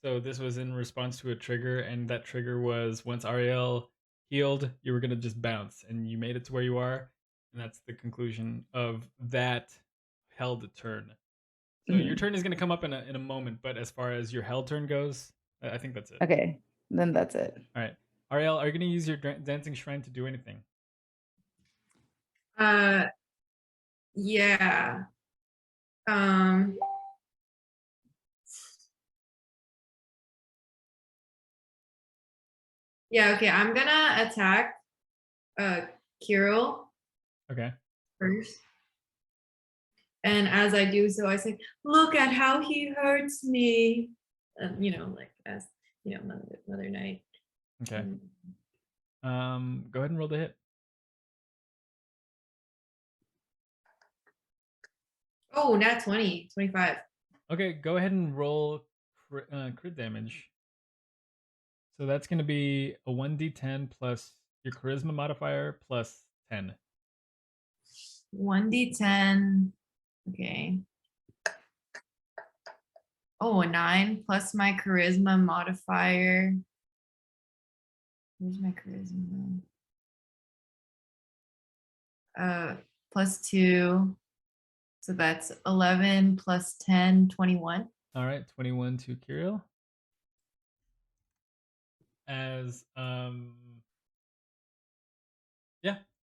So this was in response to a trigger, and that trigger was once Arielle healed, you were gonna just bounce, and you made it to where you are, and that's the conclusion of that held turn. So your turn is gonna come up in a moment, but as far as your held turn goes, I think that's it. Okay, then that's it. All right, Arielle, are you gonna use your dancing shrine to do anything? Yeah. Yeah, okay. I'm gonna attack Kiril Okay. first. And as I do so, I say, look at how he hurts me. You know, like as you know, Mother Knight. Okay. Go ahead and roll the hit. Oh, nat 20, 25. Okay, go ahead and roll crit damage. So that's going to be a 1d10 plus your charisma modifier plus 10. 1d10. Okay. Oh, a 9 plus my charisma modifier. Where's my charisma? Plus 2. So that's 11 plus 10, 21. All right, 21 to Kiril. As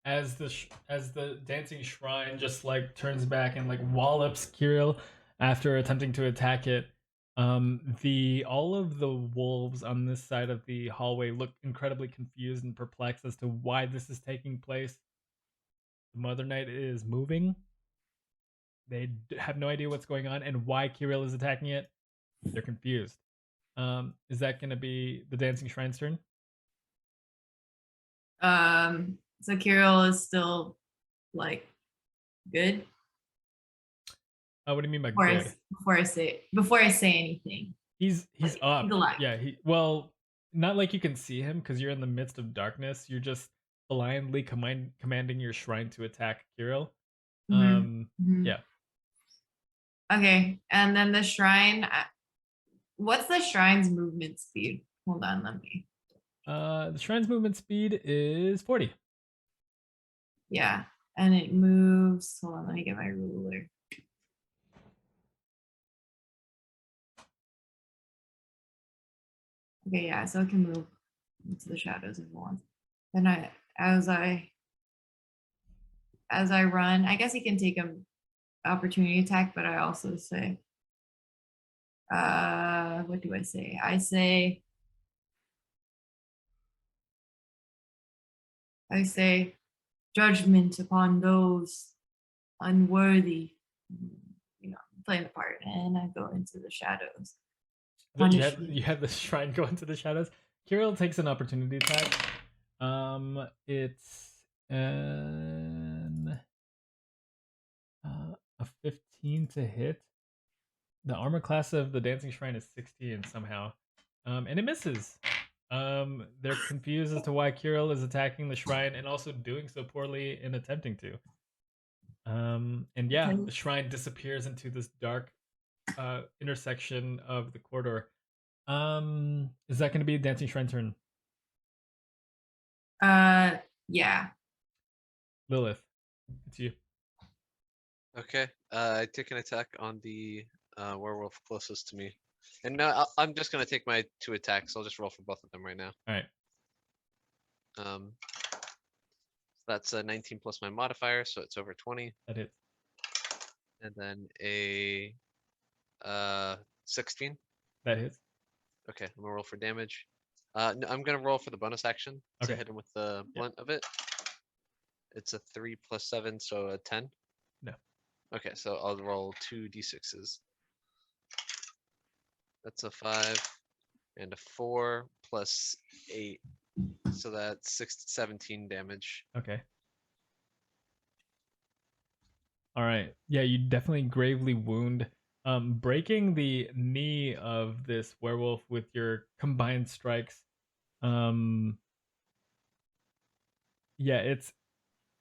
as the dancing shrine just like turns back and like wallops Kiril after attempting to attack it, all of the wolves on this side of the hallway look incredibly confused and perplexed as to why this is taking place. The Mother Knight is moving. They have no idea what's going on and why Kiril is attacking it. They're confused. Is that going to be the dancing shrine's turn? So Kiril is still like good. What do you mean by Before good? before I say anything. He's Like, up. he's alive. Yeah, well, not like you can see him because you're in the midst of darkness. You're just blindly commanding your shrine to attack Kiril. Mhm, mhm. Yeah. Okay, and then the shrine. What's the shrine's movement speed? Hold on, let me. The shrine's movement speed is 40. Yeah, and it moves. Hold on, let me get my ruler. Okay, yeah, so it can move into the shadows if it wants. Then as I run, I guess he can take an opportunity attack, but I also say, what do I say? I say, judgment upon those unworthy. You know, playing the part, and I go into the shadows. Punishment. You have the shrine go into the shadows. Kiril takes an opportunity attack. It's a 15 to hit. The armor class of the dancing shrine is 16 somehow, and it misses. They're confused as to why Kiril is attacking the shrine and also doing so poorly in attempting to. And yeah, Okay. the shrine disappears into this dark intersection of the corridor. Is that going to be dancing shrine turn? Yeah. Lilith, it's you. Okay. I take an attack on the werewolf closest to me. And now I'm just gonna take my 2 attacks. I'll just roll for both of them right now. All right. That's a 19 plus my modifier, so it's over 20. That hits. And then a 16. That hits. Okay, I'm gonna roll for damage. No, I'm gonna roll for the bonus action to Okay. hit him with the blunt of it. It's a 3 plus 7, so a 10. No. Okay, so I'll roll 2 d6s. That's a 5 and a 4 plus 8, so that's 17 damage. Okay. All right. Yeah, you definitely gravely wound. Breaking the knee of this werewolf with your combined strikes. Yeah,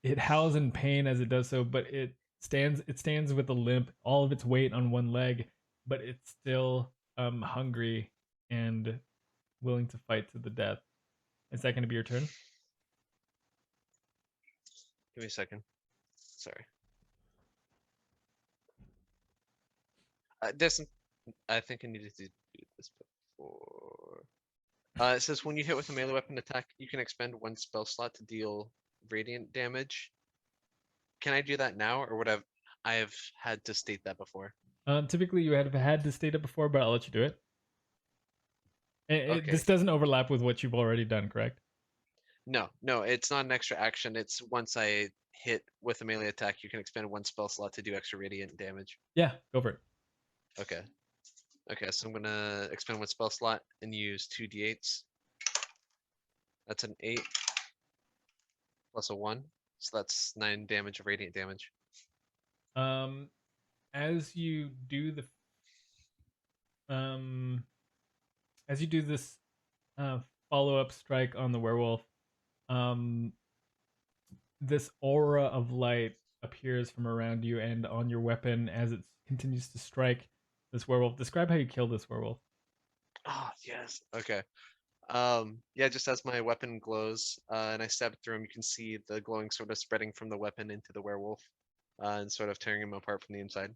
it howls in pain as it does so, but it stands with a limp, all of its weight on one leg, but it's still hungry and willing to fight to the death. Is that going to be your turn? Give me a second. Sorry. I think I needed to do this before. It says when you hit with a melee weapon attack, you can expend 1 spell slot to deal radiant damage. Can I do that now, or would I have had to state that before? Typically, you have had to state it before, but I'll let you do it. Okay. This doesn't overlap with what you've already done, correct? No, it's not an extra action. It's once I hit with a melee attack, you can expend 1 spell slot to do extra radiant damage. Yeah, go for it. Okay. Okay, so I'm gonna expend 1 spell slot and use 2 d8s. That's an 8 plus a 1, so that's 9 damage of radiant damage. As you do this follow-up strike on the werewolf, this aura of light appears from around you and on your weapon as it continues to strike this werewolf. Describe how you kill this werewolf. Oh, yes. Okay. Yeah, just as my weapon glows, and I stab through him, you can see the glowing sort of spreading from the weapon into the werewolf, and sort of tearing him apart from the inside.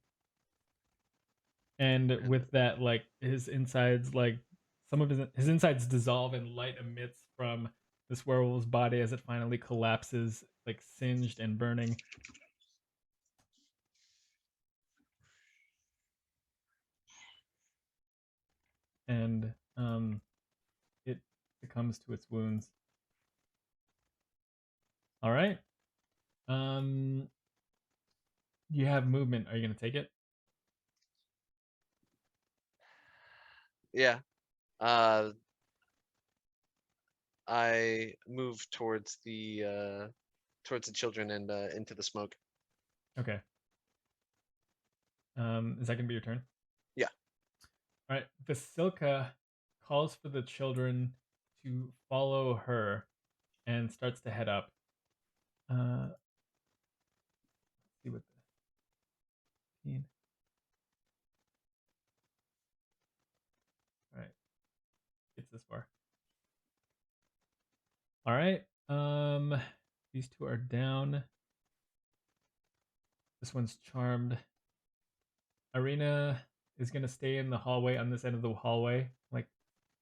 And with that, like his insides, like some of his insides dissolve and light emits from this werewolf's body as it finally collapses, like singed and burning. And it succumbs to its wounds. All right. You have movement. Are you gonna take it? Yeah. I move towards the children and into the smoke. Okay. Is that gonna be your turn? Yeah. All right, Vasilka calls for the children to follow her and starts to head up. Let's see what the all right, gets this far. All right, these two are down. This one's charmed. Irina is gonna stay in the hallway on this end of the hallway, like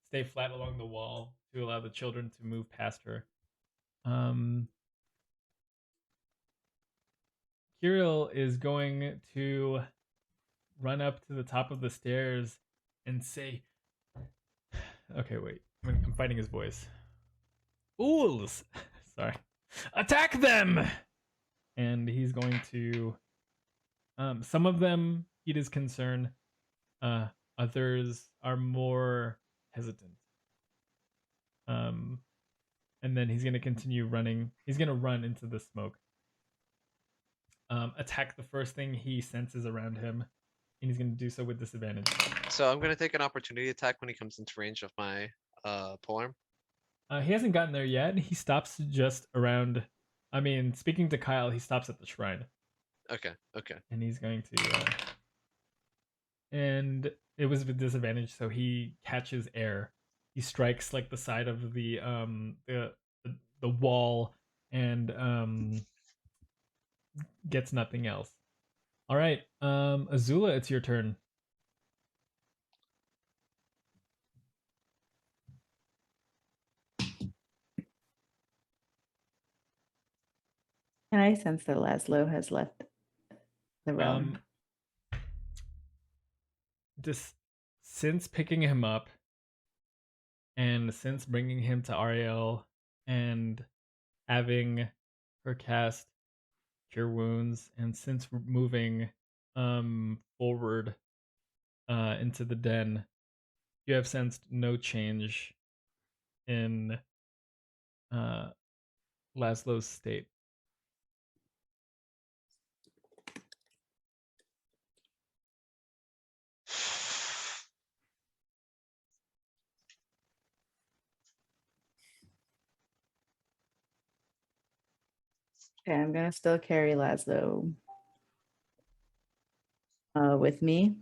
stay flat along the wall to allow the children to move past her. Kiril is going to run up to the top of the stairs and say, okay, wait, I'm fighting his voice. Fools! Sorry. Attack them! And he's going to, some of them heed his concern, others are more hesitant. And then he's going to continue running. He's going to run into the smoke. Attack the first thing he senses around him, and he's going to do so with disadvantage. So I'm gonna take an opportunity attack when he comes into range of my polearm. He hasn't gotten there yet. He stops just around. I mean, speaking to Kyle, he stops at the shrine. Okay, okay. And he's going to. And it was with disadvantage, so he catches air. He strikes like the side of the wall and gets nothing else. All right, Azula, it's your turn. Can I sense that Lazlo has left the realm? Just since picking him up and since bringing him to Arielle and having her cast Cure Wounds and since moving forward into the den, you have sensed no change in Lazlo's state. Okay, I'm gonna still carry Lazlo with me.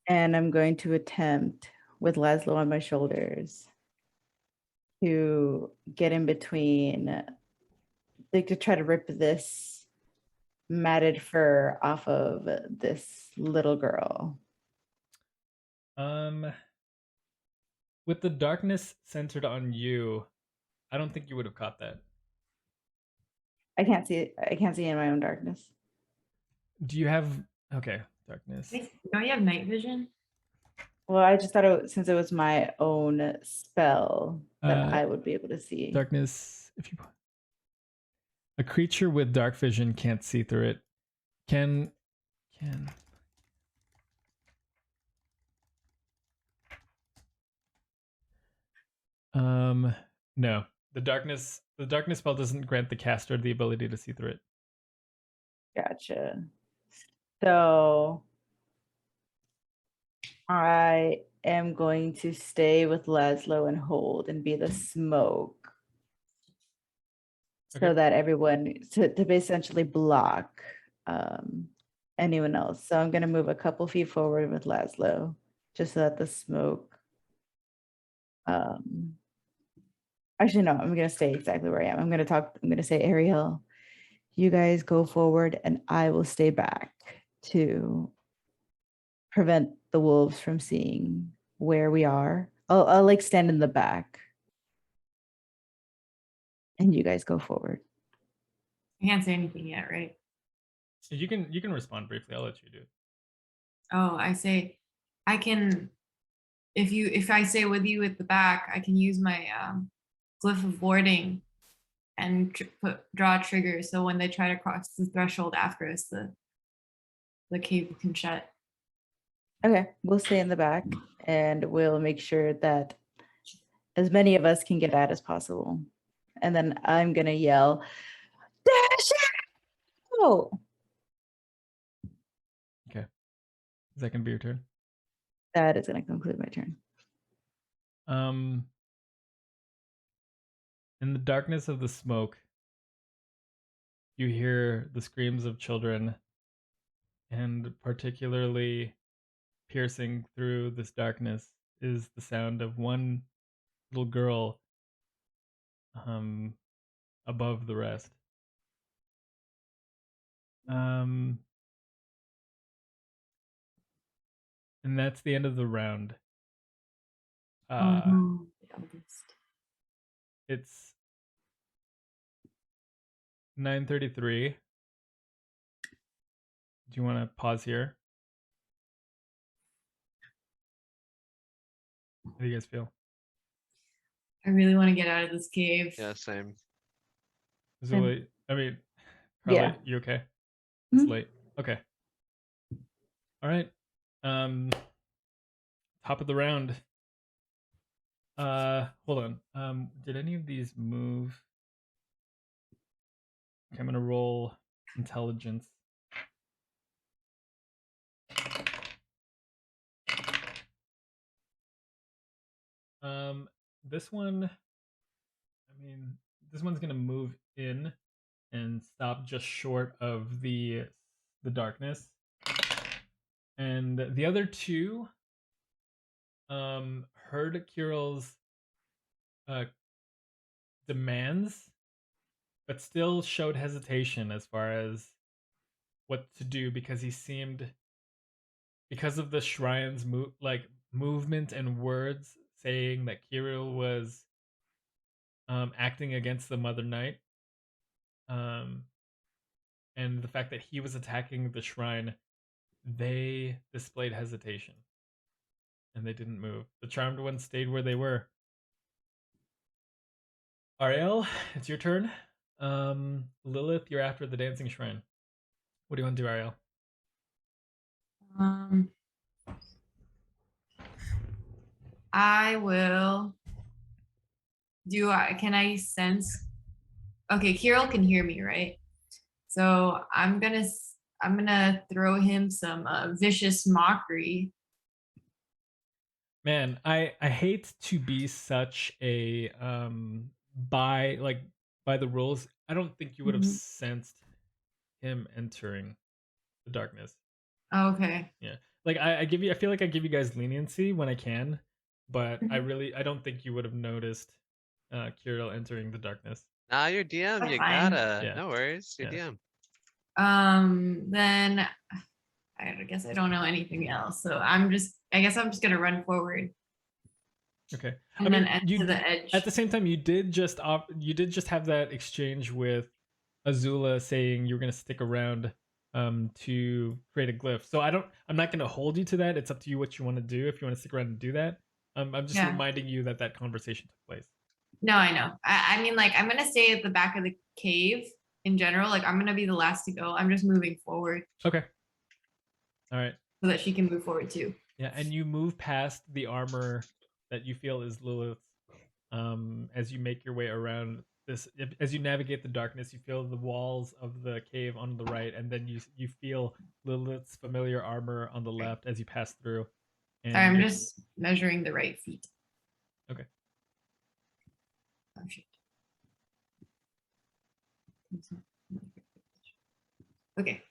And I'm going to attempt, with Lazlo on my shoulders, to get in between, like to try to rip this matted fur off of this little girl. With the darkness centered on you, I don't think you would have caught that. I can't see it. I can't see in my own darkness. Do you have darkness? Don't you have night vision? Well, I just thought since it was my own spell that I would be able to see. Darkness, if you a creature with dark vision can't see through it. Can no. The darkness spell doesn't grant the caster the ability to see through it. Gotcha. So I am going to stay with Lazlo and hold and be the smoke. Okay. So that everyone to essentially block anyone else. So I'm gonna move a couple feet forward with Lazlo, just so that the smoke. Actually, no, I'm gonna stay exactly where I am. I'm gonna say, Arielle, you guys go forward and I will stay back to prevent the wolves from seeing where we are. I'll like stand in the back. And you guys go forward. I can't say anything yet, right? You can respond briefly. I'll let you do it. Oh, I say, I can. If I stay with you at the back, I can use my glyph of warding and draw a trigger. So when they try to cross the threshold after us, the cave can shut. Okay, we'll stay in the back and we'll make sure that as many of us can get out as possible. And then I'm gonna yell, "Dash out!" Okay. Is that gonna be your turn? That is going to conclude my turn. In the darkness of the smoke, you hear the screams of children, and particularly piercing through this darkness is the sound of one little girl above the rest. And that's the end of the round. Oh no, the eldest. It's 9:33. Do you want to pause here? How do you guys feel? I really want to get out of this cave. Yeah, same. Zula, I mean, Carly, Yeah. you okay? It's Mhm. late. Okay. All right. Top of the round. Hold on. Did any of these move? Okay, I'm gonna roll intelligence. This one, I mean, this one's gonna move in and stop just short of the darkness. And the other two heard Kiril's demands, but still showed hesitation as far as what to do, because he seemed, because of the shrine's movement and words saying that Kiril was acting against the Mother Knight, and the fact that he was attacking the shrine, they displayed hesitation and they didn't move. The charmed ones stayed where they were. Arielle, it's your turn. Lilith, you're after the dancing shrine. What do you want to do, Arielle? I will do. Can I sense? Okay, Kiril can hear me, right? So I'm gonna throw him some vicious mockery. Man, I hate to be such a by the rules. I don't think you would have Mhm. sensed him entering the darkness. Okay. Yeah. Like I feel like I give you guys leniency when I can, but I don't think you would have noticed Kiril entering the darkness. Nah, you're DM. That's You fine. gotta. Yeah. No worries. You're Yeah. DM. Then I guess I don't know anything else. So I guess I'm just gonna run forward. Okay. And then end to the edge. At the same time, you did just have that exchange with Azula saying you were going to stick around to create a glyph. So I'm not going to hold you to that. It's up to you what you want to do. If you want to stick around and do that, I'm just reminding you that conversation took place. No, I know. I mean, like, I'm gonna stay at the back of the cave in general. Like, I'm gonna be the last to go. I'm just moving forward. Okay. All right. So that she can move forward too. Yeah, and you move past the armor that you feel is Lilith's. As you make your way around this, as you navigate the darkness, you feel the walls of the cave on the right, and then you feel Lilith's familiar armor on the left as you pass through. And sorry, I'm just measuring the right feet. Okay. Oh shit. Okay.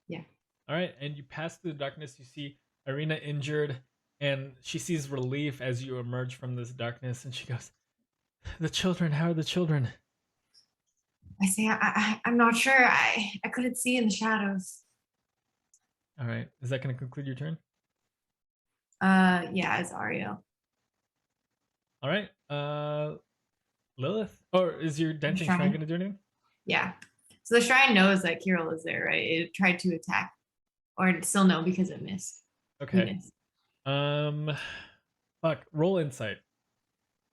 Yeah. All right, and you pass through the darkness. You see Irina injured, and she sees relief as you emerge from this darkness, and she goes, "The children, how are the children?" I say, I'm not sure. I couldn't see in the shadows. All right, is that going to conclude your turn? Yeah, it's Arielle. All right, Lilith, or is your dancing shrine going to do anything? Yeah. So the shrine knows that Kiril is there, right? It tried to attack, or it still no because it missed. Okay. Fuck. Roll insight.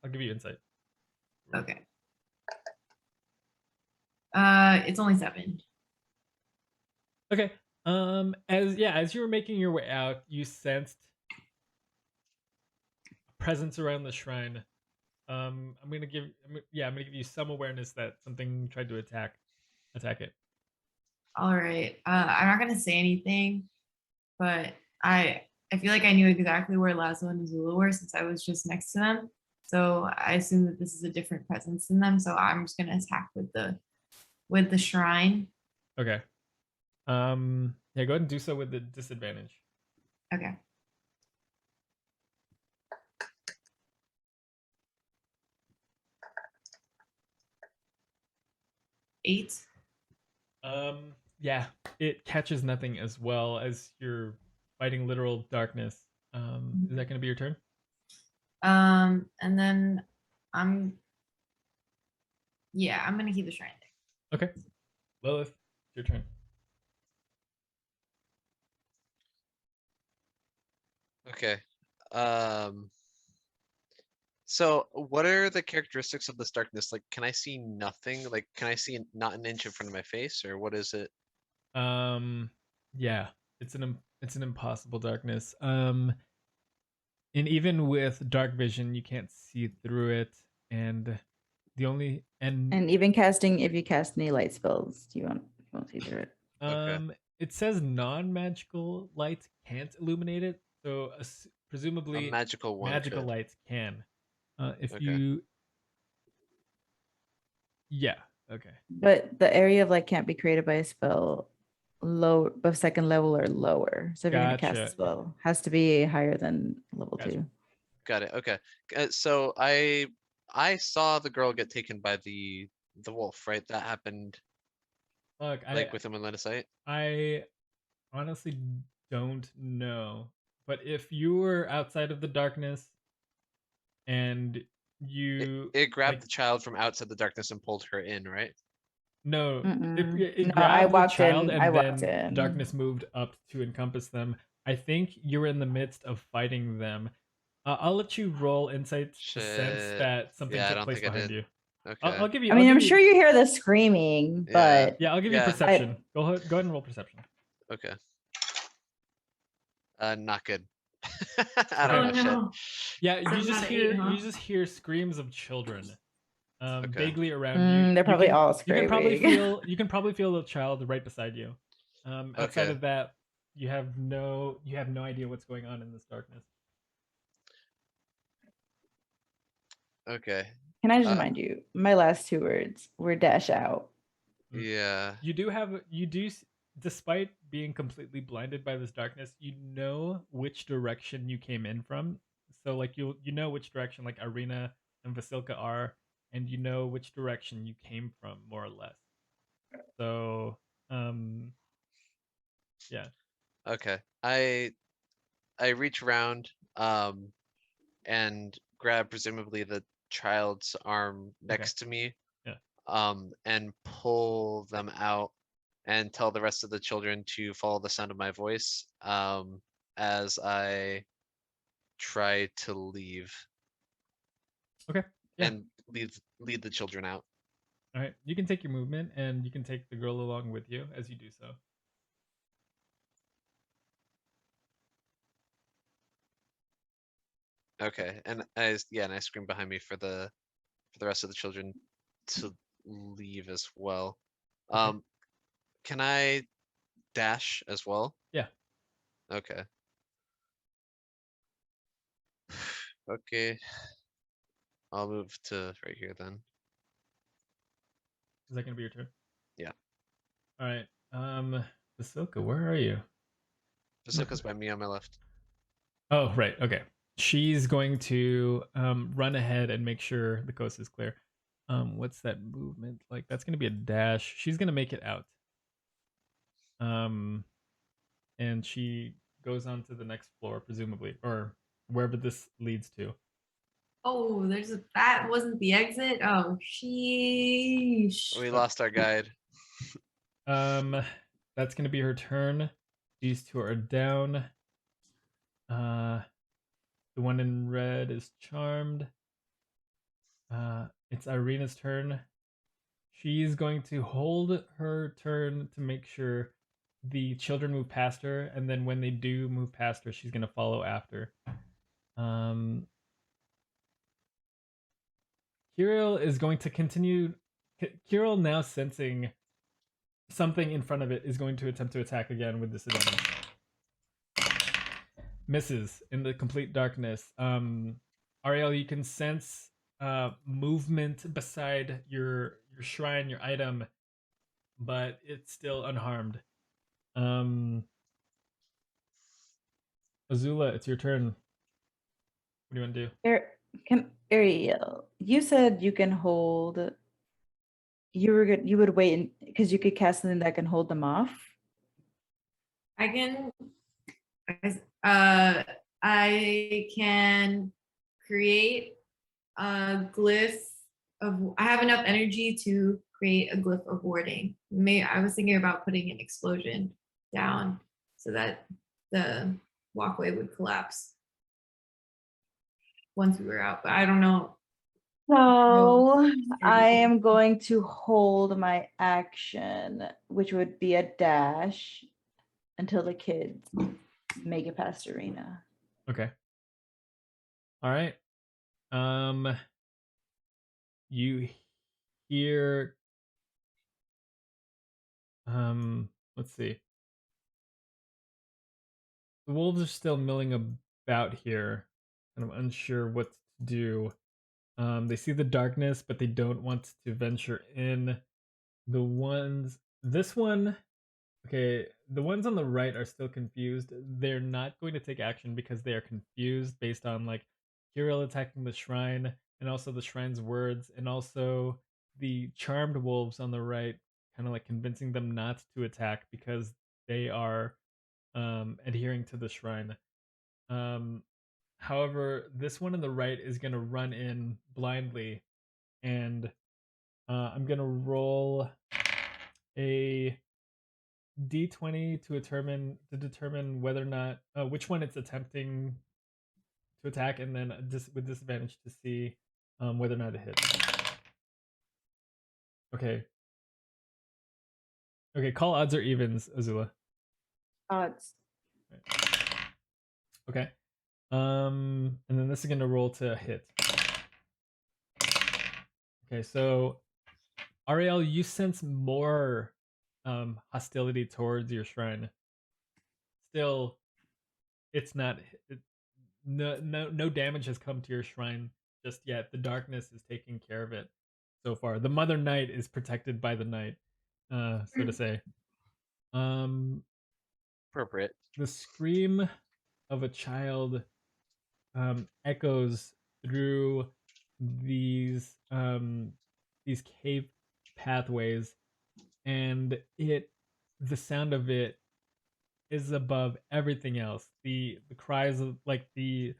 I'll give you insight. Okay. It's only 7. Okay. As you were making your way out, you sensed a presence around the shrine. I'm gonna give you some awareness that something tried to attack it. All right. I'm not gonna say anything, but I feel like I knew exactly where Lazlo and Azula were since I was just next to them. So I assume that this is a different presence than them. So I'm just gonna attack with the shrine. Okay. Yeah, go ahead and do so with the disadvantage. Okay. Eight. Yeah, it catches nothing as well as you're fighting literal darkness. Is that gonna be your turn? And then I'm gonna keep the shrine there. Okay. Lilith, it's your turn. Okay. So what are the characteristics of this darkness? Like, can I see nothing? Like, can I see not an inch in front of my face, or what is it? Yeah, it's an impossible darkness. And even with dark vision, you can't see through it. And the only And even casting, if you cast any light spells, you won't see through it. Okay. It says non-magical lights can't illuminate it, so presumably A magical one magical could. lights can. If Okay. you, yeah, okay, But the area of light can't be created by a spell low of second level or lower. So if you're gonna cast a Gotcha. spell, has to be higher than level Gotcha. 2. Got it. Okay. So I saw the girl get taken by the wolf, right? That happened Look, like with him in line of sight. I honestly don't know, but if you were outside of the darkness and you It grabbed like, the child from outside the darkness and pulled her in, right? no, Mm-mm. it No, I grabbed the walked child in. I and walked then in. darkness moved up to encompass them. I think you were in the midst of fighting them. I'll let you roll insight to sense Shit. that something Yeah, I took don't place think I behind did. you. Okay. I'll give you. I mean, I'll I'm give sure you. you hear the screaming, Yeah. but Yeah, I'll give you Yeah. perception. Go ahead and roll perception. Okay. Not good. I don't Oh know. Shit. no. Yeah, Seven out of eight, huh? you just hear screams of children, Okay. vaguely around you. they're probably all You can probably screaming. feel the child right beside you. Outside Okay. of that, you have no idea what's going on in this darkness. Okay. Can I just Uh, remind you, my last 2 words were dash out. Yeah. Despite being completely blinded by this darkness, you know which direction you came in from. So like you know which direction like Arena and Vasilka are, and you know which direction you came from more or less. So yeah. Okay. I reach around and grab presumably the child's arm next to me Yeah. and pull them out and tell the rest of the children to follow the sound of my voice as I try to leave Okay. Yeah. and lead the children out. All right. You can take your movement and you can take the girl along with you as you do so. Okay, and I scream behind me for the rest of the children to leave as well. Okay. Can I dash as well? Yeah. Okay. Okay. I'll move to right here then. Is that gonna be your turn? Yeah. All right. Vasilka, where are you? Vasilka's by me on my left. Oh, right. Okay. She's going to run ahead and make sure the coast is clear. What's that movement like? That's going to be a dash. She's going to make it out. And she goes on to the next floor, presumably, or wherever this leads to. Oh, that wasn't the exit. Oh, sheesh. We lost our guide. That's going to be her turn. These two are down. The one in red is charmed. It's Irina's turn. She's going to hold her turn to make sure the children move past her, and then when they do move past her, she's going to follow after. Kiril is going to continue. Kiril, now sensing something in front of it, is going to attempt to attack again with disadvantage. misses in the complete darkness. Arielle, you can sense movement beside your shrine, your item, but it's still unharmed. Azula, it's your turn. What do you want to do? Ariel, you said you can hold. You were good. You would wait because you could cast something that can hold them off. I can I can create a glyph of I have enough energy to create a glyph of warding. I was thinking about putting an explosion down so that the walkway would collapse once we were out, but I don't know. So I am going to hold my action, which would be a dash, until the kids make it past Arena. Okay. All right. You hear. Let's see. The wolves are still milling about here, and I'm unsure what to do. They see the darkness, but they don't want to venture in. This one, okay, the ones on the right are still confused. They're not going to take action because they are confused based on like Kiril attacking the shrine and also the shrine's words, and also the charmed wolves on the right, kind of like convincing them not to attack because they are adhering to the shrine. However, this one on the right is going to run in blindly, and I'm going to roll a d20 to determine whether or not which one it's attempting to attack, and then with disadvantage to see whether or not it hits. Okay. Okay, call odds or evens, Azula. Odds. Okay. And then this is gonna roll to hit. Okay, so Arielle, you sense more hostility towards your shrine. Still, it's not no damage has come to your shrine just yet. The darkness is taking care of it so far. The Mother Night is protected by the night, so to say. Appropriate. The scream of a child echoes through these cave pathways, and the sound of it is above everything else. The cries of like the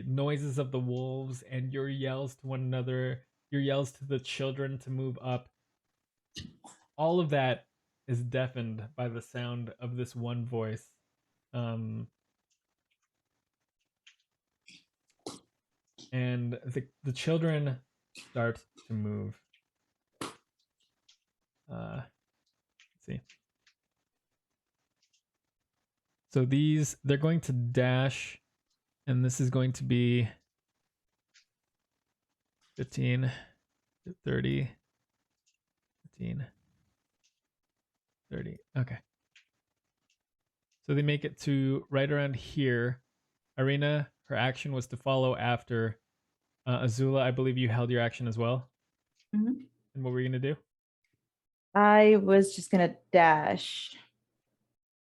noises of the wolves and your yells to one another, your yells to the children to move up. All of that is deafened by the sound of this one voice. And the children start to move. Let's see. So they're going to dash, and this is going to be 15, 30, 15, 30. Okay. So they make it to right around here. Irina, her action was to follow after. Azula, I believe you held your action as well. Mm-hmm. And what were you going to do? I was just going to dash.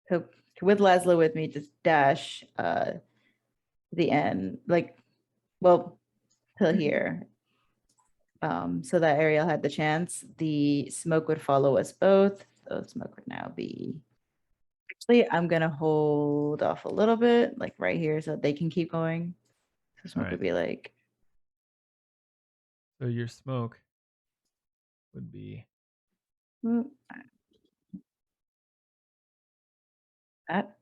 So with Lazlo with me, just dash the end, till here. So that Arielle had the chance. The smoke would follow us both. So smoke would now be. Actually, I'm gonna hold off a little bit, like right here, so they can keep going. So smoke would be like. So your smoke would be. That.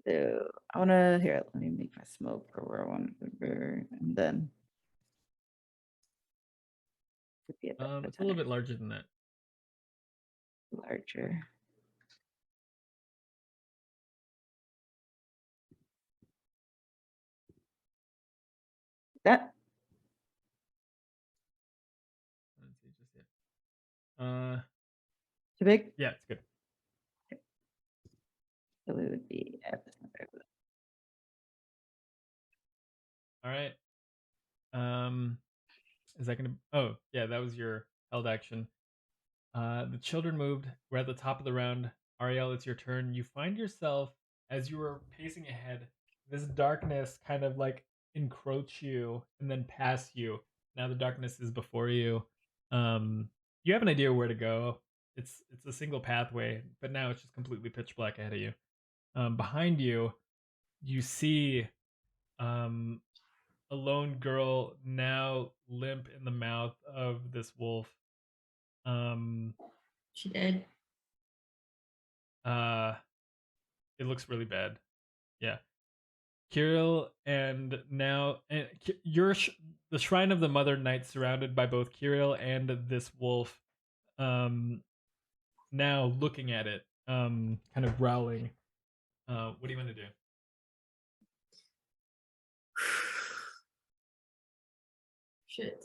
So I wanna here. Let me make my smoke for where I want it, and then. It's a little bit larger than that. Larger. That. Too big? Yeah, it's good. So it would be All right. Is that gonna? Oh, yeah, that was your held action. The children moved. We're at the top of the round. Arielle, it's your turn. You find yourself as you were pacing ahead. This darkness kind of like encroach you and then pass you. Now the darkness is before you. You have an idea where to go. It's a single pathway, but now it's just completely pitch black ahead of you. Behind you, you see a lone girl now limp in the mouth of this wolf. She did. It looks really bad. Yeah. Kiril and now and the shrine of the Mother Night surrounded by both Kiril and this wolf. Now looking at it, kind of growling. What do you want to do? Shit.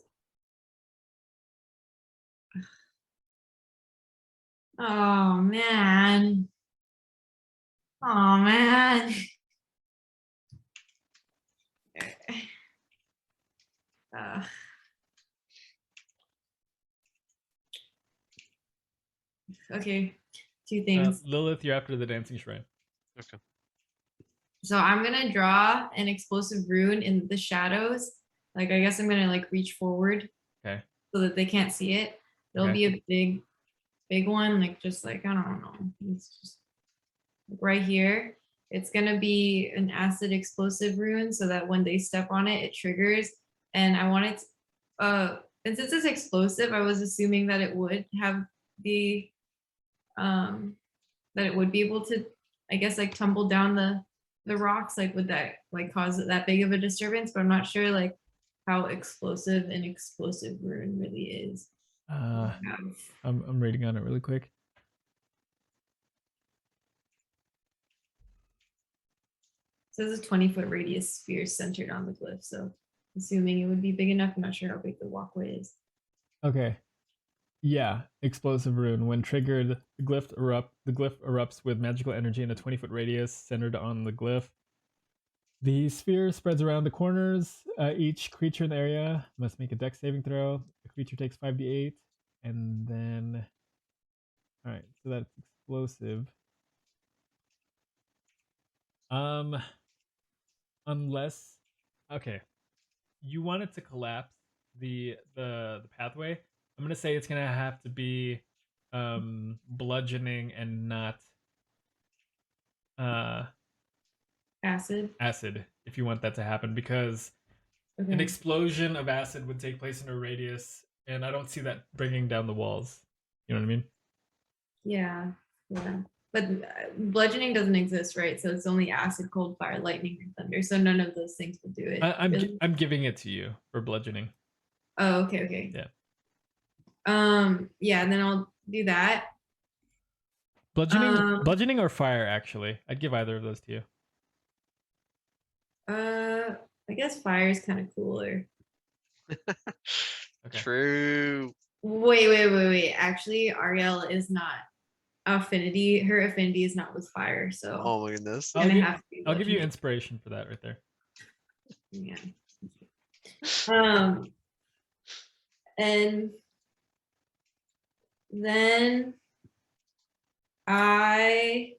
Oh man. Oh man. Uh, okay, two things. Lilith, you're after the dancing shrine. Okay. So I'm gonna draw an explosive rune in the shadows. Like I guess I'm gonna like reach forward. Okay. So that they can't see it. There'll Okay. be a big one, like just like I don't know. It's just like right here. It's gonna be an acid explosive rune so that when they step on it, it triggers. And I want it and since it's explosive, I was assuming that it would have the that it would be able to, I guess, like tumble down the rocks. Like would that like cause that big of a disturbance? But I'm not sure like how explosive an explosive rune really is. I'm reading on it really quick. It says a 20-foot radius sphere centered on the glyph. So assuming it would be big enough, I'm not sure how big the walkway is. Okay. Yeah, explosive rune. When triggered, the glyph erupts with magical energy in a 20-foot radius centered on the glyph. The sphere spreads around the corners. Each creature in the area must make a dex saving throw. The creature takes 5d8, and then, all right, so that's explosive. Unless, okay, you want it to collapse the pathway. I'm gonna say it's gonna have to be bludgeoning and not Acid. if you want that to happen, because an explosion of acid would take place in a radius, and I don't see that bringing down the walls. You know what I mean? Yeah. But bludgeoning doesn't exist, right? So it's only acid, cold, fire, lightning, and thunder. So none of those things would do it. I'm giving it to you for bludgeoning. Oh, okay. Yeah. Yeah, and then I'll do that. Bludgeoning or fire, actually. I'd give either of those to you. I guess fire is kind of cooler. Okay. True. Wait. Actually, Arielle is not affinity. Her affinity is not with fire, so Oh my goodness. I'll give you inspiration for that right there. Yeah. And then I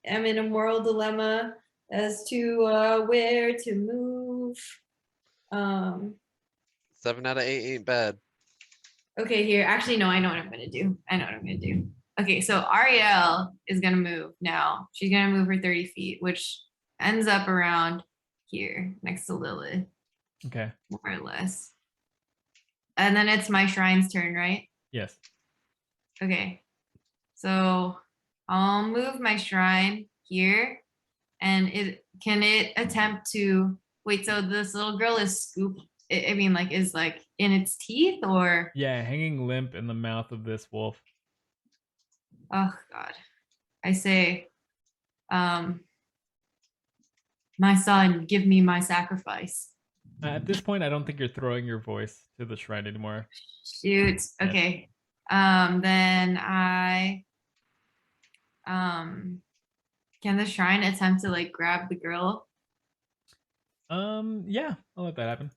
am in a moral dilemma as to where to move. 7 out of 8 ain't bad. Okay, here. Actually, no, I know what I'm gonna do. Okay, so Arielle is gonna move now. She's gonna move her 30 feet, which ends up around here next to Lilith. Okay. More or less. And then it's my shrine's turn, right? Yes. Okay. So I'll move my shrine here, and can it attempt to wait? So this little girl is scooped. I mean, like, is like in its teeth, or yeah, hanging limp in the mouth of this wolf. Oh God. I say, my son, give me my sacrifice. At this point, I don't think you're throwing your voice to the shrine anymore. Shoot. Okay. Then I Can the shrine attempt to like grab the girl? Yeah, I'll let that happen.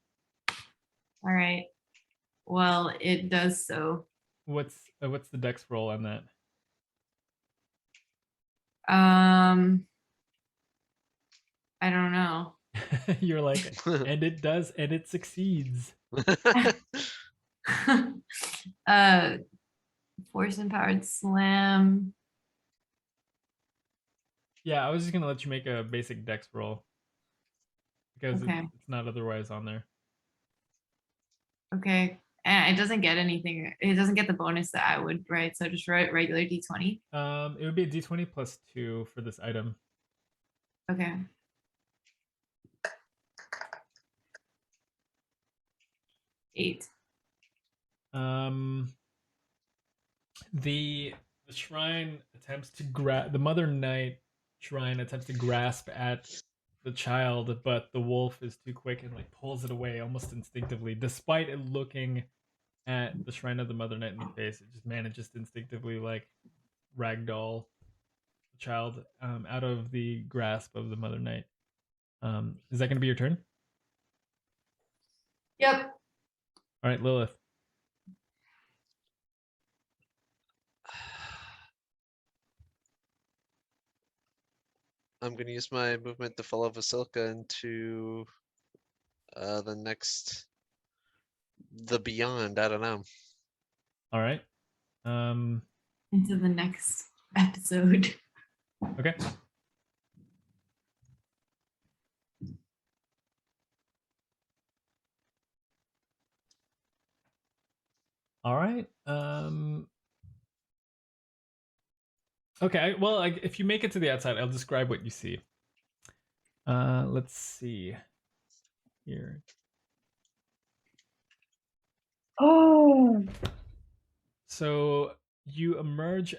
All right. Well, it does so. What's the dex roll on that? I don't know. You're like, and it does, and it succeeds. Force empowered slam. Yeah, I was just gonna let you make a basic dex roll because Okay. it's not otherwise on there. Okay. And it doesn't get anything. It doesn't get the bonus that I would, right? So just write regular d20. It would be a d20 plus 2 for this item. Okay. Eight. The shrine attempts to grab the Mother Knight shrine attempts to grasp at the child, but the wolf is too quick and like pulls it away almost instinctively. Despite it looking at the shrine of the Mother Knight in the face, it just manages to instinctively like ragdoll the child out of the grasp of the Mother Knight. Is that going to be your turn? Yep. All right, Lilith. I'm going to use my movement to follow Vasilka into the beyond. I don't know. All right. Into the next episode. Okay. All right. Okay. Well, if you make it to the outside, I'll describe what you see. Let's see here. Oh. So you emerge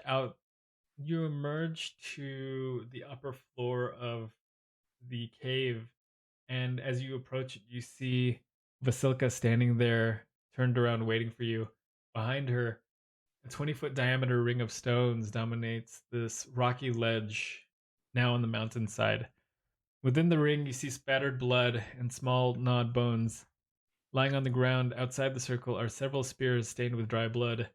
to the upper floor of the cave, and as you approach it, you see Vasilka standing there, turned around, waiting for you. Behind her, a 20-foot diameter ring of stones dominates this rocky ledge now on the mountainside. Within the ring, you see spattered blood and small gnawed bones. Lying on the ground outside the circle are several spears stained with dry blood.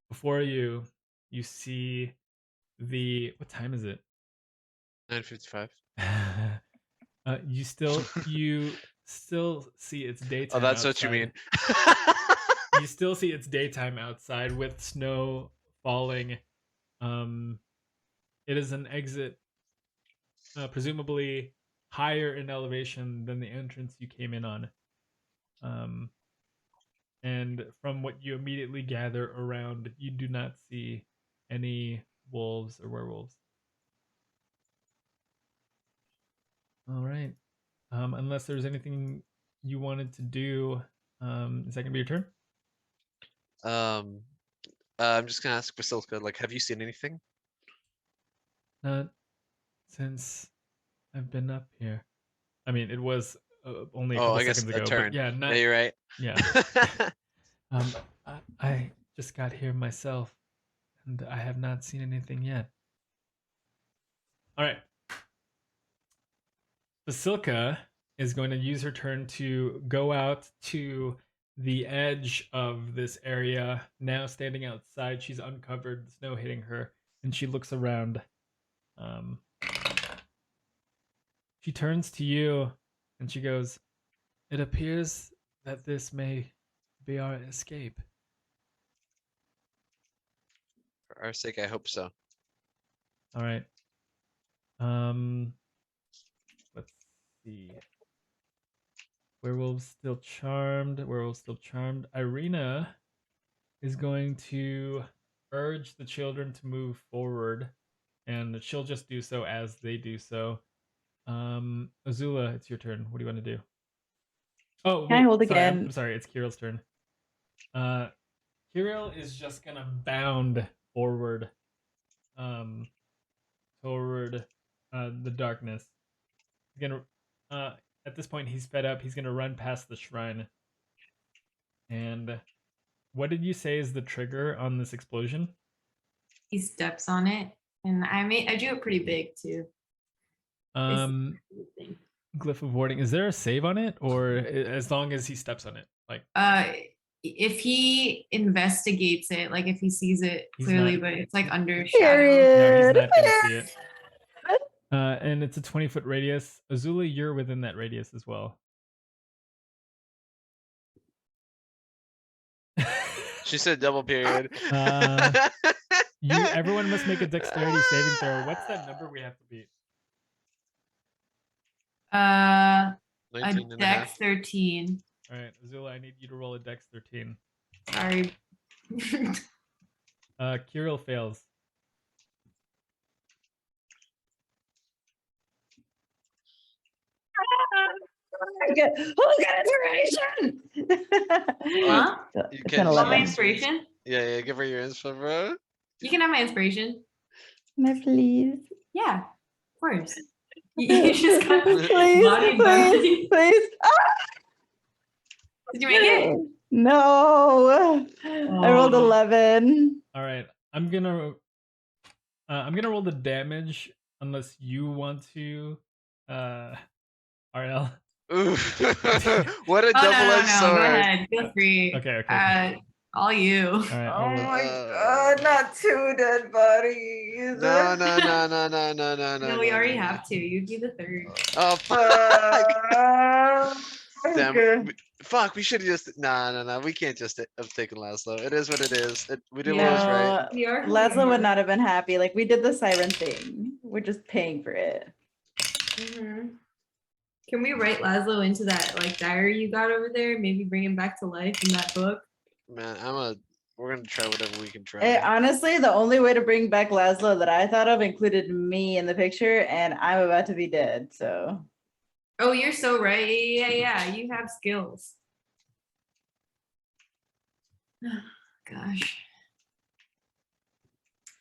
Before you, you see the... What time is it? 9:55. You still see it's daytime. Oh, that's outside. what you mean. You still see it's daytime outside with snow falling. It is an exit, presumably higher in elevation than the entrance you came in on. And from what you immediately gather around, you do not see any wolves or werewolves. All right. Unless there's anything you wanted to do, is that gonna be your turn? I'm just gonna ask Vasilka, like, have you seen anything? Not since I've been up here. I mean, it was only a couple I guess seconds a ago, turn. but yeah, not. Yeah, you're right. Yeah. I just got here myself, and I have not seen anything yet. All right. Vasilka is going to use her turn to go out to the edge of this area. Now standing outside, she's uncovered, snow hitting her, and she looks around. She turns to you, and she goes, "It appears that this may be our escape." For our sake, I hope so. All right. Let's see. Werewolves still charmed. Werewolves still charmed. Irina is going to urge the children to move forward, and she'll just do so as they do so. Azula, it's your turn. What do you want to do? Oh, Can I wait, hold sorry, again? I'm sorry. It's Kiril's turn. Kiril is just gonna bound forward, toward the darkness. He's gonna, at this point, he's fed up. He's gonna run past the shrine. And what did you say is the trigger on this explosion? He steps on it, and I drew it pretty big too. thing. Glyph of warding. Is there a save on it, or as long as he steps on it? Like, If he investigates it, like if he sees it He's clearly, not- but it's like under shadow. no, he's Period. not gonna see it. And it's a 20-foot radius. Azula, you're within that radius as well. She said double period. Everyone must make a dexterity saving throw. What's that number we have to beat? A 19 and a dex half. 13. All right, Azula, I need you to roll a dex 13. Sorry. Kiril fails. Who's got inspiration? Huh? You It's can- an Want my 11. inspiration? Yeah, give her your info, bro. You can have my inspiration. May I please? Yeah, of course. You just got Please, body please, please. Ah! Did you make it? No. I rolled Oh. 11. All right, I'm gonna roll the damage unless you want to, Arielle. Ooh. What a Oh, double-edged no. sword. Go ahead. Feel free. Okay. All you. All right, I'll roll. my god, not two dead bodies. No. No, we already have to. You'd be the third. Oh fuck! Damn. Okay. Fuck, we should have just no. We can't just have taken Lazlo. It is what it is. We did what was right. We are. Lazlo would not have been happy. Like, we did the siren thing. We're just paying for it. Mhm. Can we write Lazlo into that like diary you got over there? Maybe bring him back to life in that book. Man, we're gonna try whatever we can try. Honestly, the only way to bring back Lazlo that I thought of included me in the picture, and I'm about to be dead, so. Oh, you're so right. Yeah. You have skills. Gosh.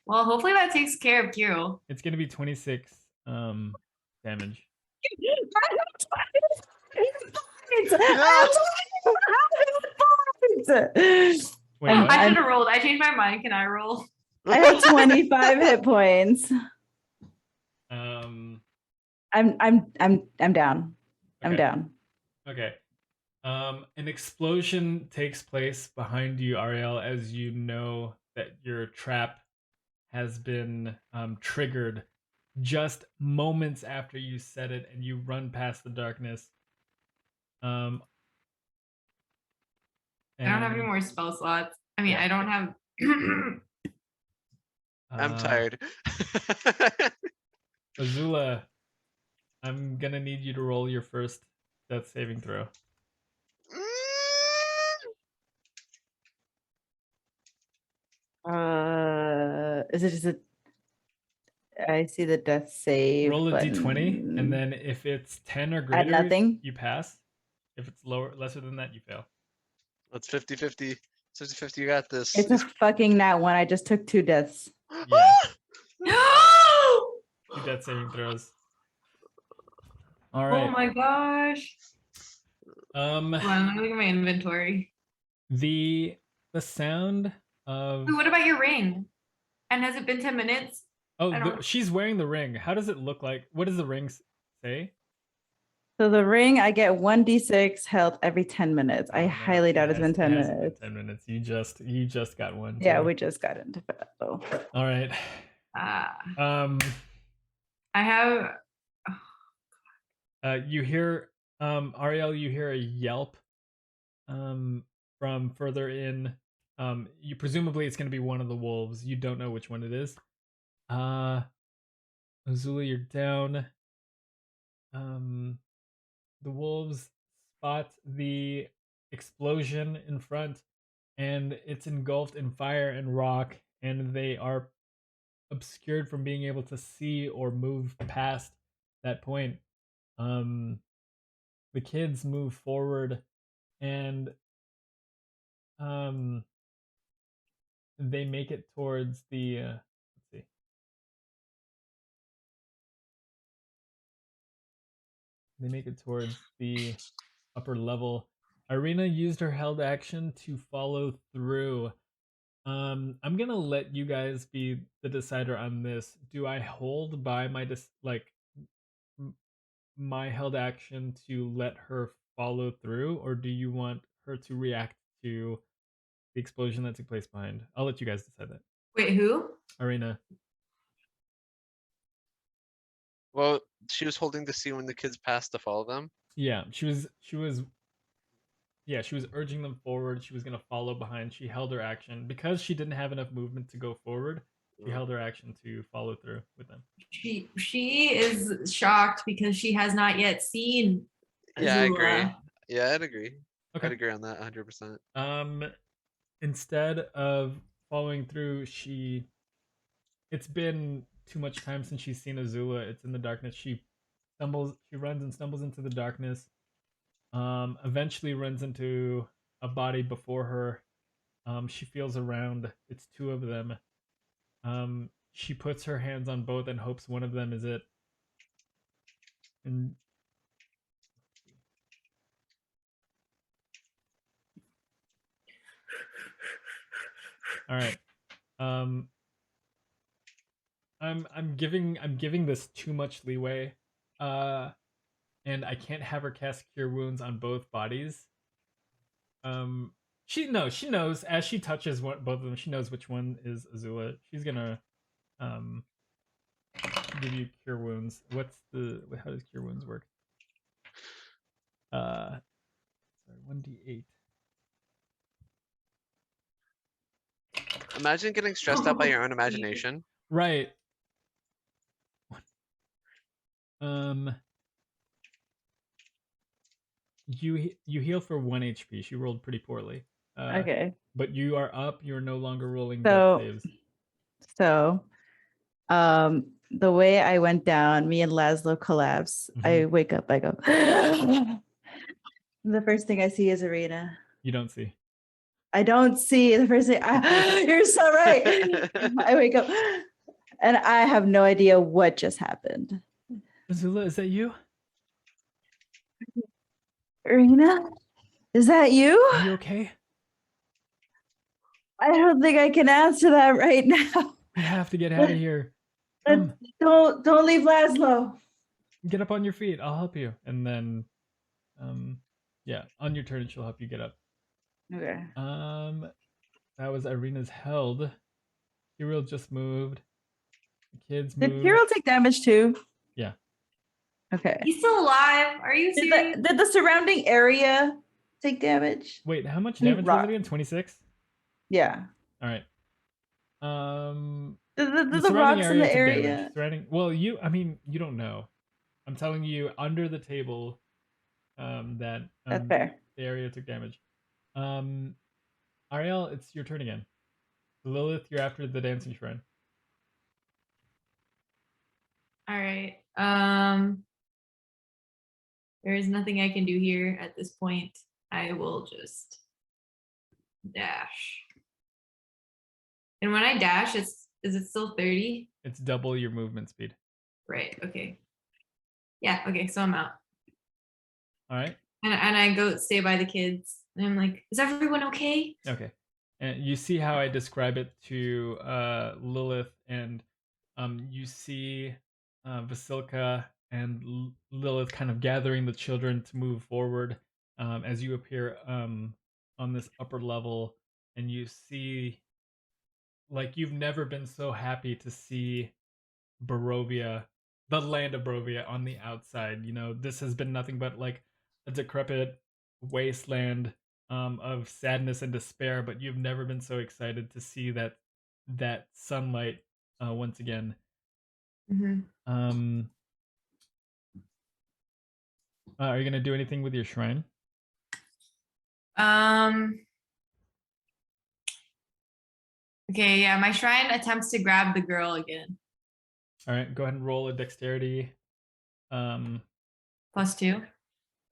Well, hopefully that takes care of Kiril. It's gonna be 26 damage. Wait, I'm- what? I should have rolled. I changed my mind. Can I roll? I have 25 hit points. I'm down. I'm Okay. down. Okay. An explosion takes place behind you, Arielle, as you know that your trap has been triggered just moments after you set it, and you run past the darkness. I don't have any and, more spell slots. I mean, Yeah. I don't have. I'm uh, tired. Azula, I'm gonna need you to roll your first death saving throw. Is it just a? I see the death save. Roll a d20, button. and then if it's 10 or greater, nothing? you pass. If it's lesser than that, you fail. It's 50-50. 50-50, you got this. It's a fucking nat one. I just took 2 deaths. Yeah. Oh 2 death saving throws. All right. my gosh. Um, Hold on, let me look at my inventory. the sound of Wait, what about your ring? And has it been 10 minutes? I don't- she's wearing the ring. How does it look like? What does the ring say? So the ring, I get 1d6 health every 10 minutes. I Oh, no, highly doubt it's been 10 it hasn't been minutes. 10 minutes. You just got one. Yeah, too. we just got into that though. All right. I have. You hear Arielle, you hear a yelp from further in. You presumably it's going to be one of the wolves. You don't know which one it is. Azula, you're down. The wolves spot the explosion in front, and it's engulfed in fire and rock, and they are obscured from being able to see or move past that point. The kids move forward, and they make it towards the let's see. They make it towards the upper level. Irina used her held action to follow through. I'm gonna let you guys be the decider on this. Do I hold by my my held action to let her follow through, or do you want her to react to the explosion that took place behind? I'll let you guys decide that. Wait, who? Arena. Well, she was holding to see when the kids passed to follow them. Yeah, she was urging them forward. She was gonna follow behind. She held her action because she didn't have enough movement to go forward. She held her action to follow through with them. She is shocked because she has not yet seen Yeah, I agree. Azula. Yeah, I'd agree. Okay. I'd agree on that 100%. Instead of following through, it's been too much time since she's seen Azula. It's in the darkness. She runs and stumbles into the darkness. Eventually runs into a body before her. She feels around. It's two of them. She puts her hands on both and hopes one of them is it. And all right. I'm giving this too much leeway. And I can't have her cast Cure Wounds on both bodies. She knows as she touches both of them. She knows which one is Azula. She's gonna give you Cure Wounds. How does Cure Wounds work? Sorry, 1d8. Imagine getting stressed out by your own imagination. Right. You heal for 1 HP. She rolled pretty poorly. Okay. But you are up. You are no longer rolling So- death saves. So, the way I went down, me and Lazlo collapse. I wake up, I go. The first thing I see is Arena. You don't see. I don't see the first thing. You're so right. I wake up and I have no idea what just happened. Azula, is that you? Arena, is that you? Are you okay? I don't think I can answer that right now. We have to get out of here. Don't leave Lazlo. Get up on your feet. I'll help you. And then, yeah, on your turn, she'll help you get up. Okay. That was Irina's held. Kiril just moved. The kids Did moved. Kiril take damage too? Yeah. Okay. He's still alive. Are you serious? Did the surrounding area take damage? Wait, how much You damage was rock. it again? 26? Yeah. All right. The surrounding rocks in the took area. damage. You don't know. I'm telling you, under the table, that That's fair. the area took damage. Arielle, it's your turn again. Lilith, you're after the dancing shrine. All right. There is nothing I can do here at this point. I will just dash. And when I dash, is it still 30? It's double your movement speed. Right. Okay. Yeah. Okay. So I'm out. All right. And I go stay by the kids. And I'm like, is everyone okay? Okay. And you see how I describe it to Lilith, and you see Vasilka and Lilith kind of gathering the children to move forward as you appear on this upper level, and you see, like, you've never been so happy to see Barovia, the land of Barovia, on the outside. You know, this has been nothing but like a decrepit wasteland of sadness and despair, but you've never been so excited to see that sunlight once again. Mm-hmm. Are you gonna do anything with your shrine? Okay, yeah, my shrine attempts to grab the girl again. All right, go ahead and roll a dexterity. +2.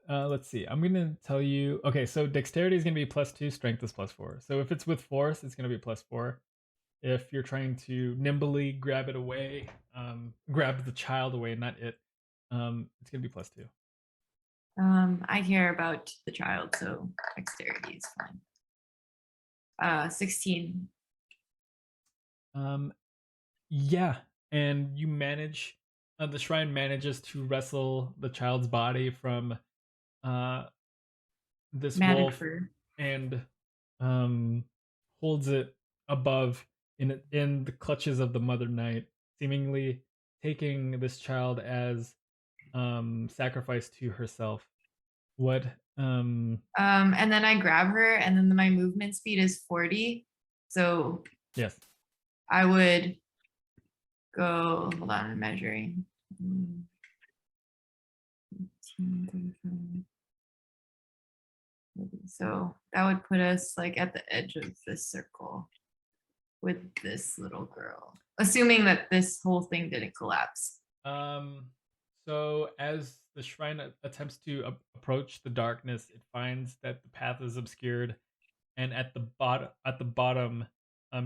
Let's see. I'm gonna tell you. Okay, so dexterity is gonna be +2, strength is +4. So if it's with force, it's gonna be +4. If you're trying to nimbly grab it away, grab the child away, not it, it's gonna be +2. I care about the child, so dexterity is fine. 16. Yeah, and you manage the shrine manages to wrestle the child's body from this Manic wolf fur. and holds it above in the clutches of the mother night, seemingly taking this child as sacrifice to herself. What And then I grab her, and then my movement speed is 40. So yes. I would go, hold on, I'm measuring. 15, 35. So that would put us like at the edge of this circle with this little girl, assuming that this whole thing didn't collapse. So as the shrine attempts to approach the darkness, it finds that the path is obscured, and at the bottom,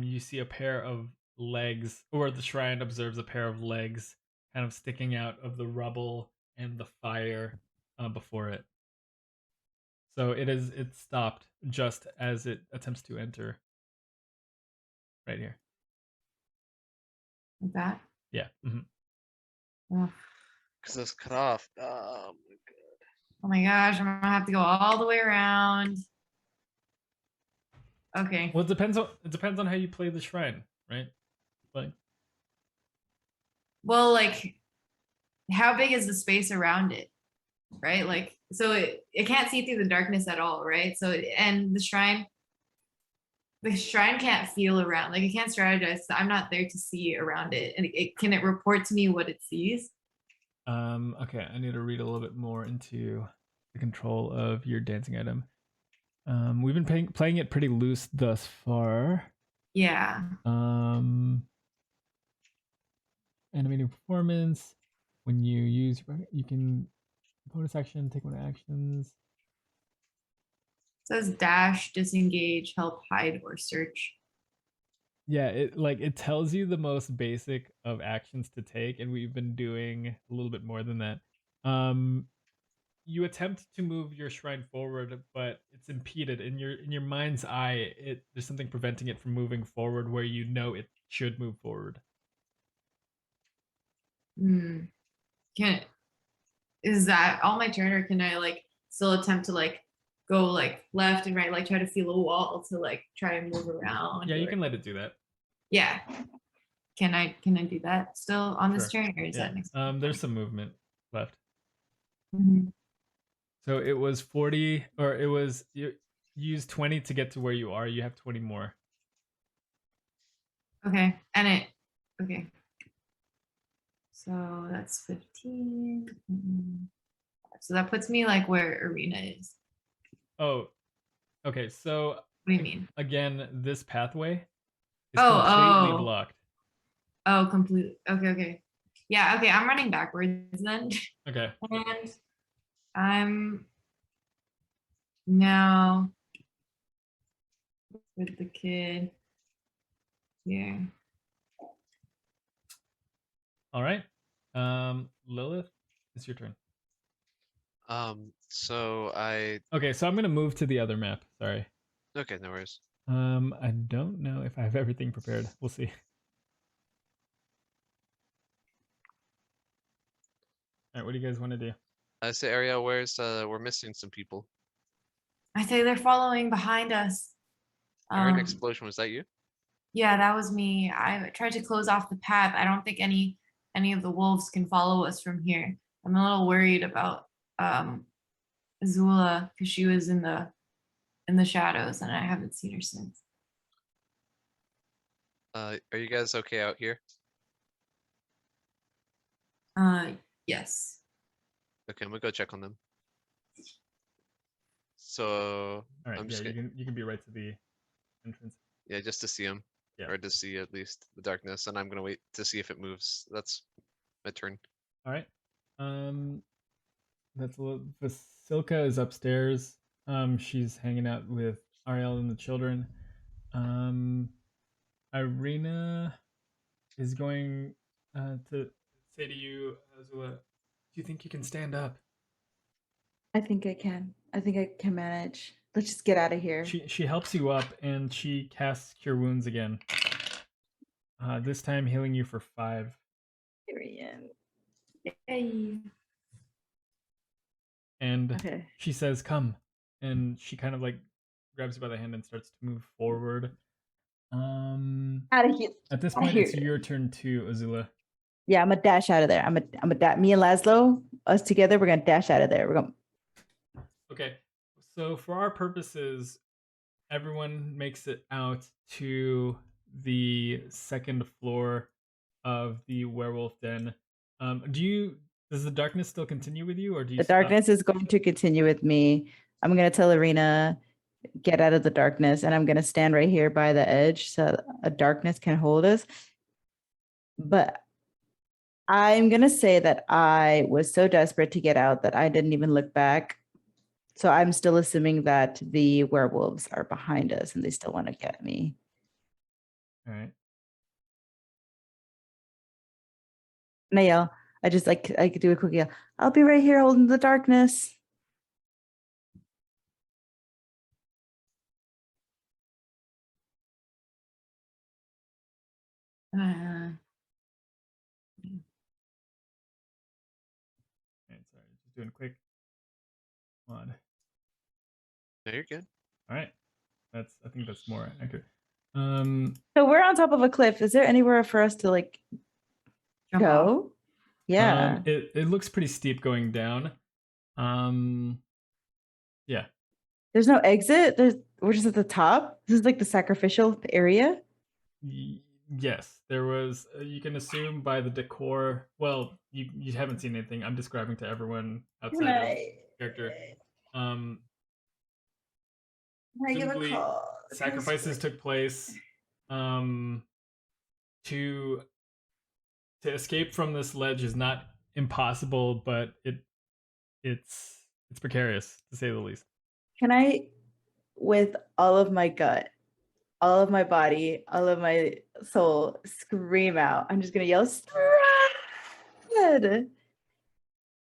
you see a pair of legs, or the shrine observes a pair of legs kind of sticking out of the rubble and the fire before it. So it's stopped just as it attempts to enter. Right here. Like that? Yeah. Mm-hmm. Oh. Because it's cut off. Oh my gosh, I'm gonna have to go all the way around. Okay. Well, it depends on how you play the shrine, right? Like, well, like, how big is the space around it? Right? Like, so it can't see through the darkness at all, right? So, and the shrine can't feel around, like it can't strategize. So I'm not there to see around it. And can it report to me what it sees? Okay, I need to read a little bit more into the control of your dancing item. We've been playing it pretty loose thus far. Yeah. Animating performance. When you use, you can bonus action, take one actions. It says dash, disengage, help, hide, or search. Yeah, it tells you the most basic of actions to take, and we've been doing a little bit more than that. You attempt to move your shrine forward, but it's impeded in your mind's eye. There's something preventing it from moving forward where you know it should move forward. Is that all my turn, or can I like still attempt to like go like left and right, like try to feel a wall to like try and move around? Yeah, you can let it do that. Yeah. Can I do that still on this Sure. turn, or is that next? There's some movement left. Mhm. So it was 40, or it was you use 20 to get to where you are. You have 20 more. Okay, and okay. So that's 15. So that puts me like where Arena is. Oh, okay. So what do you mean? Again, this pathway is completely blocked. Oh, completely. Okay. Yeah, okay, I'm running backwards then. Okay. And I'm now with the kid here. All right. Lilith, it's your turn. So I. Okay, so I'm gonna move to the other map. Sorry. Okay, no worries. I don't know if I have everything prepared. We'll see. All right, what do you guys want to do? I say, Arielle, we're missing some people. I say they're following behind us. I heard an explosion. Was that you? Yeah, that was me. I tried to close off the path. I don't think any of the wolves can follow us from here. I'm a little worried about Azula, because she was in the shadows and I haven't seen her since. Are you guys okay out here? Yes. Okay, I'm gonna go check on them. So All right, I'm just you can be right to the entrance. Yeah, just to see them. Yeah. Or to see at least the darkness, and I'm gonna wait to see if it moves. That's my turn. All right. That's Vasilka is upstairs. She's hanging out with Arielle and the children. Irina is going to say to you, Azula, do you think you can stand up? I think I can. I think I can manage. Let's just get out of here. She helps you up, and she casts Cure Wounds again. This time healing you for 5. Period. Yay. And Okay. she says, "Come," and she kind of like grabs you by the hand and starts to move forward. Out of here. At this Outta point, it's here. your turn too, Azula. Yeah, I'm a dash out of there. I'm a me and Lazlo, us together, we're gonna dash out of there. We're gonna Okay, so for our purposes, everyone makes it out to the second floor of the werewolf den. Does the darkness still continue with you, or do you the stop? darkness is going to continue with me. I'm gonna tell Arena, get out of the darkness, and I'm gonna stand right here by the edge so a darkness can hold us. But I'm gonna say that I was so desperate to get out that I didn't even look back. So I'm still assuming that the werewolves are behind us and they still want to get me. All right. And I yell, I could do a quick yell. I'll be right here holding the darkness. All right, sorry, just doing a quick mod. No, you're good. All right, I think that's more accurate. So we're on top of a cliff. Is there anywhere for us to like Jump off. go? Yeah. It looks pretty steep going down. Yeah. There's no exit. We're just at the top. This is like the sacrificial area. Yes, there was. You can assume by the decor. Well, you haven't seen anything. I'm describing to everyone outside of character. Can I give a Presumably, call? sacrifices took place. To escape from this ledge is not impossible, but it's precarious to say the least. Can I, with all of my gut, all of my body, all of my soul, scream out? I'm just gonna yell, Strahd!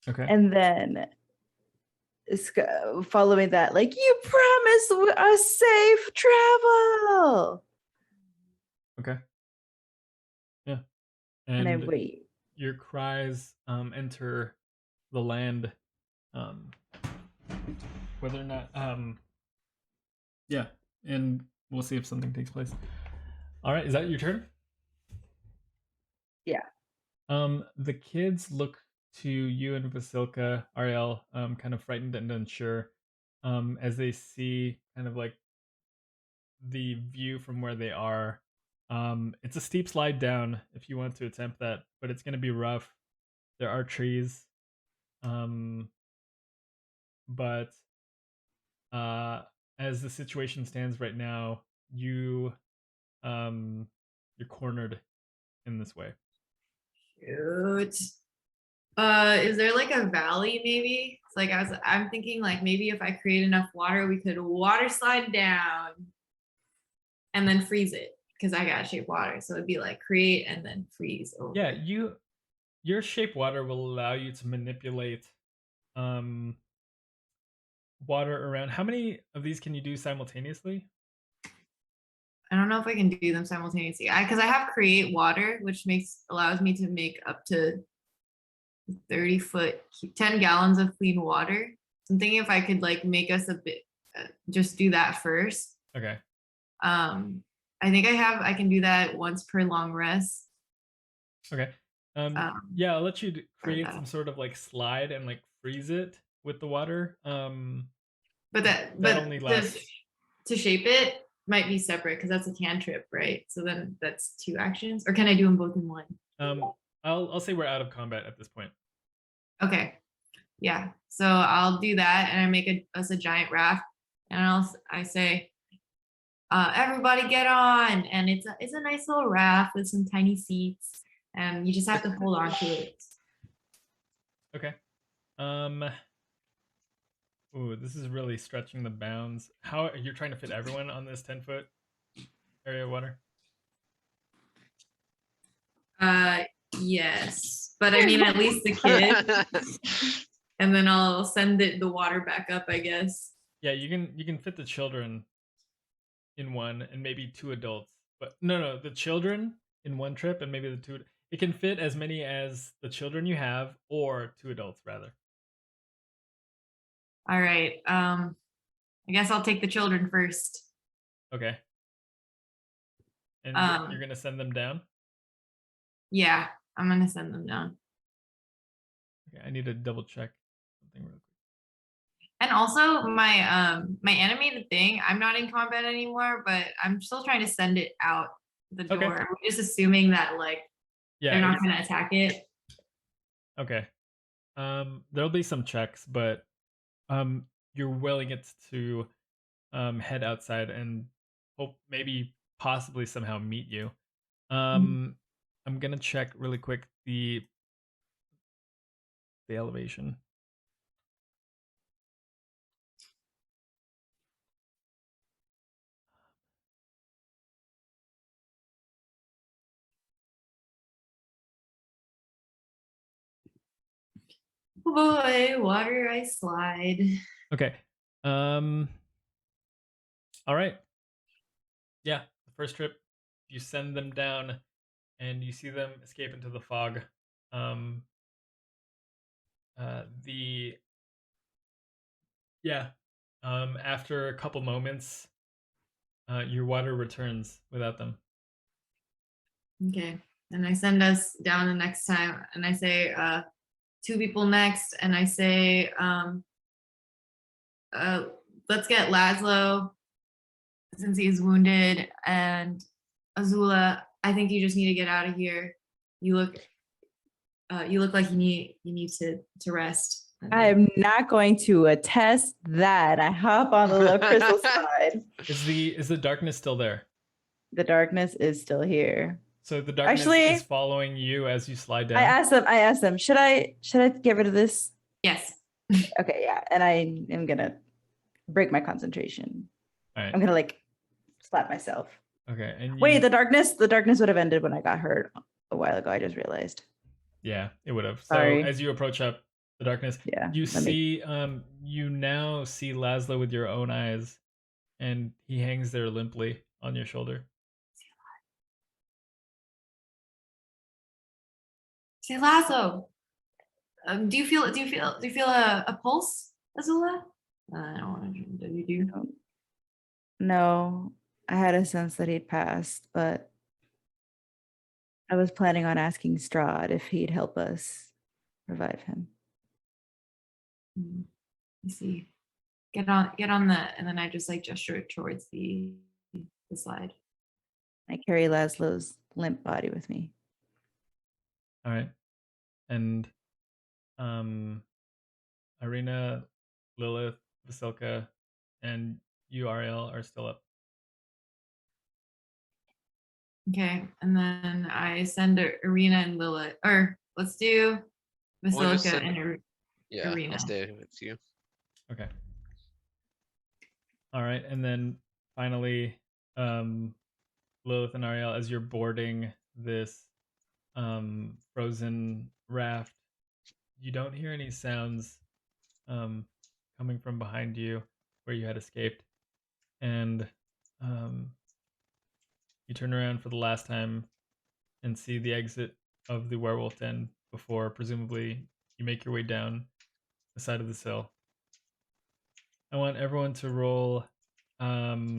Okay. And then following that, like, you promised us safe travel. Okay. Yeah. And I wait. Your cries enter the land. Whether or not yeah, and we'll see if something takes place. All right, is that your turn? Yeah. The kids look to you and Vasilka, Arielle, kind of frightened and unsure, as they see kind of like the view from where they are. It's a steep slide down if you want to attempt that, but it's going to be rough. There are trees, but as the situation stands right now, you're cornered in this way. Shoot. Is there like a valley maybe? It's like I'm thinking like maybe if I create enough water, we could water slide down and then freeze it because I got shape water. So it'd be like create and then freeze over. Yeah, your shape water will allow you to manipulate water around. How many of these can you do simultaneously? I don't know if I can do them simultaneously. Because I have create water, which allows me to make up to 30-foot, 10 gallons of clean water. So I'm thinking if I could like make us a bit, just do that first. Okay. I think I can do that once per long rest. Okay. Yeah, I'll let you create some sort of like slide and like freeze it with the water. But that only lasts. To shape it might be separate because that's a cantrip, right? So then that's 2 actions, or can I do them both in one? I'll say we're out of combat at this point. Okay, yeah. So I'll do that, and I make us a giant raft, and I say, everybody get on, and it's a nice little raft with some tiny seats, and you just have to hold on to it. Okay. Ooh, this is really stretching the bounds. How you're trying to fit everyone on this 10-foot area of water? Yes, but I mean at least the kid, and then I'll send the water back up, I guess. Yeah, you can fit the children in one and maybe 2 adults, but no, the children in one trip and maybe the 2. It can fit as many as the children you have, or 2 adults rather. All right. I guess I'll take the children first. Okay. And you're gonna send them down? Yeah, I'm gonna send them down. Okay, I need to double check something real quick. And also my animated thing, I'm not in combat anymore, but I'm still trying to send it out the door. Okay. I'm just assuming that like Yeah. they're not gonna attack it. Okay. There'll be some checks, but you're willing it to head outside and hope maybe possibly somehow meet you. I'm gonna check really quick the elevation. Boy, water I slide. Okay. All right. Yeah, the first trip, you send them down, and you see them escape into the fog. The yeah. After a couple moments, your water returns without them. Okay. And I send us down the next time and I say 2 people next and I say let's get Lazlo since he's wounded, and Azula, I think you just need to get out of here. You look like you need to rest. I am not going to attest that. I hop on the little crystal side. Is the darkness still there? The darkness is still here. So the darkness Actually, is following you as you slide down. I asked them, should I get rid of this? Yes. Okay, yeah. And I am gonna break my concentration. All right. I'm gonna like slap myself. Okay. And Wait, the darkness would have ended when I got hurt a while ago. I just realized. Yeah, it would have. Sorry. So as you approach up the darkness, Yeah. you see you now see Lazlo with your own eyes, and he hangs there limply on your shoulder. Say Lazlo. Do you feel a pulse, Azula? I don't want to dream. Do you do? No, I had a sense that he'd passed, but I was planning on asking Strahd if he'd help us revive him. I see. Get on the, and then I just like gesture towards the slide. I carry Lazlo's limp body with me. All right. And Irina, Lilith, Vasilka, and you, Arielle, are still up. Okay, and then I send Arena and Lilith, or let's do Vasilka and Yeah, Arena. I'll stay with you. Okay. All right, and then finally, Lilith and Arielle, as you're boarding this frozen raft, you don't hear any sounds coming from behind you where you had escaped, and you turn around for the last time and see the exit of the werewolf den before presumably you make your way down the side of the sill. I want everyone to roll a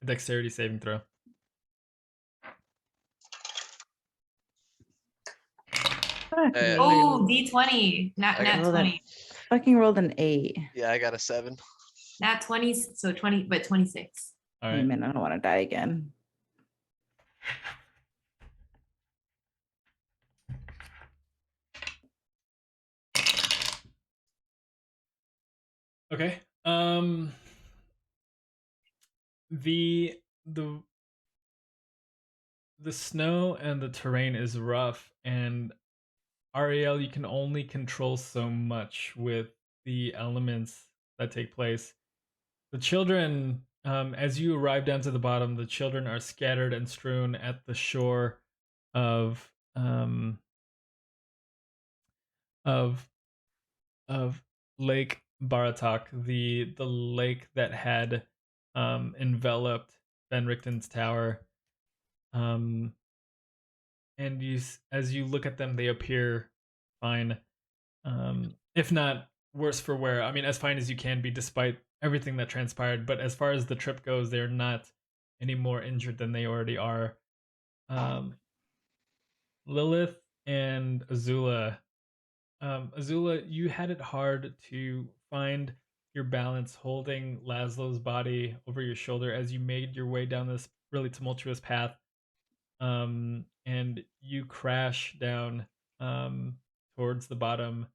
dexterity saving throw. Oh, D20. Nat 20. Fucking rolled an 8. Yeah, I got a 7. Nat 20, so 20, but 26. All right. Amen. I don't want to die again. Okay. The snow and the terrain is rough, and Arielle, you can only control so much with the elements that take place. The children, as you arrive down to the bottom, the children are scattered and strewn at the shore of Lake Baratok, the lake that had enveloped Ben Richten's tower. and as you look at them, they appear fine, if not worse for wear. I mean, as fine as you can be, despite everything that transpired. But as far as the trip goes, they're not any more injured than they already are. Lilith and Azula. Azula, you had it hard to find your balance holding Lazlo's body over your shoulder as you made your way down this really tumultuous path. And you crash down towards the bottom,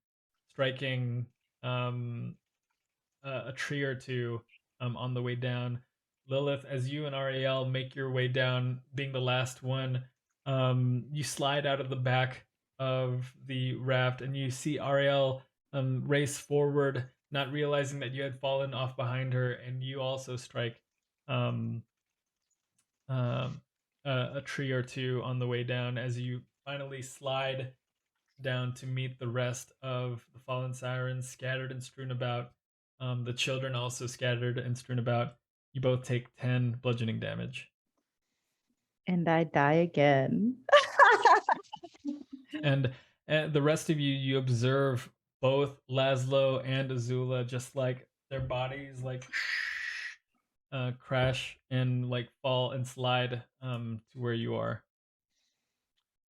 striking a tree or two on the way down. Lilith, as you and Arielle make your way down, being the last one, you slide out of the back of the raft and you see Arielle race forward, not realizing that you had fallen off behind her, and you also strike um, um, a tree or two on the way down as you finally slide down to meet the rest of the fallen sirens scattered and strewn about. The children also scattered and strewn about. You both take 10 bludgeoning damage. And I die again. And the rest of you, you observe both Lazlo and Azula just like their bodies like crash and like fall and slide to where you are.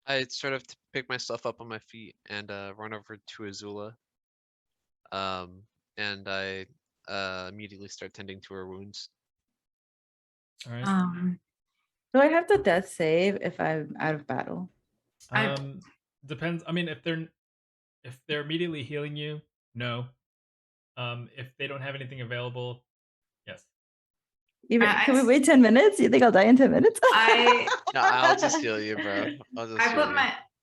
I sort of pick myself up on my feet and run over to Azula. And I immediately start tending to her wounds. All right. Do I have the death save if I'm out of battle? Depends. I mean, if they're immediately healing you, no. If they don't have anything available, yes. Can we wait 10 minutes? You think I'll die in 10 minutes? No, I'll just heal you, bro.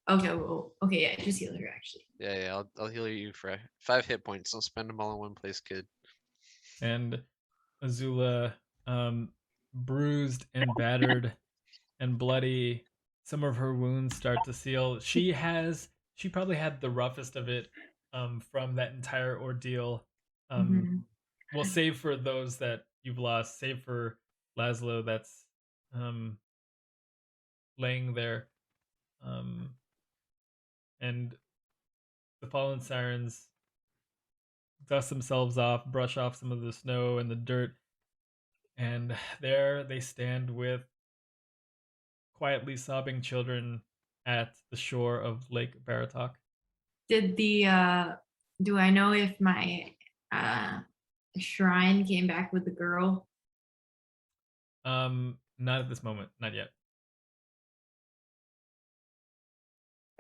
Okay, yeah, just heal her actually. Yeah, I'll heal you for 5 hit points. Don't spend them all in one place, kid. And Azula, bruised and battered and bloody, some of her wounds start to seal. She probably had the roughest of it from that entire ordeal. Well, save for those that you've lost, save for Lazlo that's laying there. And the fallen sirens dust themselves off, brush off some of the snow and the dirt, and there they stand with quietly sobbing children at the shore of Lake Baratok. Do I know if my shrine came back with the girl? Not at this moment, not yet.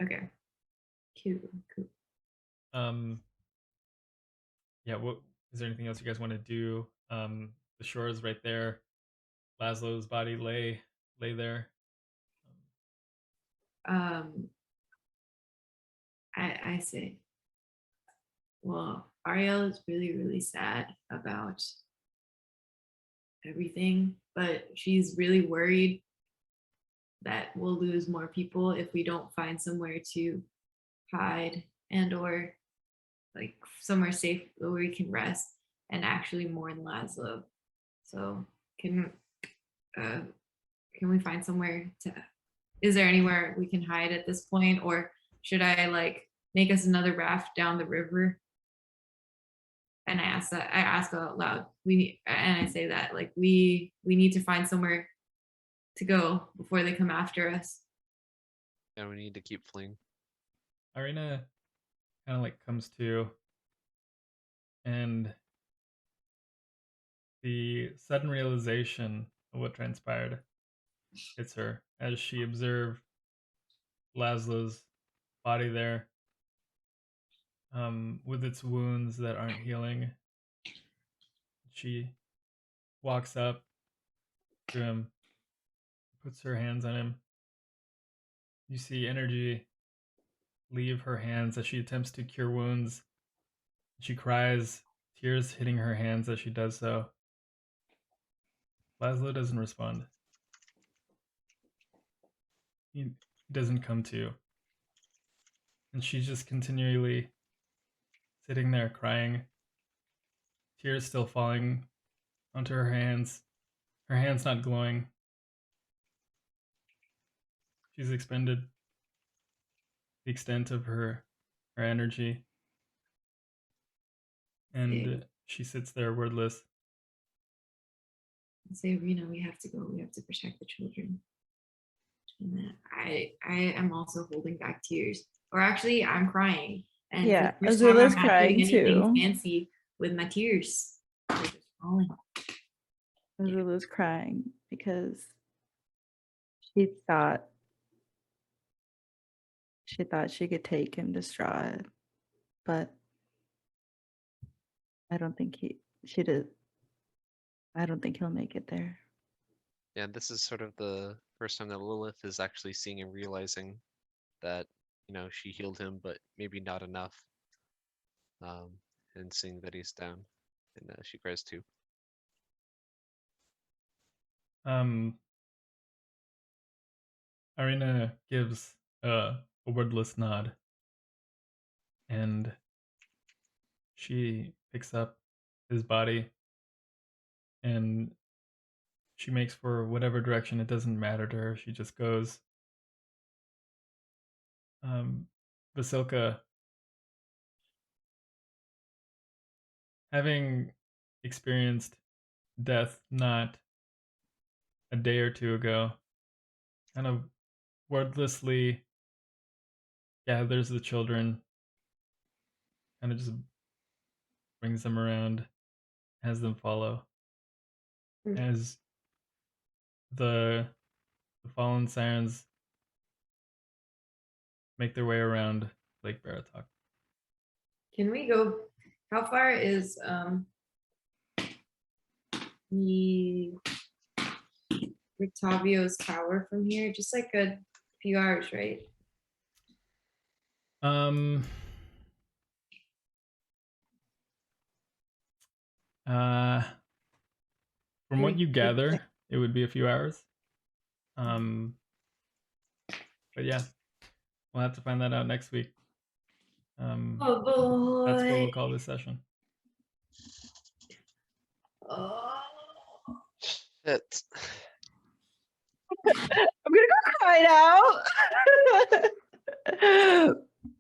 Okay. Cool. Yeah, what is there anything else you guys want to do? The shore is right there. Lazlo's body lay there. I say, well, Arielle is really, really sad about everything, but she's really worried that we'll lose more people if we don't find somewhere to hide and or like somewhere safe where we can rest and actually mourn Lazlo. So can we find somewhere to, is there anywhere we can hide at this point, or should I like make us another raft down the river? And I ask out loud. I say that like we need to find somewhere to go before they come after us. Yeah, we need to keep fleeing. Arena kind of like comes to, and the sudden realization of what transpired hits her as she observed Lazlo's body there, with its wounds that aren't healing. She walks up to him, puts her hands on him. You see energy leave her hands as she attempts to cure wounds. She cries, tears hitting her hands as she does so. Lazlo doesn't respond. He doesn't come to. And she's just continually sitting there crying, tears still falling onto her hands not glowing. She's expended. the extent of her energy. And she sits there wordless. Say, we have to go. We have to protect the children. And I am also holding back tears, or actually, I'm crying. And Yeah, for the first time, Azula's I'm not doing crying anything too. fancy with my tears. They're just falling. Azula's crying because she thought she could take him to Strahd, but I don't think she did. I don't think he'll make it there. Yeah, and this is sort of the first time that Lilith is actually seeing and realizing that, she healed him, but maybe not enough. And seeing that he's down, and she cries too. Arena gives a wordless nod, and she picks up his body, and she makes for whatever direction. It doesn't matter to her. She just goes. Vasilka, having experienced death not a day or two ago, kind of wordlessly gathers the children, kind of just brings them around, has them follow. As the Fallen Sirens make their way around Lake Baratok. Can we go? How far is the Rictavio's tower from here? Just like a few hours, right? From what you gather, it would be a few hours. But yeah, we'll have to find that out next week. Oh boy. That's what we'll call this session. Oh. Shit. I'm gonna go cry now.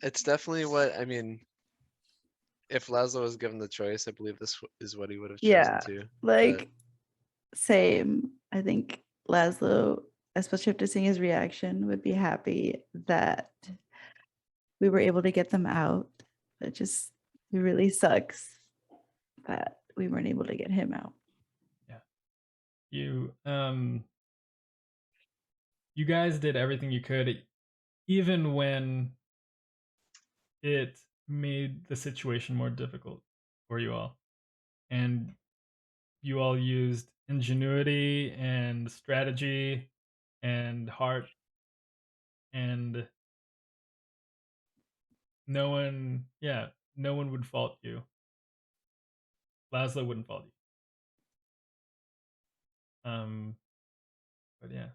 It's definitely what if Lazlo was given the choice, I believe this is what he would have chosen Yeah, to. like same. I think Lazlo, especially after seeing his reaction, would be happy that we were able to get them out. It really sucks that we weren't able to get him out. Yeah. You guys did everything you could, even when it made the situation more difficult for you all. And you all used ingenuity and strategy and heart, and no one would fault you. Lazlo wouldn't fault you. But yeah.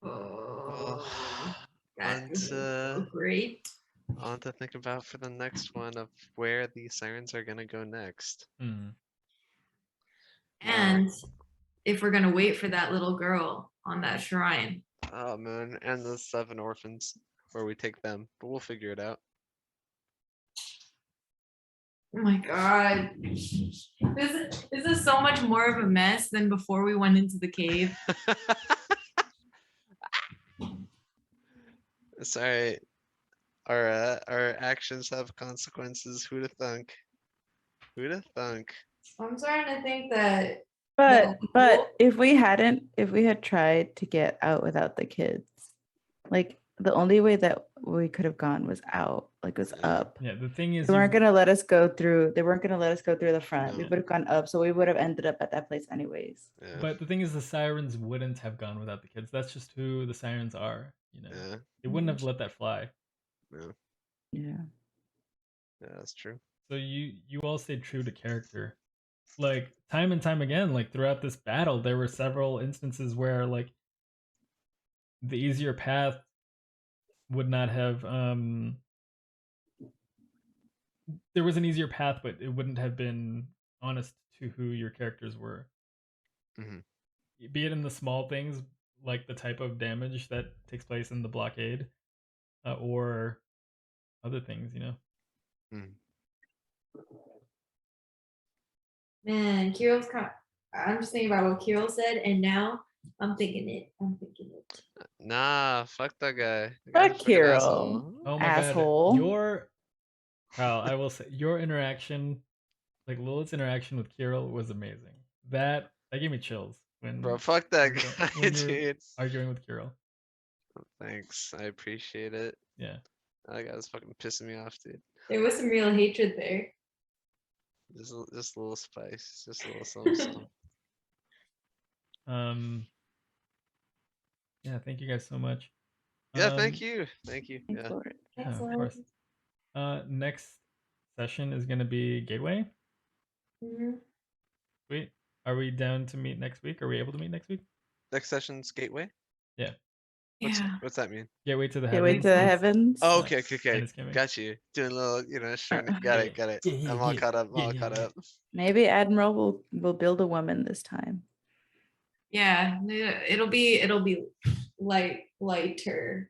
Oh, on that is so great. On to think about for the next one of where the sirens are gonna go next. And if we're gonna wait for that little girl on that shrine. Oh man, and the 7 orphans, where we take them, but we'll figure it out. Oh my god. This is so much more of a mess than before we went into the cave. Sorry, our actions have consequences. Who'd have thunk? Who'd have thunk? I'm starting to think that. But if we had tried to get out without the kids, like the only way that we could have gone was out, like was up. Yeah, the thing is, They weren't gonna let us go through. They weren't gonna let us go through the front. We No. would have gone up, so we would have ended up at that place anyways. Yeah. but the thing is, the sirens wouldn't have gone without the kids. That's just who the sirens are. Yeah. They wouldn't have let that fly. Yeah. Yeah. Yeah, that's true. So you all stayed true to character. Like time and time again, like throughout this battle, there were several instances where like the easier path would not have there was an easier path, but it wouldn't have been honest to who your characters were. Mhm. Be it in the small things, like the type of damage that takes place in the blockade, or other things, you know. Man, Kiril's kind. I'm just thinking about what Kiril said, and now I'm thinking it. Nah, fuck that guy. That Fuck guy's a fucking Kiril. asshole. Oh my Asshole. god, your Kyle, I will say your interaction, like Lilith's interaction with Kiril, was amazing. That gave me chills when Bro, fuck that you were guy, when you were dude. arguing with Kiril. Thanks, I appreciate it. Yeah. That guy was fucking pissing me off, dude. There was some real hatred there. Just a little spice, just a little something. something. Yeah, thank you guys so much. Yeah, thank you, thank you. Thanks, Yeah, Lord. Yeah, of course. Next session is gonna be Gateway. Mhm. Sweet. Are we down to meet next week? Are we able to meet next week? next session's Gateway. Yeah. What's that mean? Gateway to the Gateway heavens. to the It's- heavens. Oh, Yeah, okay, and it's coming. got you. Doing a little, got it, got it. Yeah, I'm all yeah, caught up. yeah, all yeah, caught yeah. up. Maybe Admiral will build a woman this time. Yeah, it'll be lighter.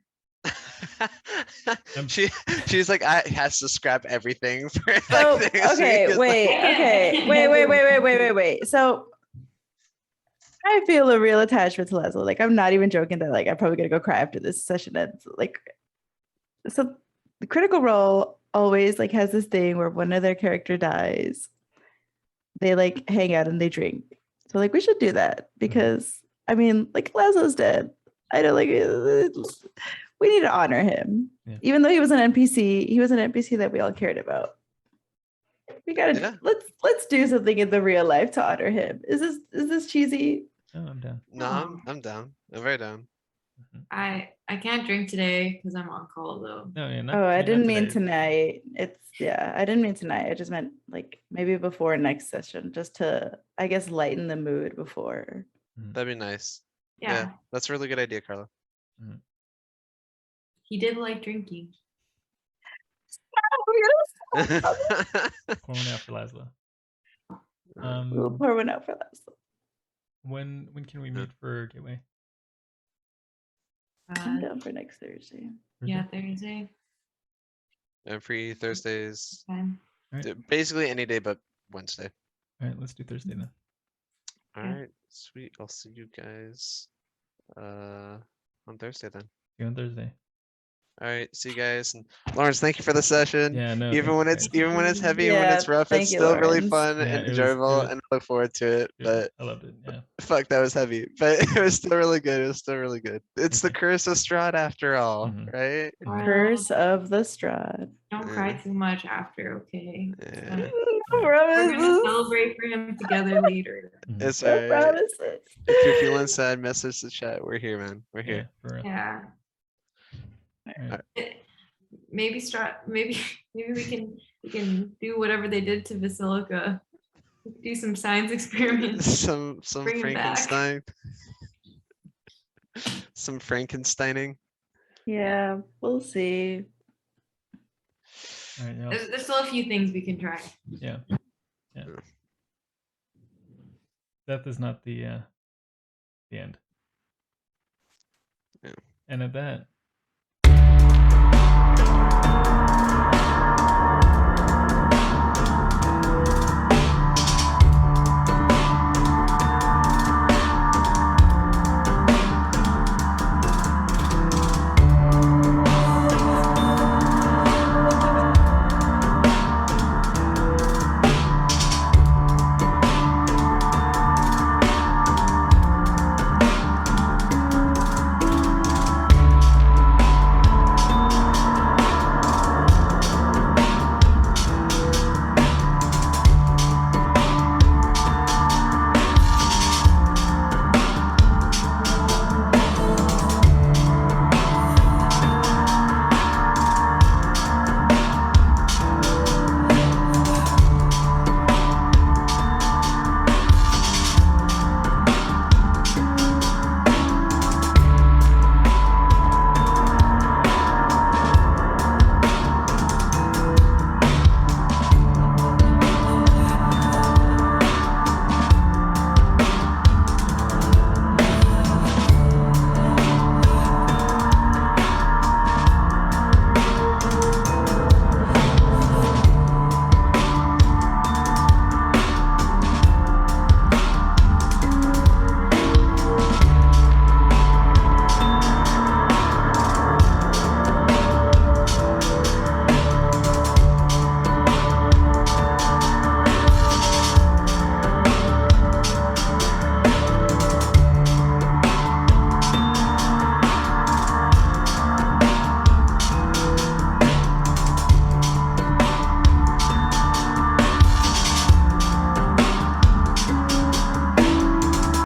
She's like, I has to scrap everything for like So next week. okay, It's wait, like- okay, wait. So I feel a real attachment to Lazlo. Like I'm not even joking that like I'm probably gonna go cry after this session ends. Like, so the Critical Role always like has this thing where one of their character dies. They like hang out and they drink. So like we should do that because I mean like Lazlo's dead. I know like we need to honor him. Yeah. Even though he was an NPC, he was an NPC that we all cared about. We gotta Yeah. let's do something in the real life to honor him. Is this cheesy? Oh, I'm down. No, I'm down. I'm very down. Mhm. I can't drink today because I'm on call though. No, yeah, not, Oh, I not didn't mean today. tonight. I didn't mean tonight. I just meant like maybe before next session, just to I guess lighten the mood before. That'd be nice. Yeah, That's a really good idea, Carla. he did like drinking. Pour one out for Lazlo. We'll pour one out for that. When can we meet for Gateway? I'm down for next Thursday. Yeah, Thursday. I'm free Thursdays. Fine. Basically any day but Wednesday. All right, let's do Thursday then. All Yeah. right, sweet. I'll see you guys on Thursday then. See you on Thursday. All right, see you guys. And Lawrence, thank you for the session. Yeah, no. Even when it's heavy, when Yeah, it's rough, thank it's you, still really Lawrence. fun Yeah, and it was- enjoyable, and I look forward to it. But I loved it. Yeah. fuck, that was heavy. But it was still really good. It was still really good. It's the Okay. curse of Strahd after all, Mhm. right? Well, Curse of the Strahd. Don't cry too much after, okay? It's Yeah. fine. No We're gonna promises. celebrate for him together later. Mhm. It's No alright. promises. If you're feeling sad, message the chat. We're here, man. We're Yeah, here. for real. Yeah. All right. Maybe we can do whatever they did to Basilica. Do some science experiments. Some Bring it back. Frankenstein. Some Frankensteining. Yeah, we'll see. All right, yeah. There's still a few things we can try. Yeah. Yeah. Death is not the end. Yeah. And at that,